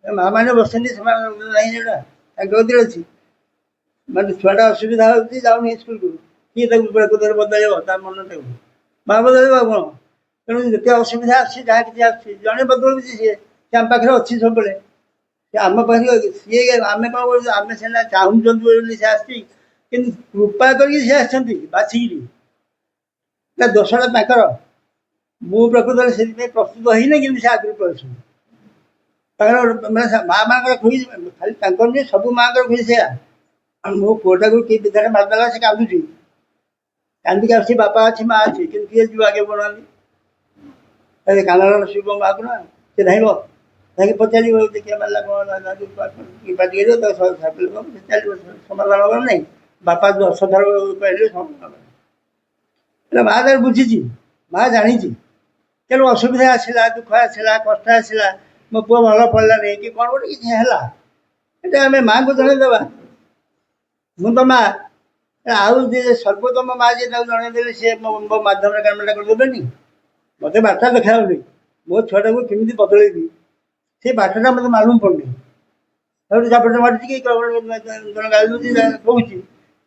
ମା ମାନେ ବସନ୍ତି, ସେମାନେ ନାହିଁ, ସେଟା ତାଙ୍କ ଗତିରେ ଅଛି। ମାନେ ଛୁଆଟା ଅସୁବିଧା ହେଉଛି, ଯାଉନି ସ୍କୁଲକୁ, କିଏ ତାକୁ ପ୍ରକୃତରେ ବଦଳେଇବ? ତା ମନଟାକୁ ମା ବଦଳେଇବ ଆଉ କ'ଣ? ତେଣୁ ଯେତେ ଅସୁବିଧା ଆସୁଛି, ଯାହା କିଛି ଆସୁଛି, ଜଣେ ବଦଳୁଛି, ସିଏ ଆମ ପାଖରେ ଅଛି ସବୁବେଳେ। ସେ ଆମ ପାଖରେ ସିଏ, ଆମେ କ'ଣ କରୁଛୁ? ଆମେ ସିନା ଚାହୁଁଛନ୍ତି ବୋଲି ସେ ଆସିଛି, କିନ୍ତୁ କୃପା କରିକି ସେ ଆସିଛନ୍ତି ବାଛିକିରି। ନା ଦୋଷଟା ତାଙ୍କର। ମୁଁ ପ୍ରକୃତରେ ସେଥିପାଇଁ ପ୍ରସ୍ତୁତ ହେଇନି, କିନ୍ତୁ ସେ ଆଗରୁ ପଳେଇଛନ୍ତି। ତାଙ୍କର ମାନେ ମା ମାନଙ୍କର ଖୁସି, ଖାଲି ତାଙ୍କର ନୁହେଁ, ସବୁ ମାଆଙ୍କର ଖୁସି ସେଇଆ। ମୋ ପୁଅଟାକୁ କିଏ ବିଧାରେ ମାରିଦେଲା, ସେ କାନ୍ଦୁଛି, କାନ୍ଦିକି ଆସୁଛି ବାପା ଅଛି ମା ଅଛି, କିନ୍ତୁ କିଏ ଯିବ ଆଗେ ବନାନ୍ତି କାନାଡାର ଶିବ ମାକୁ ନା ସେ ଧାଇଁବ, ତାকে ପଚାରିବ ଦେଖିବା ମାରିଲା କ'ଣ ପାଟି କରିବ ତାକୁ ଚାଲିବ, ସମାଧାନ ହବ ନାହିଁ। ବାପା 10 ଥର କହିଲେ ସମାଧାନ ହେଲେ ମା ତାର ବୁଝିଛି, ମା ଜାଣିଛି କେଉଁ ଅସୁବିଧା ଆସିଲା, ଦୁଃଖ ଆସିଲା, କଷ୍ଟ ଆସିଲା, ମୋ ପୁଅ ଭଲ ପଡ଼ିଲାନି କି କ'ଣ ଗୋଟେ କିଛି ହେଲା, ଏଇଟା ଆମେ ମାଆଙ୍କୁ ଜଣେଇଦେବା। ମୁଁ ତ ମା, ଆଉ ଯେ ସର୍ବୋତ୍ତମ ମା ଯିଏ ତାକୁ ଜଣେଇଦେଲେ ସିଏ ମୋ ମାଧ୍ୟମରେ କାମଟା କରିଦେବେନି। ମୋତେ ବାର୍ତ୍ତା ଦେଖାଯାଉନି, ମୋ ଛୁଆଟାକୁ କେମିତି ବଦଳେଇବି ସେ ବାଟଟା ମୋତେ ମାଲୁମ ପଡ଼ୁନି। ତାକୁ ଚାପଟ ମାରୁଛି କି ଜଣେ ଗାଳି ଦେଉଛି କହୁଛି,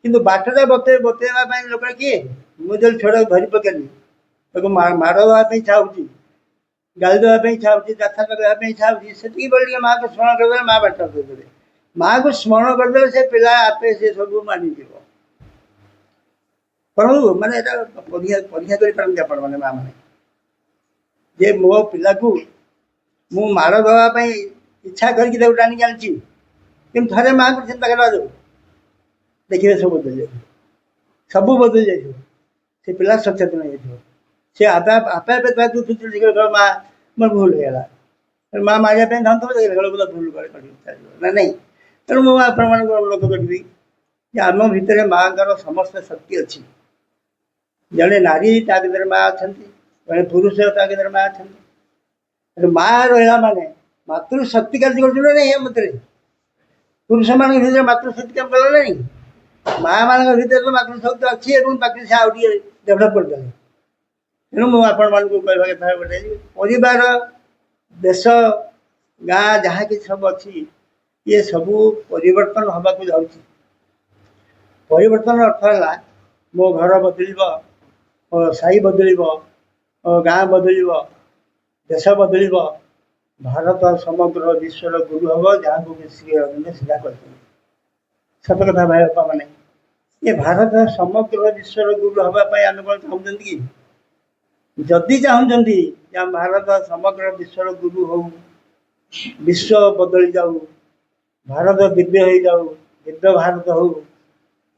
କିନ୍ତୁ ବାଟଟା ବତେଇବା ପାଇଁ ଲୋକ କିଏ? ମୁଁ ଯଦି ଛୁଆଟାକୁ ଧରି ପକେଇଲି, ତାକୁ ମାଡ଼ ଦେବା ପାଇଁ ଇଚ୍ଛା ହେଉଛି, ଗାଳି ଦେବା ପାଇଁ ଇଚ୍ଛା ହେଉଛି, ଯାତ୍ରା କରିବା ପାଇଁ ଇଚ୍ଛା ହେଉଛି, ସେତିକି ବେଳେ ଟିକେ ମାଆକୁ ସ୍ମରଣ କରିଦେଲେ ମା ବାଟ ଦେଇଦେବେ। ମାଆକୁ ସ୍ମରଣ କରିଦେଲେ ସେ ପିଲା ଆପେ ସେ ସବୁ ମାନିଯିବ। କରନ୍ତୁ ମାନେ ଏଇଟା ପରୀକ୍ଷା କରିପାରନ୍ତି ଆପଣମାନେ ମା ମାନେ, ଯେ ମୋ ପିଲାକୁ ମୁଁ ମାଡ଼ ଦେବା ପାଇଁ ଇଚ୍ଛା କରିକି ତାକୁ ଟାଣିକି ଆଣିଛି, କିନ୍ତୁ ଥରେ ମାଆଙ୍କୁ ଚିନ୍ତା କରିବା ଯାଉ ଦେଖିବେ ସବୁ ବଦଳି ଯାଇଥିବ, ସବୁ ବଦଳି ଯାଇଥିବ। ସେ ପିଲା ସଚେତନ ହେଇଯାଇଥିବ, ସେ ଆପେ ଆପେ ତାକୁ ମା ମୋର ଭୁଲ ହେଇଗଲା, ମା ମାରିବା ପାଇଁ ଧାଉଁଥିବ, ବୋଧେ ଭୁଲ ନା ନାହିଁ। ତେଣୁ ମୁଁ ଆପଣମାନଙ୍କୁ ଅନୁରୋଧ କରିବି ଯେ ଆମ ଭିତରେ ମାଆଙ୍କର ସମସ୍ତ ଶକ୍ତି ଅଛି। ଜଣେ ନାରୀ ତା ଭିତରେ ମା ଅଛନ୍ତି, ଜଣେ ପୁରୁଷ ତା ଭିତରେ ମା ଅଛନ୍ତି। ମା ରହିଲା ମାନେ ମାତୃ ଶକ୍ତି କାର୍ଯ୍ୟ କରୁଛୁ ନା ନାହିଁ। ଏ ମତରେ ପୁରୁଷମାନଙ୍କ ଭିତରେ ମାତୃଶକ୍ତି କାମ କଲା ନାହିଁ, ମା ମାନଙ୍କ ଭିତରେ ତ ମାତୃଶକ୍ତି ଅଛି ଏବଂ ତାକୁ ସେ ଆଉ ଟିକେ ଡେଭଲପ୍ କରିଦେଲେ। ତେଣୁ ମୁଁ ଆପଣମାନଙ୍କୁ କହିବା କଥା ଗୋଟେ, ପରିବାର, ଦେଶ, ଗାଁ ଯାହା କିଛି ସବୁ ଅଛି ଇଏ ସବୁ ପରିବର୍ତ୍ତନ ହେବାକୁ ଯାଉଛି। ପରିବର୍ତ୍ତନ ଅର୍ଥ ହେଲା ମୋ ଘର ବଦଳିବ, ମୋ ସାହି ବଦଳିବ, ମୋ ଗାଁ ବଦଳିବ, ଦେଶ ବଦଳିବ, ଭାରତ ସମଗ୍ର ବିଶ୍ୱର ଗୁରୁ ହେବ, ଯାହାକୁ ଶ୍ରୀ ଅରବିନ୍ଦ ସିଧା କହିଛନ୍ତି। ସତ କଥା ଭାଇ ବାପା ମାନେ, ଏ ଭାରତ ସମଗ୍ର ବିଶ୍ୱର ଗୁରୁ ହେବା ପାଇଁ ଆମେ କ'ଣ ଚାହୁଁଛନ୍ତି କି? ଯଦି ଚାହୁଁଛନ୍ତି ଯେ ଆମ ଭାରତ ସମଗ୍ର ବିଶ୍ୱର ଗୁରୁ ହଉ, ବିଶ୍ୱ ବଦଳି ଯାଉ, ଭାରତ ଦିବ୍ୟ ହେଇଯାଉ, ଦିବ୍ୟ ଭାରତ ହଉ,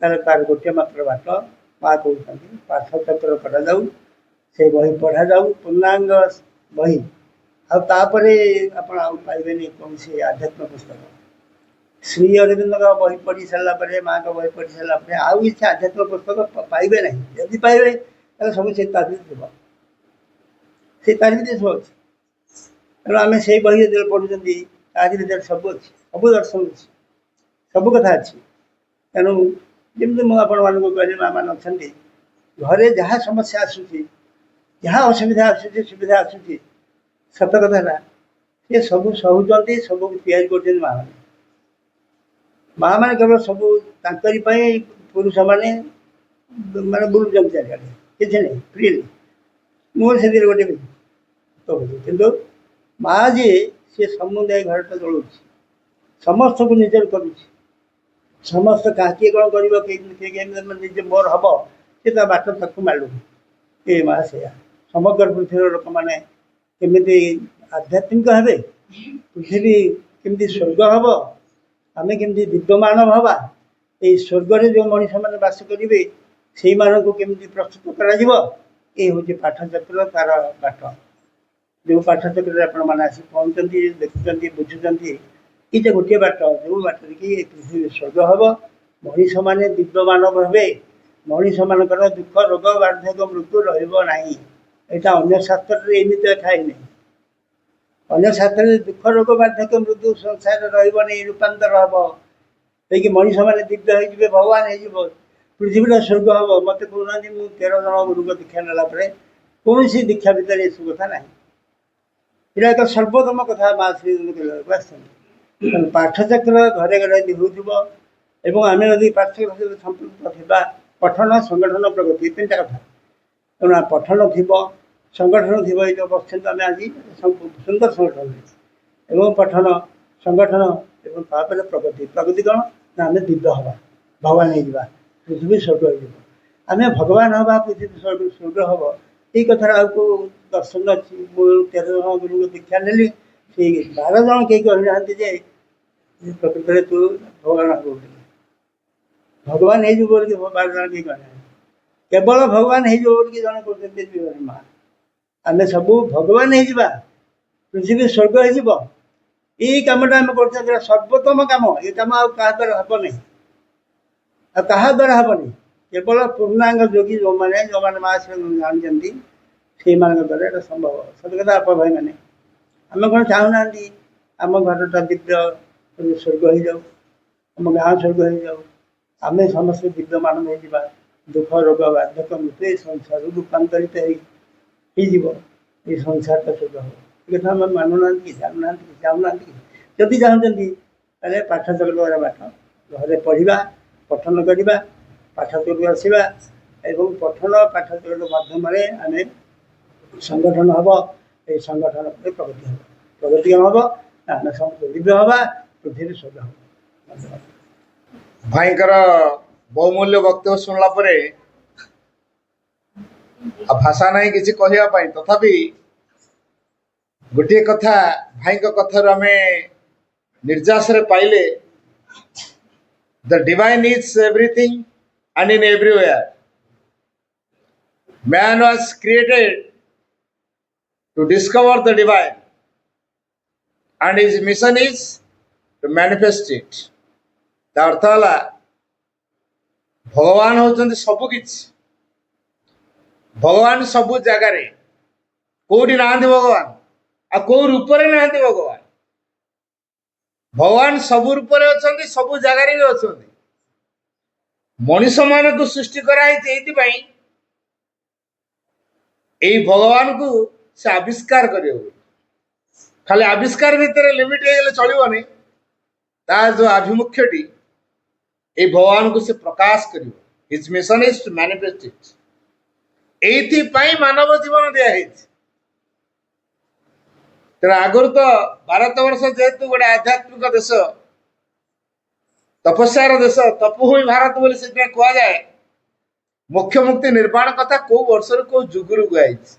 ତାହେଲେ ତାର ଗୋଟିଏ ମାତ୍ର ବାଟ ମା କହୁଛନ୍ତି ପାଠଚକ୍ର କରାଯାଉ, ସେ ବହି ପଢ଼ାଯାଉ, ପୂର୍ଣ୍ଣାଙ୍ଗ ବହି। ଆଉ ତାପରେ ଆପଣ ଆଉ ପାଇବେନି କୌଣସି ଆଧ୍ୟାତ୍ମ ପୁସ୍ତକ। ଶ୍ରୀ ଅରବିନ୍ଦଙ୍କ ବହି ପଢ଼ି ସାରିଲା ପରେ, ମାଆଙ୍କ ବହି ପଢ଼ି ସାରିଲା ପରେ ଆଉ କିଛି ଆଧ୍ୟାତ୍ମିକ ପୁସ୍ତକ ପାଇବେ ନାହିଁ। ଯଦି ପାଇବେ ତାହେଲେ ସବୁ ସେ ତା ଭିତରେ ଥିବ, ସେ ତାରି ଭିତରେ ସବୁ ଅଛି। ତେଣୁ ଆମେ ସେଇ ବହି ଯେତେବେଳେ ପଢ଼ୁଛନ୍ତି ତାରି ଭିତରେ ସବୁ ଅଛି, ସବୁ ଦର୍ଶନ ଅଛି, ସବୁ କଥା ଅଛି। ତେଣୁ ଯେମିତି ମୁଁ ଆପଣମାନଙ୍କୁ କହିଲି, ମା ମାନେ ଅଛନ୍ତି ଘରେ, ଯାହା ସମସ୍ୟା ଆସୁଛି, ଯାହା ଅସୁବିଧା ଆସୁଛି, ସୁବିଧା ଆସୁଛି, ସତ କଥା ହେଲା ସେ ସବୁ ସହୁଛନ୍ତି, ସବୁକୁ ତିଆରି କରୁଛନ୍ତି ମା ମାନେ। ମା ମାନେ କେବଳ ସବୁ ତାଙ୍କରି ପାଇଁ ପୁରୁଷମାନେ ମାନେ ବୁଲୁଛନ୍ତି ଚାରିଆଡ଼େ, କିଛି ନାହିଁ, ଫ୍ରିଲି। ମୁଁ ସେଥିରେ ଗୋଟେ କହୁଛି, କିନ୍ତୁ ମା ଯିଏ ସିଏ ସମୁଦାୟ ଘରଟା ଚଳଉଛି, ସମସ୍ତଙ୍କୁ ନିଜର କରୁଛି। ସମସ୍ତେ କିଏ କ'ଣ କରିବ, ନିଜେ ମୋର ହବ, ସେ ତା ବାଟ ତାକୁ ମାଲୁମ। ଏ ମା ସେଇଆ, ସମଗ୍ର ପୃଥିବୀର ଲୋକମାନେ କେମିତି ଆଧ୍ୟାତ୍ମିକ ହେବେ, ପୃଥିବୀ କେମିତି ସ୍ୱର୍ଗ ହେବ, ଆମେ କେମିତି ଦିବ୍ୟମାନବ ହେବା, ଏଇ ସ୍ୱର୍ଗରେ ଯେଉଁ ମଣିଷମାନେ ବାସ କରିବେ ସେଇମାନଙ୍କୁ କେମିତି ପ୍ରସ୍ତୁତ କରାଯିବ, ଏଇ ହେଉଛି ପାଠଚକ୍ର, ତାର ବାଟ। ଯେଉଁ ପାଠଚକ୍ରରେ ଆପଣମାନେ ଆସି ପହଞ୍ଚୁଛନ୍ତି, ଦେଖୁଛନ୍ତି, ବୁଝୁଛନ୍ତି, ଏଇଟା ଗୋଟିଏ ବାଟ, ଯେଉଁ ବାଟରେ କି ପୃଥିବୀ ସ୍ୱର୍ଗ ହେବ, ମଣିଷମାନେ ଦିବ୍ୟମାନବ ହେବେ, ମଣିଷମାନଙ୍କର ଦୁଃଖ, ରୋଗ, ବାର୍ଦ୍ଧକ୍ୟ, ମୃତ୍ୟୁ ରହିବ ନାହିଁ। ଏଇଟା ଅନ୍ୟ ଶାସ୍ତ୍ରରେ ଏମିତି ଲେଖା ହେଇନାହିଁ। ଅନ୍ୟ ଶାସ୍ତ୍ରରେ ଦୁଃଖ, ରୋଗ, ବାର୍ଦ୍ଧକ୍ୟ, ମୃତ୍ୟୁ ସଂସାରରେ ରହିବନି, ରୂପାନ୍ତର ହେବ, ହେଇକି ମଣିଷମାନେ ଦିବ୍ୟ ହେଇଯିବେ, ଭଗବାନ ହେଇଯିବ, ପୃଥିବୀଟା ସ୍ୱର୍ଗ ହେବ। ମୋତେ କହୁନାହାନ୍ତି, ମୁଁ 13 ଜଣ ଗୁରୁଙ୍କ ଦୀକ୍ଷା ନେଲା ପରେ କୌଣସି ଦୀକ୍ଷା ଭିତରେ ଏସବୁ କଥା ନାହିଁ। ଏଇଟା ଏକ ସର୍ବୋତ୍ତମ କଥା ମା ଶ୍ରୀ କହିବାକୁ ଆସିଛନ୍ତି। ତେଣୁ ପାଠଚକ୍ର ଘରେ ଘରେ ହେଉଥିବ, ଏବଂ ଆମେ ଯଦି ପାଠଚକ୍ର ସହିତ ସମ୍ପୃକ୍ତ ଥିବା, ପଠନ, ସଂଗଠନ, ପ୍ରଗତି, ତିନିଟା କଥା। ତେଣୁ ପଠନ ଥିବ, ସଂଗଠନ ଥିବ, ଏଇ ଯେଉଁ ବସିଛନ୍ତି ଆମେ ଆଜି ସୁନ୍ଦର ସଂଗଠନ, ଏବଂ ପଠନ, ସଂଗଠନ, ଏବଂ ତାପରେ ପ୍ରଗତି। ପ୍ରଗତି କ'ଣ ନା ଆମେ ଦିବ୍ୟ ହେବା, ଭଗବାନ ହେଇଯିବା, ପୃଥିବୀ ସ୍ୱର୍ଗ ହେଇଯିବ। ଆମେ ଭଗବାନ ହେବା, ପୃଥିବୀ ସ୍ୱର୍ଗ ହେବ, ଏଇ କଥାର ଆଉ କେଉଁ ଦର୍ଶନ ଅଛି? ମୁଁ 13 ଜଣ ଗୁରୁଙ୍କ ଦୀକ୍ଷା ନେଲି, ସେଇ 12 ଜଣ କେହି କହିନାହାନ୍ତି ଯେ ପ୍ରକୃତରେ ତୁ ଭଗବାନ ହେବ, ଭଗବାନ ହେଇଯିବ ବୋଲି 12 ଜଣ କେହି କହିନାହାନ୍ତି। କେବଳ ଭଗବାନ ହେଇଯିବ ବୋଲିକି ଜଣେ କହୁଛନ୍ତି ମା ଆମେ ସବୁ ଭଗବାନ ହେଇଯିବା, ପୃଥିବୀ ସ୍ୱର୍ଗ ହେଇଯିବ। ଏଇ କାମଟା ଆମେ କରୁଛନ୍ତି, ଏଇଟା ସର୍ବୋତ୍ତମ କାମ। ଏ କାମ ଆଉ କାହା ଦ୍ୱାରା ହବନି, ଆଉ କାହା ଦ୍ୱାରା ହବନି। କେବଳ ପୂର୍ଣ୍ଣାଙ୍ଗ ଯୋଗୀ ଯେଉଁମାନେ ମା ଜାଣିଛନ୍ତି ସେଇମାନଙ୍କ ଦ୍ୱାରା ଏଇଟା ସମ୍ଭବ। ସତ କଥା ବାପା ଭାଇମାନେ, ଆମେ କ'ଣ ଚାହୁଁନାହାନ୍ତି ଆମ ଘରଟା ଦିବ୍ୟ ସ୍ୱର୍ଗ ହେଇଯାଉ, ଆମ ଗାଁ ସ୍ୱର୍ଗ ହେଇଯାଉ, ଆମେ ସମସ୍ତେ ଦିବ୍ୟମାନ ହେଇଯିବା, ଦୁଃଖ ରୋଗ ବାର୍ଦ୍ଧକ୍ୟ ମୃତ୍ୟୁ ଏ ସଂସାରରୁ ରୂପାନ୍ତରିତ ହେଇଯିବ, ଏଇ ସଂସାରଟା ସ୍ୱର୍ଗ ହେବ। ଏ କଥା ଆମେ ମାନୁନାହାନ୍ତି କି, ଜାଣୁନାହାନ୍ତି କି, ଚାହୁଁନାହାନ୍ତି କି? ଯଦି ଚାହୁଁଛନ୍ତି ତାହେଲେ ପାଠ ଚଳିବାର ବାଟ, ଘରେ ପଢ଼ିବା, ପଠନ କରିବା, ପାଠ ଚଳୁ ଆସିବା, ଏବଂ ପଠନ ପାଠ ଚଳ ମାଧ୍ୟମରେ ଆମେ ସଂଗଠନ ହେବ। এই ସଂଗଠନ ପରେ ପ୍ରଗତି ହେବ। ପ୍ରଗତି କେମ ହେବ ନା ଆମେ ସମସ୍ତେ ଦିବ୍ୟ ହେବା, ପୃଥିବୀ ସ୍ୱର୍ଗ ହେବ। ଧନ୍ୟବାଦ। ଭାଇଙ୍କର ବହୁମୂଲ୍ୟ ବକ୍ତବ୍ୟ ଶୁଣିଲା ପରେ ଆଉ ଭାଷା ନାହିଁ କିଛି କହିବା ପାଇଁ। ତଥାପି ଗୋଟିଏ କଥା ଭାଇଙ୍କ କଥାରୁ ଆମେ ନିର୍ଯାସରେ ପାଇଲେ, ଦ divine is everything and in everywhere. Man was created to discover the divine and his mission is to manifest it. ତା ଅର୍ଥ ହେଲା ଭଗବାନ ହେଉଛନ୍ତି ସବୁ କିଛି। ଭଗବାନ ସବୁ ଜାଗାରେ, କୋଉଠି ନାହାନ୍ତି ଭଗବାନ, ଆଉ କୋଉ ରୂପରେ ନାହାନ୍ତି ଭଗବାନ। ଭଗବାନ ସବୁ ରୂପରେ ଅଛନ୍ତି, ସବୁ ଜାଗାରେ ବି ଅଛନ୍ତି। ମଣିଷ ମାନଙ୍କୁ ସୃଷ୍ଟି କରାହେଇଛି ଏଇଥିପାଇଁ, ଏଇ ଭଗବାନକୁ ସେ ଆବିଷ୍କାର କରିବ। ଖାଲି ଆବିଷ୍କାର ଭିତରେ ଲିମିଟ ହେଇଗଲେ ଚଳିବନି, ତାର ଯୋଉ ଆଭିମୁଖ୍ୟଟି ଏଇ ଭଗବାନକୁ ସେ ପ୍ରକାଶ କରିବ। His mission is to manifest it. ଏଇଥିପାଇଁ ମାନବ ଜୀବନ ଦିଆହେଇଛି। ତେଣୁ ଆଗରୁ ତ ଭାରତବର୍ଷ ଯେହେତୁ ଗୋଟେ ଆଧ୍ୟାତ୍ମିକ ଦେଶ, ତପସ୍ୟାର ଦେଶ, ତପଭୂମି ଭାରତ ବୋଲି ସେଥିପାଇଁ କୁହାଯାଏ। ମୋକ୍ଷ ମୁକ୍ତି ନିର୍ବାଣ କଥା କୋଉ ବର୍ଷରୁ କୋଉ ଯୁଗରୁ କୁହାଯାଇଛି।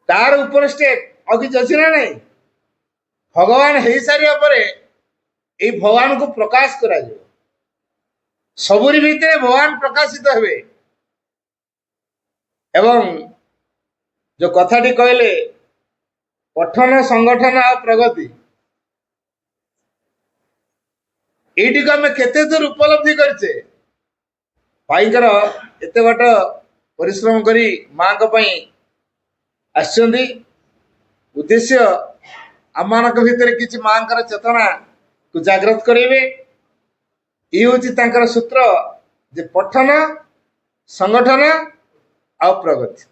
ତାର ଉପର ଷ୍ଟେପ ଆଉ କିଛି ଅଛି ନା ନାହିଁ? ଭଗବାନ ହେଇସାରିବା ପରେ ଏଇ ଭଗବାନକୁ ପ୍ରକାଶ କରାଯିବ। ସବୁରି ଭିତରେ ଭଗବାନ ପ୍ରକାଶିତ ହେବେ। ଏବଂ ଯୋଉ କଥାଟି କହିଲେ ପଠନ, ସଂଗଠନ ଆଉ ପ୍ରଗତି, ଏଇଟିକୁ ଆମେ କେତେ ଦୂର ଉପଲବ୍ଧି କରିଛେ? ଭାଇଙ୍କର ଏତେ ବାଟ ପରିଶ୍ରମ କରି ମାଙ୍କ ପାଇଁ ଆସିଛନ୍ତି। ଉଦ୍ଦେଶ୍ୟ ଆମମାନଙ୍କ ଭିତରେ କିଛି ମାଙ୍କର ଚେତନାକୁ ଜାଗ୍ରତ କରାଇବେ। ଇଏ ହେଉଛି ତାଙ୍କର ସୂତ୍ର ଯେ ପଠନ, ସଂଗଠନ ଆଉ ପ୍ରଗତି।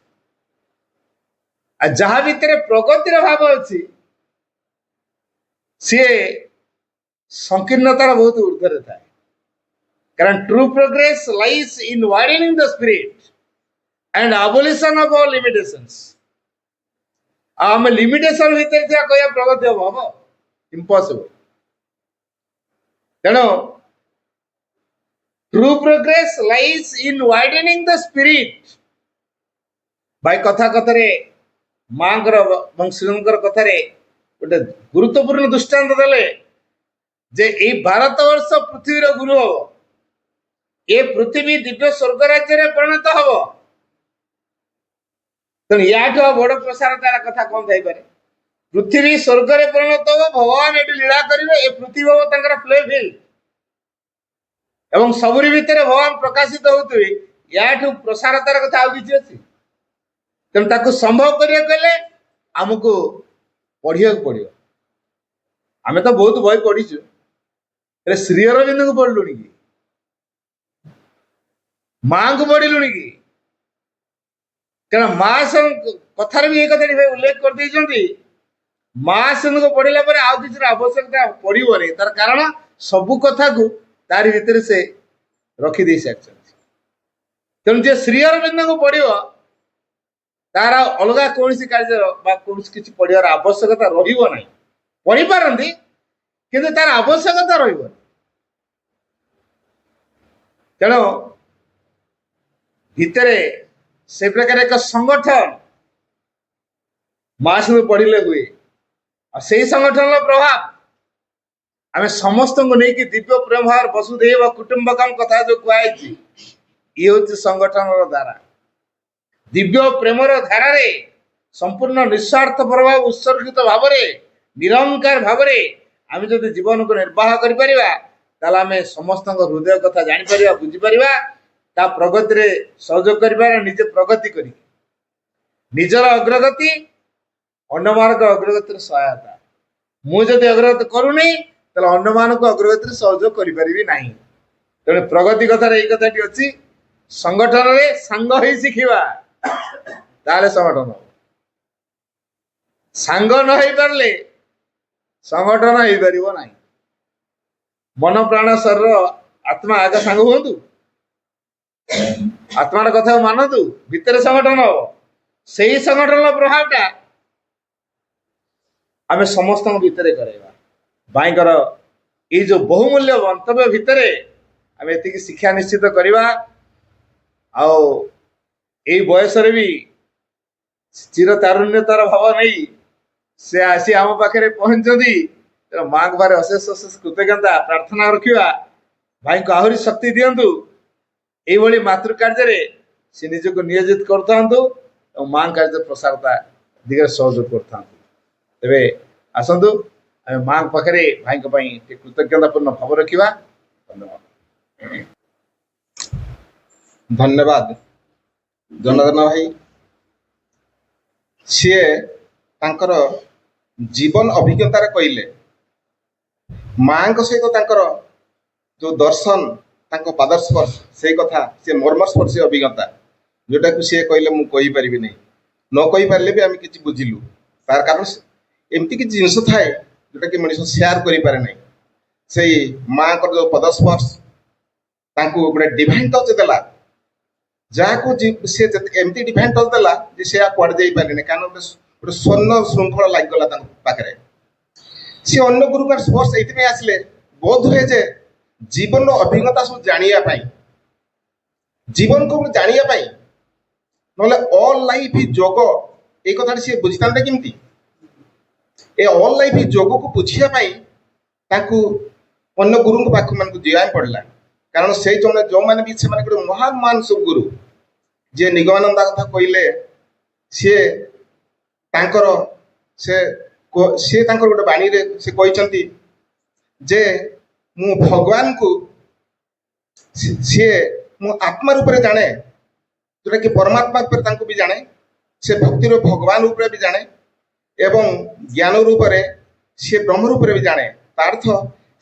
ଆଉ ଯାହା ଭିତରେ ପ୍ରଗତିର ଭାବ ଅଛି ସିଏ ସଂକୀର୍ଣ୍ଣତାର ବହୁତ ଉର୍ଦ୍ଧ୍ୱରେ ଥାଏ। କାରଣ true progress lies in widening the spirit and abolition of all limitations. ଆଉ ଆମେ ଲିମିଟେସନ ଭିତରେ ଥିବା କହିବା ପ୍ରଗତି ହବ ଇମ୍ପସିବଲ। ତେଣୁ true progress lies in widening the spirit. ଭାଇ କଥା କଥାରେ ମାଙ୍କର ଏବଂ ଶ୍ରୀଙ୍କର କଥାରେ ଗୋଟେ ଗୁରୁତ୍ୱପୂର୍ଣ୍ଣ ଦୃଷ୍ଟାନ୍ତ ଦେଲେ ଯେ ଏଇ ଭାରତବର୍ଷ ପୃଥିବୀର ଗୁରୁ ହବ। ଏ ପୃଥିବୀ ଦିବ୍ୟ ସ୍ୱର୍ଗ ରାଜ୍ୟରେ ପରିଣତ ହବ। ତେଣୁ ୟାଠୁ ଆଉ ବଡ ପ୍ରସାର ତାର କଥା କଣ ଥାଇପାରେ? ପୃଥିବୀ ସ୍ୱର୍ଗରେ ପରିଣତ ହବ, ଭଗବାନ ଏଠି ଲୀଳା କରିବେ, ଏ ପୃଥିବୀ ହବ ତାଙ୍କର ପ୍ଲେ ଫିଲ୍ଡ ଏବଂ ସବୁରି ଭିତରେ ଭଗବାନ ପ୍ରକାଶିତ ହଉଥିବେ। ୟାଠୁ ପ୍ରସାର ତାର କଥା ଆଉ କିଛି ଅଛି? ତେଣୁ ତାକୁ ସମ୍ଭବ କରିବାକୁ ହେଲେ ଆମକୁ ପଢିବାକୁ ପଡିବ। ଆମେ ତ ବହୁତ ବହି ପଢିଛୁ, ହେଲେ ଶ୍ରୀ ଅରବିନ୍ଦଙ୍କୁ ପଢିଲୁଣି କି? ମାଙ୍କୁ ପଢିଲୁଣି କି? କାରଣ ମା କଥାରେ ବି ଏଇ କଥାଟି ଉଲ୍ଲେଖ କରିଦେଇଛନ୍ତି, ମା ସିଂହଙ୍କୁ ପଢିଲା ପରେ ଆଉ କିଛି ଆବଶ୍ୟକତା ପଡିବନି। ତାର କାରଣ ସବୁ କଥାକୁ ତାରି ଭିତରେ ସେ ରଖିଦେଇ ସାରିଛନ୍ତି। ତେଣୁ ଯିଏ ଶ୍ରୀ ଅରବିନ୍ଦଙ୍କୁ ପଢିବ ତାର ଅଲଗା କୌଣସି କାର୍ଯ୍ୟ ବା କୌଣସି କିଛି ପଢିବାର ଆବଶ୍ୟକତା ରହିବ ନାହିଁ। ପଢିପାରନ୍ତି କିନ୍ତୁ ତାର ଆବଶ୍ୟକତା ରହିବନି। ତେଣୁ ଭିତରେ ସେ ପ୍ରକାର ଏକ ସଂଗଠନ ମାସକୁ ପଢିଲେ ହୁଏ। ଆଉ ସେଇ ସଂଗଠନର ପ୍ରଭାବ ଆମେ ସମସ୍ତଙ୍କୁ ନେଇକି ଦିବ୍ୟ ପ୍ରେମ ଭାବ ବସୁଧୈବ କୁଟୁମ୍ବକମ୍ କଥା ଯୋଉ କୁହାଯାଇଛି, ଇଏ ହେଉଛି ସଂଗଠନର ଧାରା। ଦିବ୍ୟ ପ୍ରେମର ଧାରାରେ ସମ୍ପୂର୍ଣ୍ଣ ନିଃସ୍ୱାର୍ଥ ପ୍ରଭାବ ଉତ୍ସର୍ଗିତ ଭାବରେ ନିରଙ୍କାର ଭାବରେ ଆମେ ଯଦି ଜୀବନକୁ ନିର୍ବାହ କରିପାରିବା, ତାହେଲେ ଆମେ ସମସ୍ତଙ୍କ ହୃଦୟ କଥା ଜାଣିପାରିବା, ବୁଝିପାରିବା, ତା ପ୍ରଗତିରେ ସହଯୋଗ କରିପାରିବା, ନିଜେ ପ୍ରଗତି କରି ନିଜର ଅଗ୍ରଗତି ଅନ୍ୟମାନଙ୍କ ଅଗ୍ରଗତିରେ ସହାୟତା। ମୁଁ ଯଦି ଅଗ୍ରଗତି କରୁନି ତାହେଲେ ଅନ୍ୟମାନଙ୍କୁ ଅଗ୍ରଗତିରେ ସହଯୋଗ କରିପାରିବି ନାହିଁ। ତେଣୁ ପ୍ରଗତି କଥାରେ ଏଇ କଥାଟି ଅଛି, ସଂଗଠନରେ ସାଙ୍ଗ ହେଇ ଶିଖିବା, ତାହେଲେ ସଂଗଠନ ହବ। ସାଙ୍ଗ ନ ହେଇପାରିଲେ ସଂଗଠନ ହେଇପାରିବ ନାହିଁ। ମନ ପ୍ରାଣ ଶରୀର ଆତ୍ମା ଆଗ ସାଙ୍ଗ ହୁଅନ୍ତୁ, ଆତ୍ମାର କଥାକୁ ମାନନ୍ତୁ, ଭିତରେ ସଂଗଠନ ହବ। ସେଇ ସଂଗଠନର ପ୍ରଭାବଟା ଆମେ ସମସ୍ତଙ୍କ ଭିତରେ କରାଇବା। ଭାଇଙ୍କର ଏଇ ଯୋଉ ବହୁମୂଲ୍ୟ ମନ୍ତବ୍ୟ ଭିତରେ ଆମେ ଏତିକି ଶିକ୍ଷା ନିଶ୍ଚିତ କରିବା। ଆଉ ଏଇ ବୟସରେ ବି ଚିର ତାରୁଣ୍ୟତାର ଭାବ ନେଇ ସେ ଆସି ଆମ ପାଖରେ ପହଞ୍ଚିଛନ୍ତି। ତେଣୁ ମାଙ୍କ ପାଖରେ ଅଶେଷ ଅଶେଷ କୃତଜ୍ଞତା ପ୍ରାର୍ଥନା ରଖିବା, ଭାଇଙ୍କୁ ଆହୁରି ଶକ୍ତି ଦିଅନ୍ତୁ, ଏଇଭଳି ମାତୃ କାର୍ଯ୍ୟରେ ସେ ନିଜକୁ ନିୟୋଜିତ କରୁଥାନ୍ତୁ ଏବଂ ମାଙ୍କ କାର୍ଯ୍ୟ ପ୍ରସାରତା ଦିଗରେ ସହଯୋଗ କରୁଥାନ୍ତୁ। ତେବେ ଆସନ୍ତୁ ଆମେ ମାଙ୍କ ପାଖରେ ଭାଇଙ୍କ ପାଇଁ ଟିକେ କୃତଜ୍ଞତାପୂର୍ଣ୍ଣ ଭାବ ରଖିବା। ଧନ୍ୟବାଦ। ଧନ୍ୟବାଦ ଜନାର୍ଦ୍ଦନ ଭାଇ। ସିଏ ତାଙ୍କର ଜୀବନ ଅଭିଜ୍ଞତାରେ କହିଲେ ମାଙ୍କ ସହିତ ତାଙ୍କର ଯୋଉ ଦର୍ଶନ, ତାଙ୍କ ପାଦସ୍ପର୍ଶ, ସେଇ କଥା ସେ ମର୍ମସ୍ପର୍ଶୀ ଅଭିଜ୍ଞତା, ଯୋଉଟାକୁ ସିଏ କହିଲେ ମୁଁ କହିପାରିବି ନାହିଁ। ନ କହିପାରିଲେ ବି ଆମେ କିଛି ବୁଝିଲୁ। ତାର କାରଣ ଏମିତି କିଛି ଜିନିଷ ଥାଏ ଯୋଉଟାକି ମଣିଷ ସେୟାର କରିପାରେ ନାହିଁ। ସେଇ ମାଙ୍କର ଯୋଉ ପଦସ୍ପର୍ଶ ତାଙ୍କୁ ଗୋଟେ ଡିଭାଇନ୍ ଟଚ୍ ଦେଲା, ଯାହାକୁ ସେ ଏମିତି ଡିଭାଇନ୍ ଟଚ୍ ଦେଲା ଯେ ସେ ଆଉ କୁଆଡ଼େ ଯାଇପାରିଲେନି, କାରଣ ଗୋଟେ ସ୍ୱର୍ଣ୍ଣ ଶୃଙ୍ଖଳ ଲାଗିଗଲା ତାଙ୍କ ପାଖରେ। ସେ ଅନ୍ୟ ଗୁରୁଙ୍କର ସ୍ପର୍ଶ ଏଇଥିପାଇଁ ଆସିଲେ, ବୋଧ ହୁଏ ଯେ ଜୀବନର ଅଭିଜ୍ଞତା ସବୁ ଜାଣିବା ପାଇଁ, ଜୀବନକୁ ଜାଣିବା ପାଇଁ। ନହେଲେ ଅଲ୍ ଲାଇଫ୍ ଯୋଗ ଏଇ କଥାଟି ସିଏ ବୁଝିଥାନ୍ତେ କେମିତି? ଏ ଅଲ୍ ଲାଇଫ୍ ଯୋଗକୁ ବୁଝିବା ପାଇଁ ତାଙ୍କୁ ଅନ୍ୟ ଗୁରୁଙ୍କ ପାଖମାନଙ୍କୁ ଯିବାକୁ ପଡ଼ିଲା। କାରଣ ସେଇ ଯୋଉମାନେ ବି ସେମାନେ ଗୋଟେ ମହାନ ମହାନ ସବୁ ଗୁରୁ, ଯିଏ ନିଗମାନନ୍ଦ କଥା କହିଲେ, ସିଏ ତାଙ୍କର ଗୋଟେ ବାଣୀରେ ସେ କହିଛନ୍ତି ଯେ ମୁଁ ଭଗବାନଙ୍କୁ ସିଏ ମୁଁ ଆତ୍ମା ରୂପରେ ଜାଣେ, ଯୋଉଟାକି ପରମାତ୍ମା ରୂପରେ ତାଙ୍କୁ ବି ଜାଣେ, ସେ ଭକ୍ତିର ଭଗବାନ ରୂପରେ ବି ଜାଣେ ଏବଂ ଜ୍ଞାନ ରୂପରେ ସିଏ ବ୍ରହ୍ମ ରୂପରେ ବି ଜାଣେ। ତା ଅର୍ଥ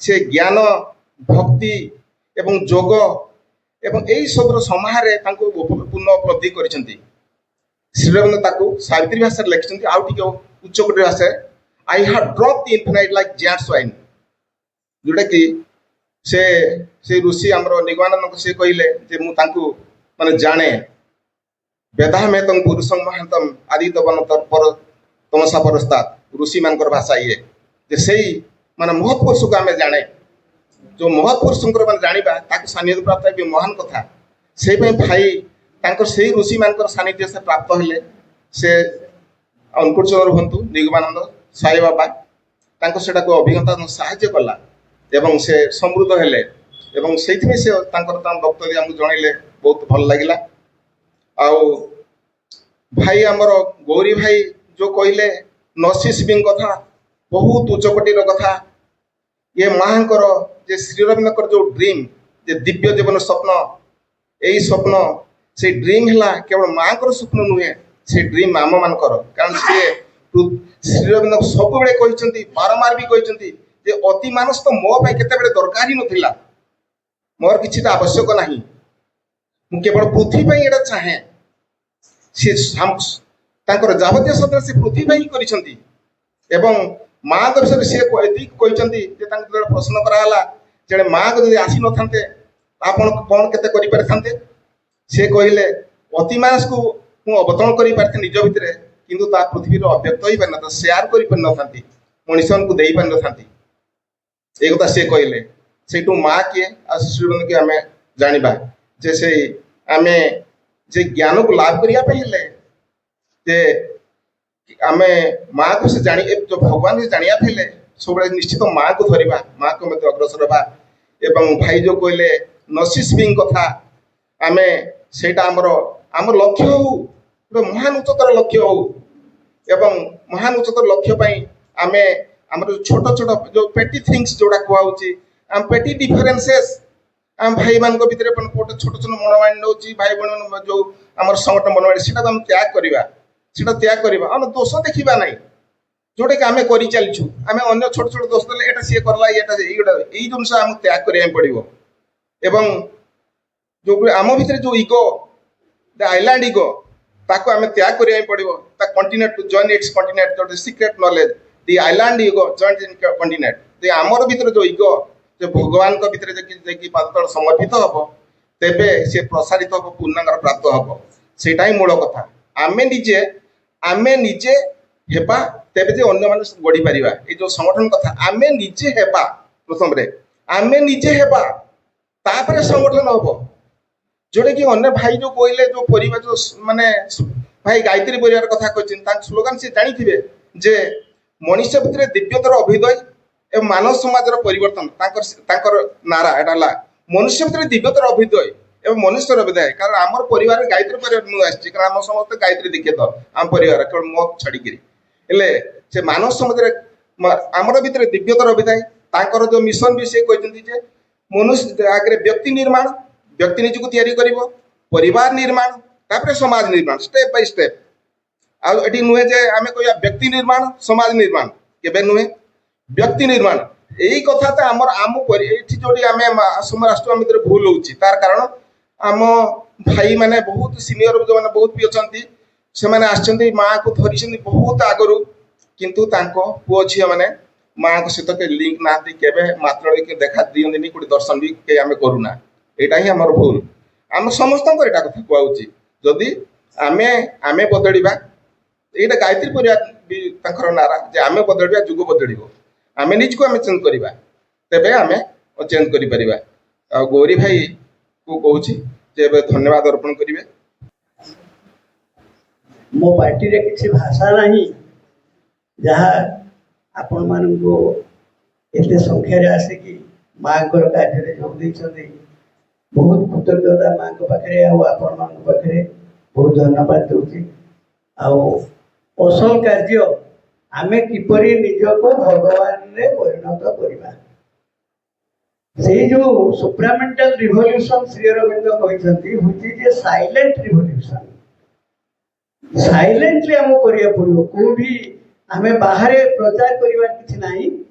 ସେ ଜ୍ଞାନ, ଭକ୍ତି ଏବଂ ଯୋଗ ଏବଂ ଏଇ ସବୁର ସମାହାରରେ ତାଙ୍କୁ ପୂର୍ଣ୍ଣ ଉପଲବ୍ଧି କରିଛନ୍ତି। ଶ୍ରୀରବୀନ୍ଦ୍ର ତାକୁ ସାବିତ୍ରୀ ଭାଷାରେ ଲେଖିଛନ୍ତି, ଆଉ ଟିକେ ଉଚ୍ଚକୋଟୀ ଭାଷାରେ, I have drop the infinite like giant swine. ଯୋଉଟାକି ସେ ଋଷି ଆମର ନିଗମାନନ୍ଦଙ୍କୁ ସେ କହିଲେ ଯେ ମୁଁ ତାଙ୍କୁ ମାନେ ଜାଣେ, ବେଦାହମେତଂ ପୁରୁଷଂ ମହାନ୍ତମ ଆଦିତବନ ତତ୍ପର ତମସା ପରସ୍ତାତ, ଋଷି ମାନଙ୍କର ଭାଷା ଇଏ, ଯେ ସେଇ ମାନେ ମହତ୍ ପୁରୁଷକୁ ଆମେ ଜାଣେ। ଯୋଉ ମହତ୍ ପୁରୁଷଙ୍କର ମାନେ ଜାଣିବା, ତାକୁ ସାନ୍ନିଧ୍ୟ ପ୍ରାପ୍ତ ବି ମହାନ କଥା। ସେଇପାଇଁ ଭାଇ ତାଙ୍କର ସେଇ ଋଷି ମାନଙ୍କର ସାନ୍ନିଧ୍ୟ ସେ ପ୍ରାପ୍ତ ହେଲେ। ସେ ଅନ୍ନପୂର୍ଣ୍ଣଚନ୍ଦ୍ର ହୁଅନ୍ତୁ, ନିଗମାନନ୍ଦ, ସାଇ ବାବା, ତାଙ୍କୁ ସେଟାକୁ ଅଭିଜ୍ଞତା ସାହାଯ୍ୟ କଲା ଏବଂ ସେ ସମୃଦ୍ଧ ହେଲେ। ଏବଂ ସେଇଥିପାଇଁ ସେ ତାଙ୍କର ବକ୍ତବ୍ୟ ଆମକୁ ଜଣେଇଲେ, ବହୁତ ଭଲ ଲାଗିଲା। ଆଉ ଭାଇ ଆମର ଗୌରୀ ଭାଇ ଯୋଉ କହିଲେ ନରସିଂହ କଥା, ବହୁତ ଉଚ୍ଚକୋଟୀର କଥା। ଇଏ ମାଙ୍କର ଯେ ଶ୍ରୀରବୀନ୍ଦ୍ରଙ୍କର ଯୋଉ ଡ୍ରିମ୍, ଯେ ଦିବ୍ୟ ଜୀବନ ସ୍ୱପ୍ନ, ଏଇ ସ୍ୱପ୍ନ ସେଇ ଡ୍ରିମ୍ ହେଲା କେବଳ ମାଙ୍କର ସ୍ୱପ୍ନ ନୁହେଁ, ସେ ଡ୍ରିମ୍ ଆମ ମାନଙ୍କର। କାରଣ ସିଏ ଶ୍ରୀରବୀନ୍ଦ୍ର ସବୁବେଳେ କହିଛନ୍ତି, ବାରମ୍ବାର ବି କହିଛନ୍ତି ଯେ ଅତି ମାନସ ତ ମୋ ପାଇଁ କେତେବେଳେ ଦରକାର ହିଁ ନଥିଲା, ମୋର କିଛିଟା ଆବଶ୍ୟକ ନାହିଁ, ମୁଁ କେବଳ ପୃଥ୍ୱୀ ପାଇଁ ଏଇଟା ଚାହେଁ। ସେ ତାଙ୍କର ଯାବତୀୟ ସତ୍ୟ ସେ ପୃଥ୍ୱୀ ପାଇଁ ହିଁ କରିଛନ୍ତି। ଏବଂ ମାଙ୍କ ବିଷୟରେ ସିଏ ଏତିକି କହିଛନ୍ତି ଯେ ତାଙ୍କୁ ଯେତେବେଳେ ପ୍ରଶ୍ନ କରାଗଲା ଯେ ମାଙ୍କ ଯଦି ଆସିନଥାନ୍ତେ ଆପଣ କଣ କେତେ କରିପାରିଥାନ୍ତେ, ସେ କହିଲେ ଅତିମାନସକୁ ମୁଁ ଅବତରଣ କରିପାରିଥାନ୍ତି ନିଜ ଭିତରେ, କିନ୍ତୁ ତା ପୃଥିବୀର ଅବ୍ୟକ୍ତ ହେଇପାରିନଥାନ୍ତି, ସେୟାର କରିପାରିନଥାନ୍ତି, ମଣିଷମାନଙ୍କୁ ଦେଇପାରିନଥାନ୍ତି। ଏଇ କଥା ସେ କହିଲେ। ସେଇଠୁ ମା କିଏ ଆଉ ଶିଶୁମାନଙ୍କୁ କିଏ ଆମେ ଜାଣିବା ଯେ ସେଇ ଆମେ ଯେ ଜ୍ଞାନକୁ ଲାଭ କରିବା ପାଇଁ ହେଲେ ଯେ ଆମେ ମାକୁ ସେ ଯୋଉ ଭଗବାନଙ୍କୁ ଜାଣିବା ପାଇଁ ହେଲେ ସବୁବେଳେ ନିଶ୍ଚିତ ମାକୁ ଧରିବା, ମାକୁ ମଧ୍ୟ ଅଗ୍ରସର ହେବା। ଏବଂ ଭାଇ ଯୋଉ କହିଲେ ନସିସ୍ ବିଂ କଥା, ଆମେ ସେଇଟା ଆମର ଲକ୍ଷ୍ୟ ହଉ, ଗୋଟେ ମହାନ ଉଚ୍ଚତର ଲକ୍ଷ୍ୟ ହଉ। ଏବଂ ମହାନ ଉଚ୍ଚତର ଲକ୍ଷ୍ୟ ପାଇଁ ଆମେ ଆମର ଛୋଟ ଛୋଟ ଯୋଉ ପେଟି ଥିଙ୍ଗସ୍ ଯୋଉଟା କୁହାହଉଛି, ଆମ ପେଟି ଡିଫରେନ୍ସେସ୍ ଆମ ଭାଇମାନଙ୍କ ଭିତରେ ଗୋଟେ ଛୋଟ ଛୋଟ ମନମାଳି ନେଉଛି, ଭାଇ ଭଉଣୀ ଯୋଉ ଆମର ସଂଗଠନ ମନମାଳି, ସେଟାକୁ ଆମେ ତ୍ୟାଗ କରିବା। ସେଟା ତ୍ୟାଗ କରିବା, ଆମେ ଦୋଷ ଦେଖିବା ନାହିଁ ଯୋଉଟାକି ଆମେ କରିଚାଲିଛୁ। ଆମେ ଅନ୍ୟ ଛୋଟ ଛୋଟ ଦୋଷ ଦେଲେ ଏଇଟା ସିଏ କରଲା, ଏଇ ଜିନିଷ ଆମକୁ ତ୍ୟାଗ କରିବାକୁ ପଡିବ। ଏବଂ ଯୋଉ ଆମ ଭିତରେ ଯୋଉ ଇଗୋ, ଦ ଆଇଲାଣ୍ଡ ଇଗୋ, ତାକୁ ଆମେ ତ୍ୟାଗ କରିବାକୁ ପଡିବ। ତା continent to join its continent, ଯୋଉଟା secret knowledge, the island ego joined in continent. ଆମର ଭିତରେ ଯୋଉ ଇଗୋ, ଯେ ଭଗବାନଙ୍କ ଭିତରେ ଯାଇକି ପାଦତଳେ ସମର୍ପିତ ହବ, ତେବେ ସେ ପ୍ରସାରିତ ହବ, ପୂର୍ଣ୍ଣାଙ୍ଗର ପ୍ରାପ୍ତ ହବ। ସେଇଟା ହିଁ ମୂଳ କଥା। ଆମେ ନିଜେ ହେବା, ତେବେ ଯେ ଅନ୍ୟମାନେ ଗଢି ପାରିବା। ଏଇ ଯୋଉ ସଂଗଠନ କଥା, ଆମେ ନିଜେ ହେବା, ପ୍ରଥମରେ ଆମେ ନିଜେ ହେବା, ତାପରେ ସଂଗଠନ ହବ। ଯୋଉଟା କି ଅନ୍ୟ ଭାଇ ଯୋଉ କହିଲେ, ଯୋଉ ପରିବାର ଯୋଉ ମାନେ ଭାଇ ଗାୟତ୍ରୀ ପରିବାର କଥା କହିଛନ୍ତି, ତାଙ୍କ ସ୍ଲୋଗାନ ସେ ଜାଣିଥିବେ ଯେ ମଣିଷ ଭିତରେ ଦିବ୍ୟତର ଅଭ୍ୟୁଦୟ ଏବଂ ମାନବ ସମାଜର ପରିବର୍ତ୍ତନ। ତାଙ୍କର ନାରା ଏଟା ହେଲା ମନୁଷ୍ୟ ଭିତରେ ଦିବ୍ୟତର ଅଭ୍ୟୁଦୟ ଏବଂ ମନୁଷ୍ୟର ଅଭ୍ୟୁଦୟ। କାରଣ ଆମର ପରିବାର ଗାୟତ୍ରୀ ପରିବାର ମୁଁ ଆସିଛି, କାରଣ ଆମ ସମସ୍ତେ ଗାୟତ୍ରୀ ଦୀକ୍ଷିତ ଆମ ପରିବାର, କେବଳ ମୋ ଛାଡିକିରି। ହେଲେ ସେ ମାନବ ସମାଜରେ ଆମର ଭିତରେ ଦିବ୍ୟତର ଅଭ୍ୟୁଦୟ। ତାଙ୍କର ଯୋଉ ମିଶନ ବି ସେ କହିଛନ୍ତି ଯେ ମନୁଷ୍ୟ ଆଗରେ ବ୍ୟକ୍ତି ନିର୍ମାଣ, ବ୍ୟକ୍ତି ନିଜକୁ ତିଆରି କରିବ, ପରିବାର ନିର୍ମାଣ, ତାପରେ ସମାଜ ନିର୍ମାଣ, ଷ୍ଟେପ ବାଇ ଷ୍ଟେପ। ଆଉ ଏଠି ନୁହେଁ ଯେ ଆମେ କହିବା ବ୍ୟକ୍ତି ନିର୍ମାଣ ସମାଜ ନିର୍ମାଣ, କେବେ ନୁହେଁ। ବ୍ୟକ୍ତି ନିର୍ମାଣ ଏଇ କଥା ତ ଏଠି ଯୋଉଠି ଆମେ ସମ ରାଷ୍ଟ୍ର ଭିତରେ ଭୁଲ ହଉଛି, ତାର କାରଣ ଆମ ଭାଇ ମାନେ ବହୁତ ସିନିୟର ଯୋଉମାନେ ବହୁତ ବି ଅଛନ୍ତି, ସେମାନେ ଆସିଛନ୍ତି ମାଆକୁ ଧରିଛନ୍ତି ବହୁତ ଆଗରୁ, କିନ୍ତୁ ତାଙ୍କ ପୁଅ ଝିଅ ମାନେ ମାଆଙ୍କ ସହିତ କେହି ଲିଙ୍କ ନାହାନ୍ତି, କେବେ ମାତ୍ର ଦେଖା ଦିଅନ୍ତିନି, କୋଉଠି ଦର୍ଶନ ବି କେହି ଆମେ କରୁନା। ଏଇଟା ହିଁ ଆମର ଭୁଲ। ଆମ ସମସ୍ତଙ୍କର ଏଇଟା କଥା କୁହାହଉଛି। ଯଦି ଆମେ ବଦଳିବା, ଏଇଟା ଗାୟତ୍ରୀ ପରିବାର ବି ତାଙ୍କର ନାରା ଯେ ଆମେ ବଦଳିବା, ଯୁଗ ବଦଳିବ। ଆମେ ନିଜକୁ ଚେଞ୍ଜ କରିବା, ତେବେ ଆମେ ଚେଞ୍ଜ କରିପାରିବା। ଆଉ ଗୌରୀ ଭାଇ କୁ କହୁଛି ଯେ ଏବେ ଧନ୍ୟବାଦ ଅର୍ପଣ କରିବେ। ମୋ ପାର୍ଟିରେ କିଛି ଭାଷା ନାହିଁ ଯାହା ଆପଣମାନଙ୍କୁ ଏତେ ସଂଖ୍ୟାରେ ଆସିକି ମାଙ୍କର କାର୍ଯ୍ୟରେ ଯୋଗ ଦେଇଛନ୍ତି। ବହୁତ କୃତଜ୍ଞତା ମାଙ୍କ ପାଖରେ ଆଉ ଆପଣମାନଙ୍କ ପାଖରେ ବହୁତ ଧନ୍ୟବାଦ ଦଉଛି। ଆଉ ଅସଲ କାର୍ଯ୍ୟ ଆମେ କିପରି ନିଜକୁ ଭଗବାନରେ ପରିଣତ କରିବା, ସେଇ ଯୋଉ ସୁପ୍ରାମେଣ୍ଟାଲ ରିଭଲ୍ୟୁସନ ଶ୍ରୀ ଅରବିନ୍ଦ କହିଛନ୍ତି, which is a silent revolution. Silently ଆମକୁ କରିବାକୁ ପଡିବ। କୋଉଠି ଆମେ ବାହାରେ ପ୍ରଚାର କରିବାର କିଛି ନାହିଁ,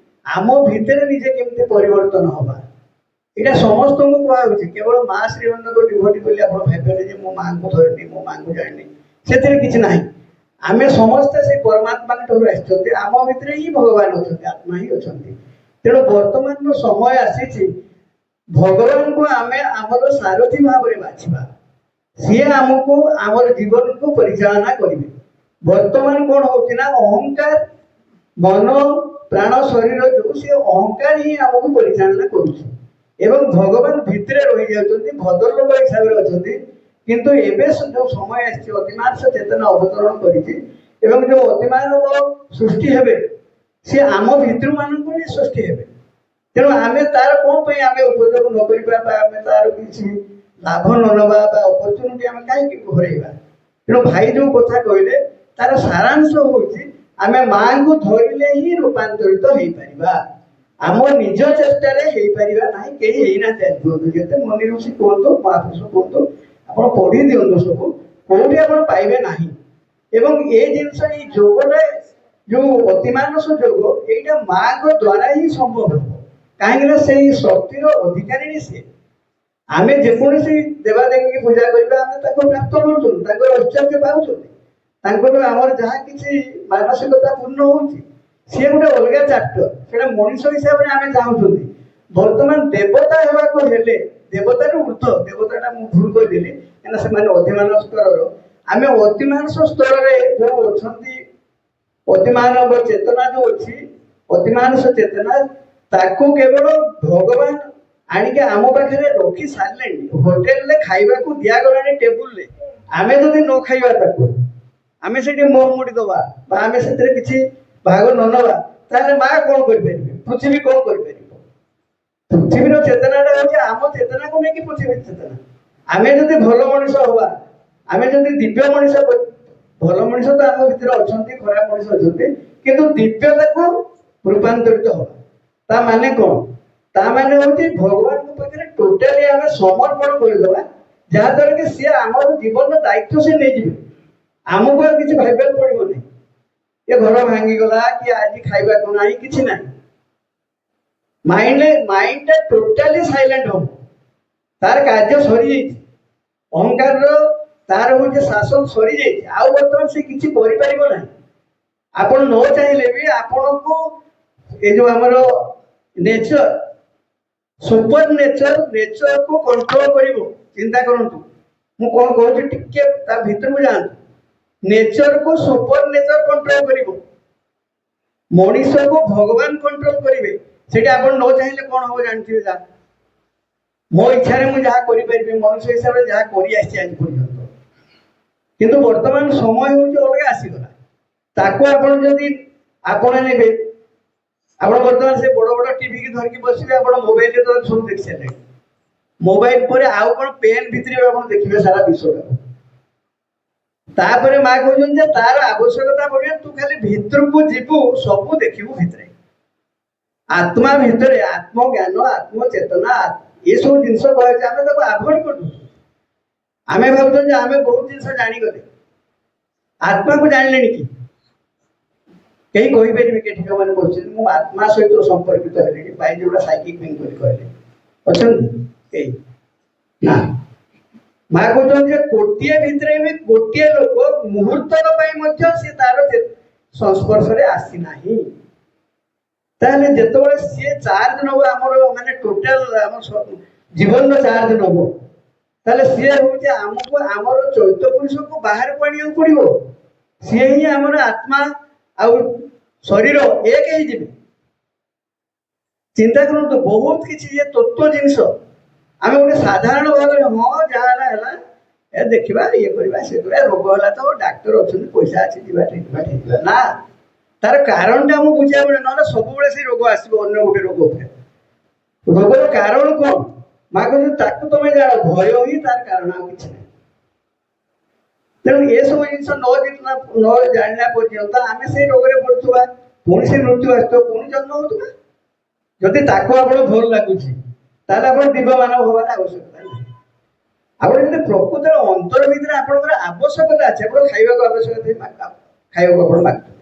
ଆମ ଭିତରେ ନିଜେ କେମିତି ପରିବର୍ତ୍ତନ ହବା, ଏଇଟା ସମସ୍ତଙ୍କୁ କୁହାହଉଛି। କେବଳ ମା ଶ୍ରୀମନ୍ଦିରଙ୍କ ଡିଭୋଟି ବୋଲି ଆପଣ ଭାବିବେନି ଯେ ମୋ ମାଙ୍କୁ ଧରିନି, ମୋ ମାଙ୍କୁ ଜାଣିନି, ସେଥିରେ କିଛି ନାହିଁ। ଆମେ ସମସ୍ତେ ସେଇ ପରମାତ୍ମା ଠାରୁ ଆସିଛନ୍ତି, ଆମ ଭିତରେ ହିଁ ଭଗବାନ ଅଛନ୍ତି, ଆତ୍ମା ହିଁ ଅଛନ୍ତି। ତେଣୁ ବର୍ତ୍ତମାନର ସମୟ ଆସିଛି ଭଗବାନଙ୍କୁ ଆମେ ଆମର ସାରଥୀ ଭାବରେ ବାଛିବା। ସିଏ ଆମକୁ ଆମର ଜୀବନକୁ ପରିଚାଳନା କରିବେ। ବର୍ତ୍ତମାନ କଣ ହଉଛି ନା, ଅହଙ୍କାର ମନ ପ୍ରାଣ ଶରୀର ଯୋଗୁଁ ସେ ଅହଙ୍କାର ହିଁ ଆମକୁ ପରିଚାଳନା କରୁଛି ଏବଂ ଭଗବାନ ଭିତରେ ରହିଯାଉଛନ୍ତି, ଭଦ୍ରଲୋକ ହିସାବରେ ଅଛନ୍ତି। କିନ୍ତୁ ଏବେ ଯୋଉ ସମୟ ଆସିଛି, ଅତିମାନସ ଚେତନା ଅବତରଣ କରିଛି ଏବଂ ଯୋଉ ଅତିମାନବ ସୃଷ୍ଟି ହେବେ, ସେ ଆମ ଭିତରୁ ମାନଙ୍କୁ ହିଁ ସୃଷ୍ଟି ହେବେ। ତେଣୁ ଆମେ ତାର କଣ ପାଇଁ ଆମେ ଉପଯୋଗ ନ କରିବା, ବା ଆମେ ତାର କିଛି ଲାଭ ନ ନେବା, ବା ଅପରଚୁନିଟି ଆମେ କାହିଁକି ହରେଇବା? ତେଣୁ ଭାଇ ଯୋଉ କଥା କହିଲେ, ତାର ସାରାଂଶ ହଉଛି ଆମେ ମାଙ୍କୁ ଧରିଲେ ହିଁ ରୂପାନ୍ତରିତ ହେଇପାରିବା। ଆମ ନିଜ ଚେଷ୍ଟାରେ ହେଇପାରିବା ନାହିଁ, କେହି ହେଇନାହାନ୍ତି। ଯେତେ ମନି ଋଷି କୁହନ୍ତୁ, ମହାପୁରୁଷ କୁହନ୍ତୁ, ଆପଣ ପଢି ଦିଅନ୍ତୁ, ସବୁ କୋଉଠି ଆପଣ ପାଇବେ ନାହିଁ। ଏବଂ ଏ ଜିନିଷ, ଏଇ ଯୋଗଟା ଯୋଉ ଅତିମାନସ ଯୋଗ, ଏଇଟା ମାଙ୍କ ଦ୍ଵାରା ହିଁ ସମ୍ଭବ ହେବ। କାହିଁକି ନା ସେଇ ଶକ୍ତିର ଅଧିକାରୀ ସିଏ। ଆମେ ଯେକୌଣସି ଦେବାଦେବୀକି ପୂଜା କରିବା, ଆମେ ତାକୁ ପ୍ରାପ୍ତ କରୁଛନ୍ତି, ତାଙ୍କର ଐଶ୍ୱର୍ଯ୍ୟ ପାଉଛନ୍ତି, ତାଙ୍କର ଆମର ଯାହା କିଛି ମାନସିକତା ପୂର୍ଣ୍ଣ ହଉଛି, ସିଏ ଗୋଟେ ଅଲଗା ଚାପ୍ଟର। ସେଟା ମଣିଷ ହିସାବରେ ଆମେ ଚାହୁଁଛନ୍ତି। ବର୍ତ୍ତମାନ ଦେବତା ହେବାକୁ ହେଲେ, ଦେବତାର ଉର୍ଦ୍ଧ୍ୱ, ଦେବତାଟା ମୁଁ ଭୁଲ କରିଦେଲି, କାହିଁକିନା ସେମାନେ ଅଧିମାନସ ସ୍ତରର, ଆମେ ଅତିମାନସ ସ୍ତରରେ ଯୋଉ ଅଛନ୍ତି, ଅତିମାନବ ଚେତନା ଯୋଉ ଅଛି, ଅତିମାନସ ଚେତନା, ତାକୁ କେବଳ ଭଗବାନ ଆଣିକି ଆମ ପାଖରେ ରଖି ସାରିଲେଣି। ହୋଟେଲରେ ଖାଇବାକୁ ଦିଆଗଲାଣି ଟେବୁଲରେ, ଆମେ ଯଦି ନ ଖାଇବା ତାକୁ, ଆମେ ସେଠି ମୁହଁ ମୋଡ଼ି ଦବା ବା ଆମେ ସେଥିରେ କିଛି ଭାଗ ନ ନେବା, ତାହେଲେ ମା କଣ କରିପାରିବେ? ପୃଥିବୀ କଣ କରିପାରିବ? ପୃଥିବୀର ଚେତନାଟା ହଉଛି ଆମ ଚେତନାକୁ ନେଇକି ପୃଥିବୀ ଚେତନା। आमे जदि भल मनीष हवा आमे जदि दिव्य मनीष भल मनीष तो आम भितर अछंती खराब मनीष अछंती किंतु दिव्यता को रूपांतरित हवा ता माने कोन ता माने होती भगवान को पाखरे टोटली आमे समर्पण कर देबा जहा द्वारा कि से हमर जीवन दायित्व से नै जिवे हमको और किसी भाइबल पड़ो नहीं ये घर भांगी गला कि आज खाइबा को नहीं किसी ना माइंड टोटली साइलेंट हो तार कार्य सरी जाई अहंकार रो तार हो जे शासन सरी जाई आउ वर्तमान से किछि करि परिबो नहीं आपण न चाहिले भी आपण को ए जो हमरो नेचर सुपर नेचर को कंट्रोल करिवो चिंता करंतु मु कोन कहूची टिके ता भीतर को जान नेचर को सुपर नेचर कंट्रोल करिवो मनीष को भगवान कंट्रोल करिवे सेटा आपण न चाहिले कोन हो जानथिबे जा मो इच्छा रे मु जहा करि परिबे मनुष्य हिसाब रे जहा करि आछि आज पर्यंत किंतु वर्तमान समय होची अलगा आसी गला ताको आपण जदी आपण नेबे आपण वर्तमान से बड़ बड़ टीवी की धर के बसिबे आपण मोबाइल रे तो सब देख सेले मोबाइल पर आउ कोन पेन भितरे आपण देखिबे सारा विश्व का तापरे मा कहउछन जे तार आवश्यकता पड़े तू खाली भीतर को जीवु सब देखिबु भितरे आत्मा भितरे आत्म ज्ञान आत्म चेतना ये सब जिंस कहै छै हमें ताको अवॉइड कर दू हमें भाबछन जे हमें बहुत जिंस जानि गले आत्मा को जान लेनी की कहीं कहि परिबे के ठीक माने क्वेश्चन मु आत्मा सहित संपर्कित हेले कि बाय जोडा साइकिक थिंग कर कहले अछन ए ना मा कहउछन जे कोटिए भितरे में कोटिए लोक मुहूर्तर पई मध्य से तार संस्पर्श रे आसी नाही ताले जेतबेले से चार्ज नबो हमर माने टोटल हमर जीवन रो चार्ज नबो ताले से हो जे हमको हमर चैत्य पुरुष को बाहर पणियो पड़िबो से ही हमर आत्मा आ शरीर एक ही जीवे चिंता करूँ तो बहुत किसी ये तत्व जिनस आम गोटे साधारण भाव में हाँ जहाँ है ए देखा ये करवा से करवा रोग है तो डाक्तर अच्छा पैसा अच्छे जीवा ट्रिटमेंट ना तार कारण टा बुझा पड़े ना सब से रोग आसो अन्य गोटे रोग रोगर कारण कौन माँ कहते तुम जान भय ही तार कारण आ कि तेणु ये सब जिन न जाना पर्यंत आम से रोग पड़ुवा पुणी से मृत्यु आसो पुणी जन्म होगा जदि ताको आपण भल लागुची ताले आपण दिव्यमान होबार आवश्यकता नहीं आपण जदि प्रकृतर अंतर भीतर आपणकर आवश्यकता अछि आपण खाइबा को आवश्यकता खाइबा को आपण मागतो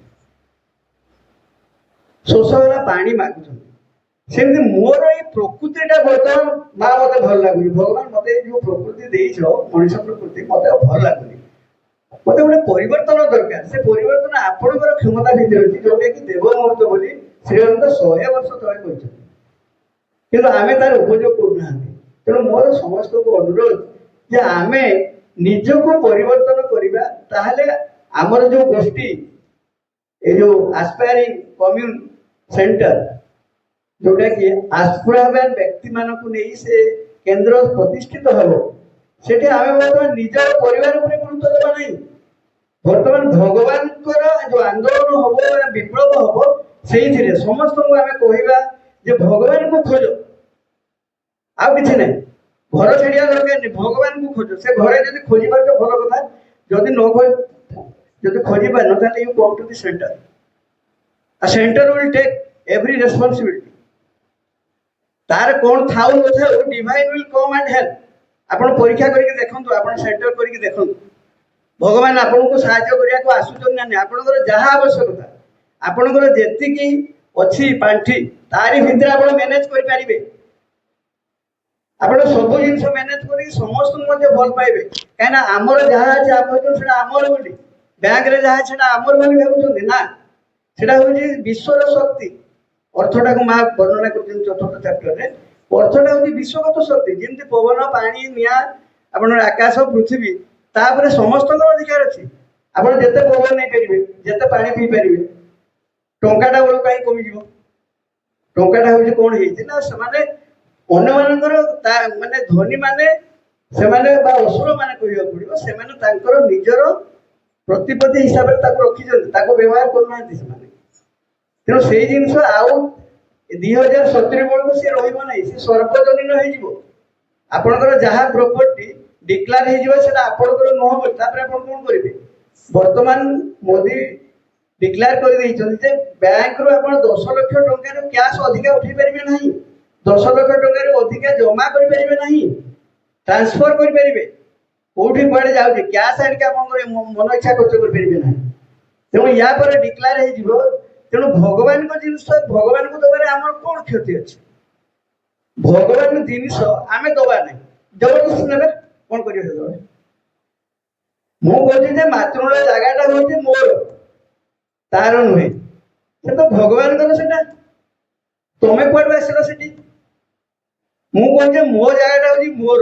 शोष वाला पानी मागुछन सेमति मोर ए प्रकृतिटा बर्तमान मा मते भल लागुनी भगवान मते जो प्रकृति देइछो मनुष्य प्रकृति मते भल लागुनी मते गोटे परिवर्तन दरकार से परिवर्तन आपणकर क्षमता भीतर अछि जोटे कि देव मुहूर्त बोली श्रीअनंत 100 वर्ष तले कहते किंतु आमे तार उपयोग करना तेणु मोर समस्त को अनुरोध जे आमे निज को परिवर्तन करिबा ताहले हमर जो गोष्ठी ए जो एस्पायरिंग कम्युन सेंटर जोटा कि आस्पिरेबल व्यक्ति मान को नहीं से केंद्र प्रतिष्ठित हबो सेठी आमे वर्तमान निज परिवार ऊपर गुरुत्व देबा नहीं वर्तमान भगवान जो आंदोलन हबो विप्लव हबो सेही थिरे समस्त को आमे कहिबा जे भगवान को खोजो आ किछि नै घर छेड़िया दरकार नै भगवान को खोजो से घरे जदि खोजी पार तो भलो कथा जदि न खोज जदि खोजी पार न ताले you come to the centre a centre will take every responsibility तार कोन थाउ न थाउ divine will come and help आपण परीक्षा करके देखंतु आपण सेंटर करके देखंतु भगवान आपण को सहायता करिया को आसुचन ना आपणकर जहा आवश्यकता आपणकर जेतिकी अछि पांठी तारी भितर आपण मैनेज करि परिबे आपण सब जिंस मैनेज करी समस्त मध्ये भल पाइबे काना हमर जहा अछि आपण तो सेटा हमर बोली बैंक रे जहा सेटा हमर बोली भाबुछन ना सेटा होची विश्वर शक्ति अर्थटा को मा वर्णना करछन चतुर्थ चैप्टर रे अर्थटा होची विश्वगत शक्ति जेंति पवन पानी निया आपण आकाश पृथ्वी तापर समस्त अधिकार अछि आपण जते पवन नै परिबे जते पानी पी परिबे टंकाटा बळ काई कमी जीवो टंकाटा होची कोन हेछि ना समाने अन्य मानकर माने धनी माने से माने बा असुर माने कहियो पड़िबो से माने तांकर निजर प्रतिपत्ति हिसाब रे ताको रखि जंती ताको व्यवहार करनांती से माने तेनो सेही जिंस आउ 2070 बळ को से रहिबो नै से सर्वजनीन होई जीवो आपनकर जहा प्रॉपर्टी डिक्लेयर हो सेटा आपनकर नुह बोली तापर आपण कोन करिवे वर्तमान मोदी डिक्लेयर कर देइछन जे बैंक रो आपण 10 लाख टंका रो कैश अधिका उठै परिबे नाही 10 लाख टंका रो अधिका जमा कर परिबे नाही ट्रांसफर कर परिबे कोठी पड़े जाउछे कैश आड के आपण मन इच्छा खर्च कर परिबे नाही तेणु या पर डिक्लेयर हे जीवो तेणु भगवान को जिनिस भगवान को दबारे हमर कोन क्षति अछि भगवान जिनिस आमे दबा नाही जबरदस्ती नेबे कोन करियो से मु कहते जे मातृण जगाटा होचे मोर तार नुहे से तो भगवान कर सेटा तमे कोड आसिलो सेठी मु कहते मो जगाटा होची मोर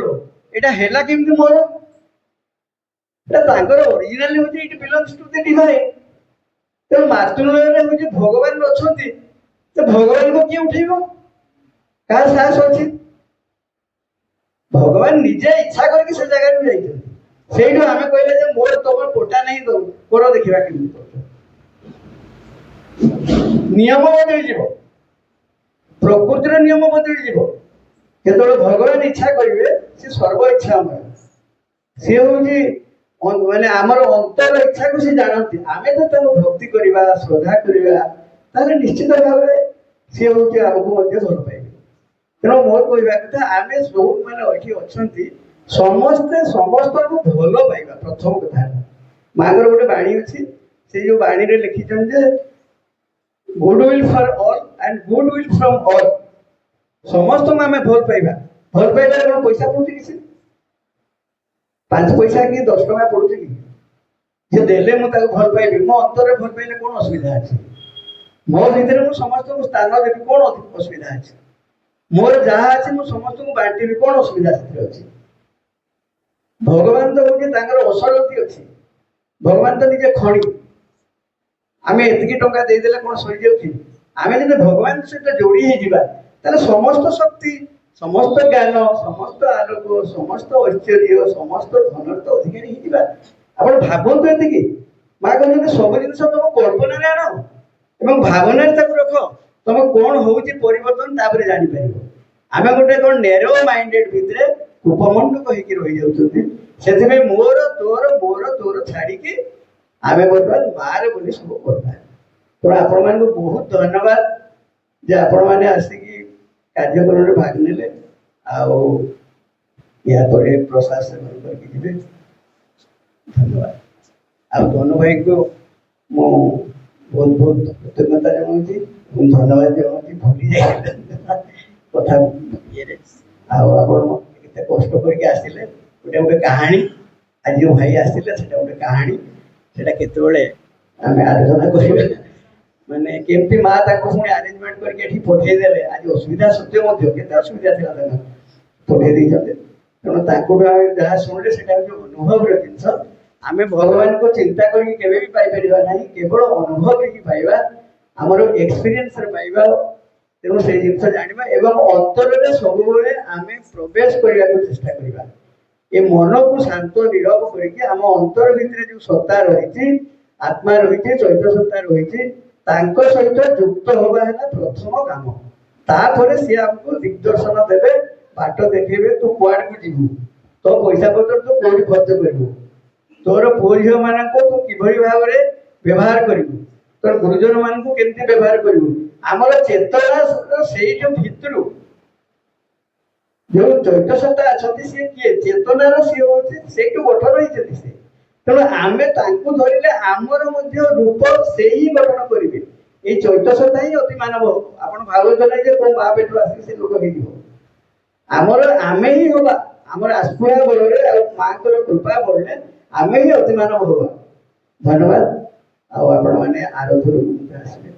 एटा हेला केमति मोर एटा तांकर ओरिजिनल होची it belongs to the divine तो मातृण रे होची भगवान अछंती तो भगवान को की उठेबो का साहस अछि भगवान निजे इच्छा करके से जगह में जाइछन सेठो हमें कहले जे मोर तोर कोटा नहीं दो कोरो देखिबा केमि नियम बदल जीव प्रकृतिर नियम बदल जीव केतବେଳେ भगवान इच्छा करिवे से सर्व इच्छा हमर से होची माने हमर अंतर इच्छा को से जानती आमे तो तनो भक्ति करिबा श्रद्धा करिबा ताले निश्चित भाबरे से होची हमको मध्य भर पाइबे तेणु मोर कहवा कथा आमे सब माने अठी अछंती समस्त को भल पाइबा प्रथम कथा मागर गोटे बाणी अछि से जो बाणी रे लिखिछन जे good will for all and good will from all समस्त को आमे भल पाइबा कोन पैसा पड़ुछि कि 5 पैसा कि 10 टका पड़ुछि कि जे देले मु ताको भल पाइबी मो अंतर रे भल पाइले कोन असुविधा अछि मो भीतर मु समस्त को स्थान देबी कोन असुविधा अछि मोर जहा अछि मु समस्त को बांटीबी कोन असुविधा सेतिर अछि भगवान तो होचे तांकर असलती अछि भगवान तो निजे खणी आमे एतकी टंका दे देले कोन सरी जाउछि आमे जदि भगवान सहित जोड़ी हे जिबा ताले समस्त शक्ति समस्त ज्ञान समस्त आलोक समस्त ऐश्वर्य समस्त धनर तो अधिकारी हे जिबा आपण भाबंतु एतकी मा कहले सब जिनिस तुम कल्पना रे आनो एवं भावना रे ताको रखो तुम कोन होउछि परिवर्तन तापर जानि परिबो आमे गोटे कोन नैरो माइंडेड भितरे उपमंड कहि कि रहि जाउछथि सेति में मोर तोर छाडी के आमे बर्तमान बाहर बोली सब करबा तो आपण मान को बहुत धन्यवाद जे आपण माने आसी कि कार्यक्रम रे भाग नेले आउ या परे प्रशासन करके जिबे धन्यवाद आ दोनों भाई को मो बहुत बहुत कृतज्ञता जनाउछि धन्यवाद जनाउछि भूली जाय कथा ये रे आ आपण केते कष्ट करके आसिले गोटे कहानी आज जो भाई आसिले सेटा गोटे कहानी सेटा केतेबेले आमे आलोचना करिबे माने केमती मा ताको पुणी अरेंजमेंट करके एठी पठेई देले आज असुविधा सत्य मध्य केते असुविधा थिला ताका पठेई दै जते तेणु ताको जहाँ शुणिले सेटा जो अनुभव रे जिनस आमे भगवान को चिंता करके केबे भी पाई परिबा नाही केवल अनुभव ही पाइबा हमरो एक्सपीरियंस रे पाइबा तेणु से जिनस जानिबा एवं अंतर रे सब बेले आमे प्रवेश करिया को चेष्टा करिबा ए मन को शांत नीरव करके हम अंतर भितर जो सत्ता रही आत्मा रही चैत्य सत्ता रही तांको सहित युक्त होबा है प्रथम काम तापर से हमको दिग्दर्शन देबे बाट देखेबे तू कुआड को जीवु तो पैसा पत्र तू कोठी खर्च करबो तोर पुओ मान को तू किभଳି भाबरे व्यवहार करिवु तोर गुरुजन मान को केमति व्यवहार करिवु हमर चेतना सेई जो भितरु जो चैत्य सत्ता अछंती से किए चेतनार सी होची सेटु गठन होइछथि से तेणु आमे तांको धरिले आमर मध्य रूप सेही गठन करिवे ए चैत्य सत्ता ही अति मानव आपण भावत नै जे कोन बा पेटु आसी से लोक हे जीवो आमर आमे ही होबा आमर आस्पुरा बलरे आ माकर कृपा बलले आमे ही अति मानव होबा धन्यवाद आ आपण माने आरोधर आसीबे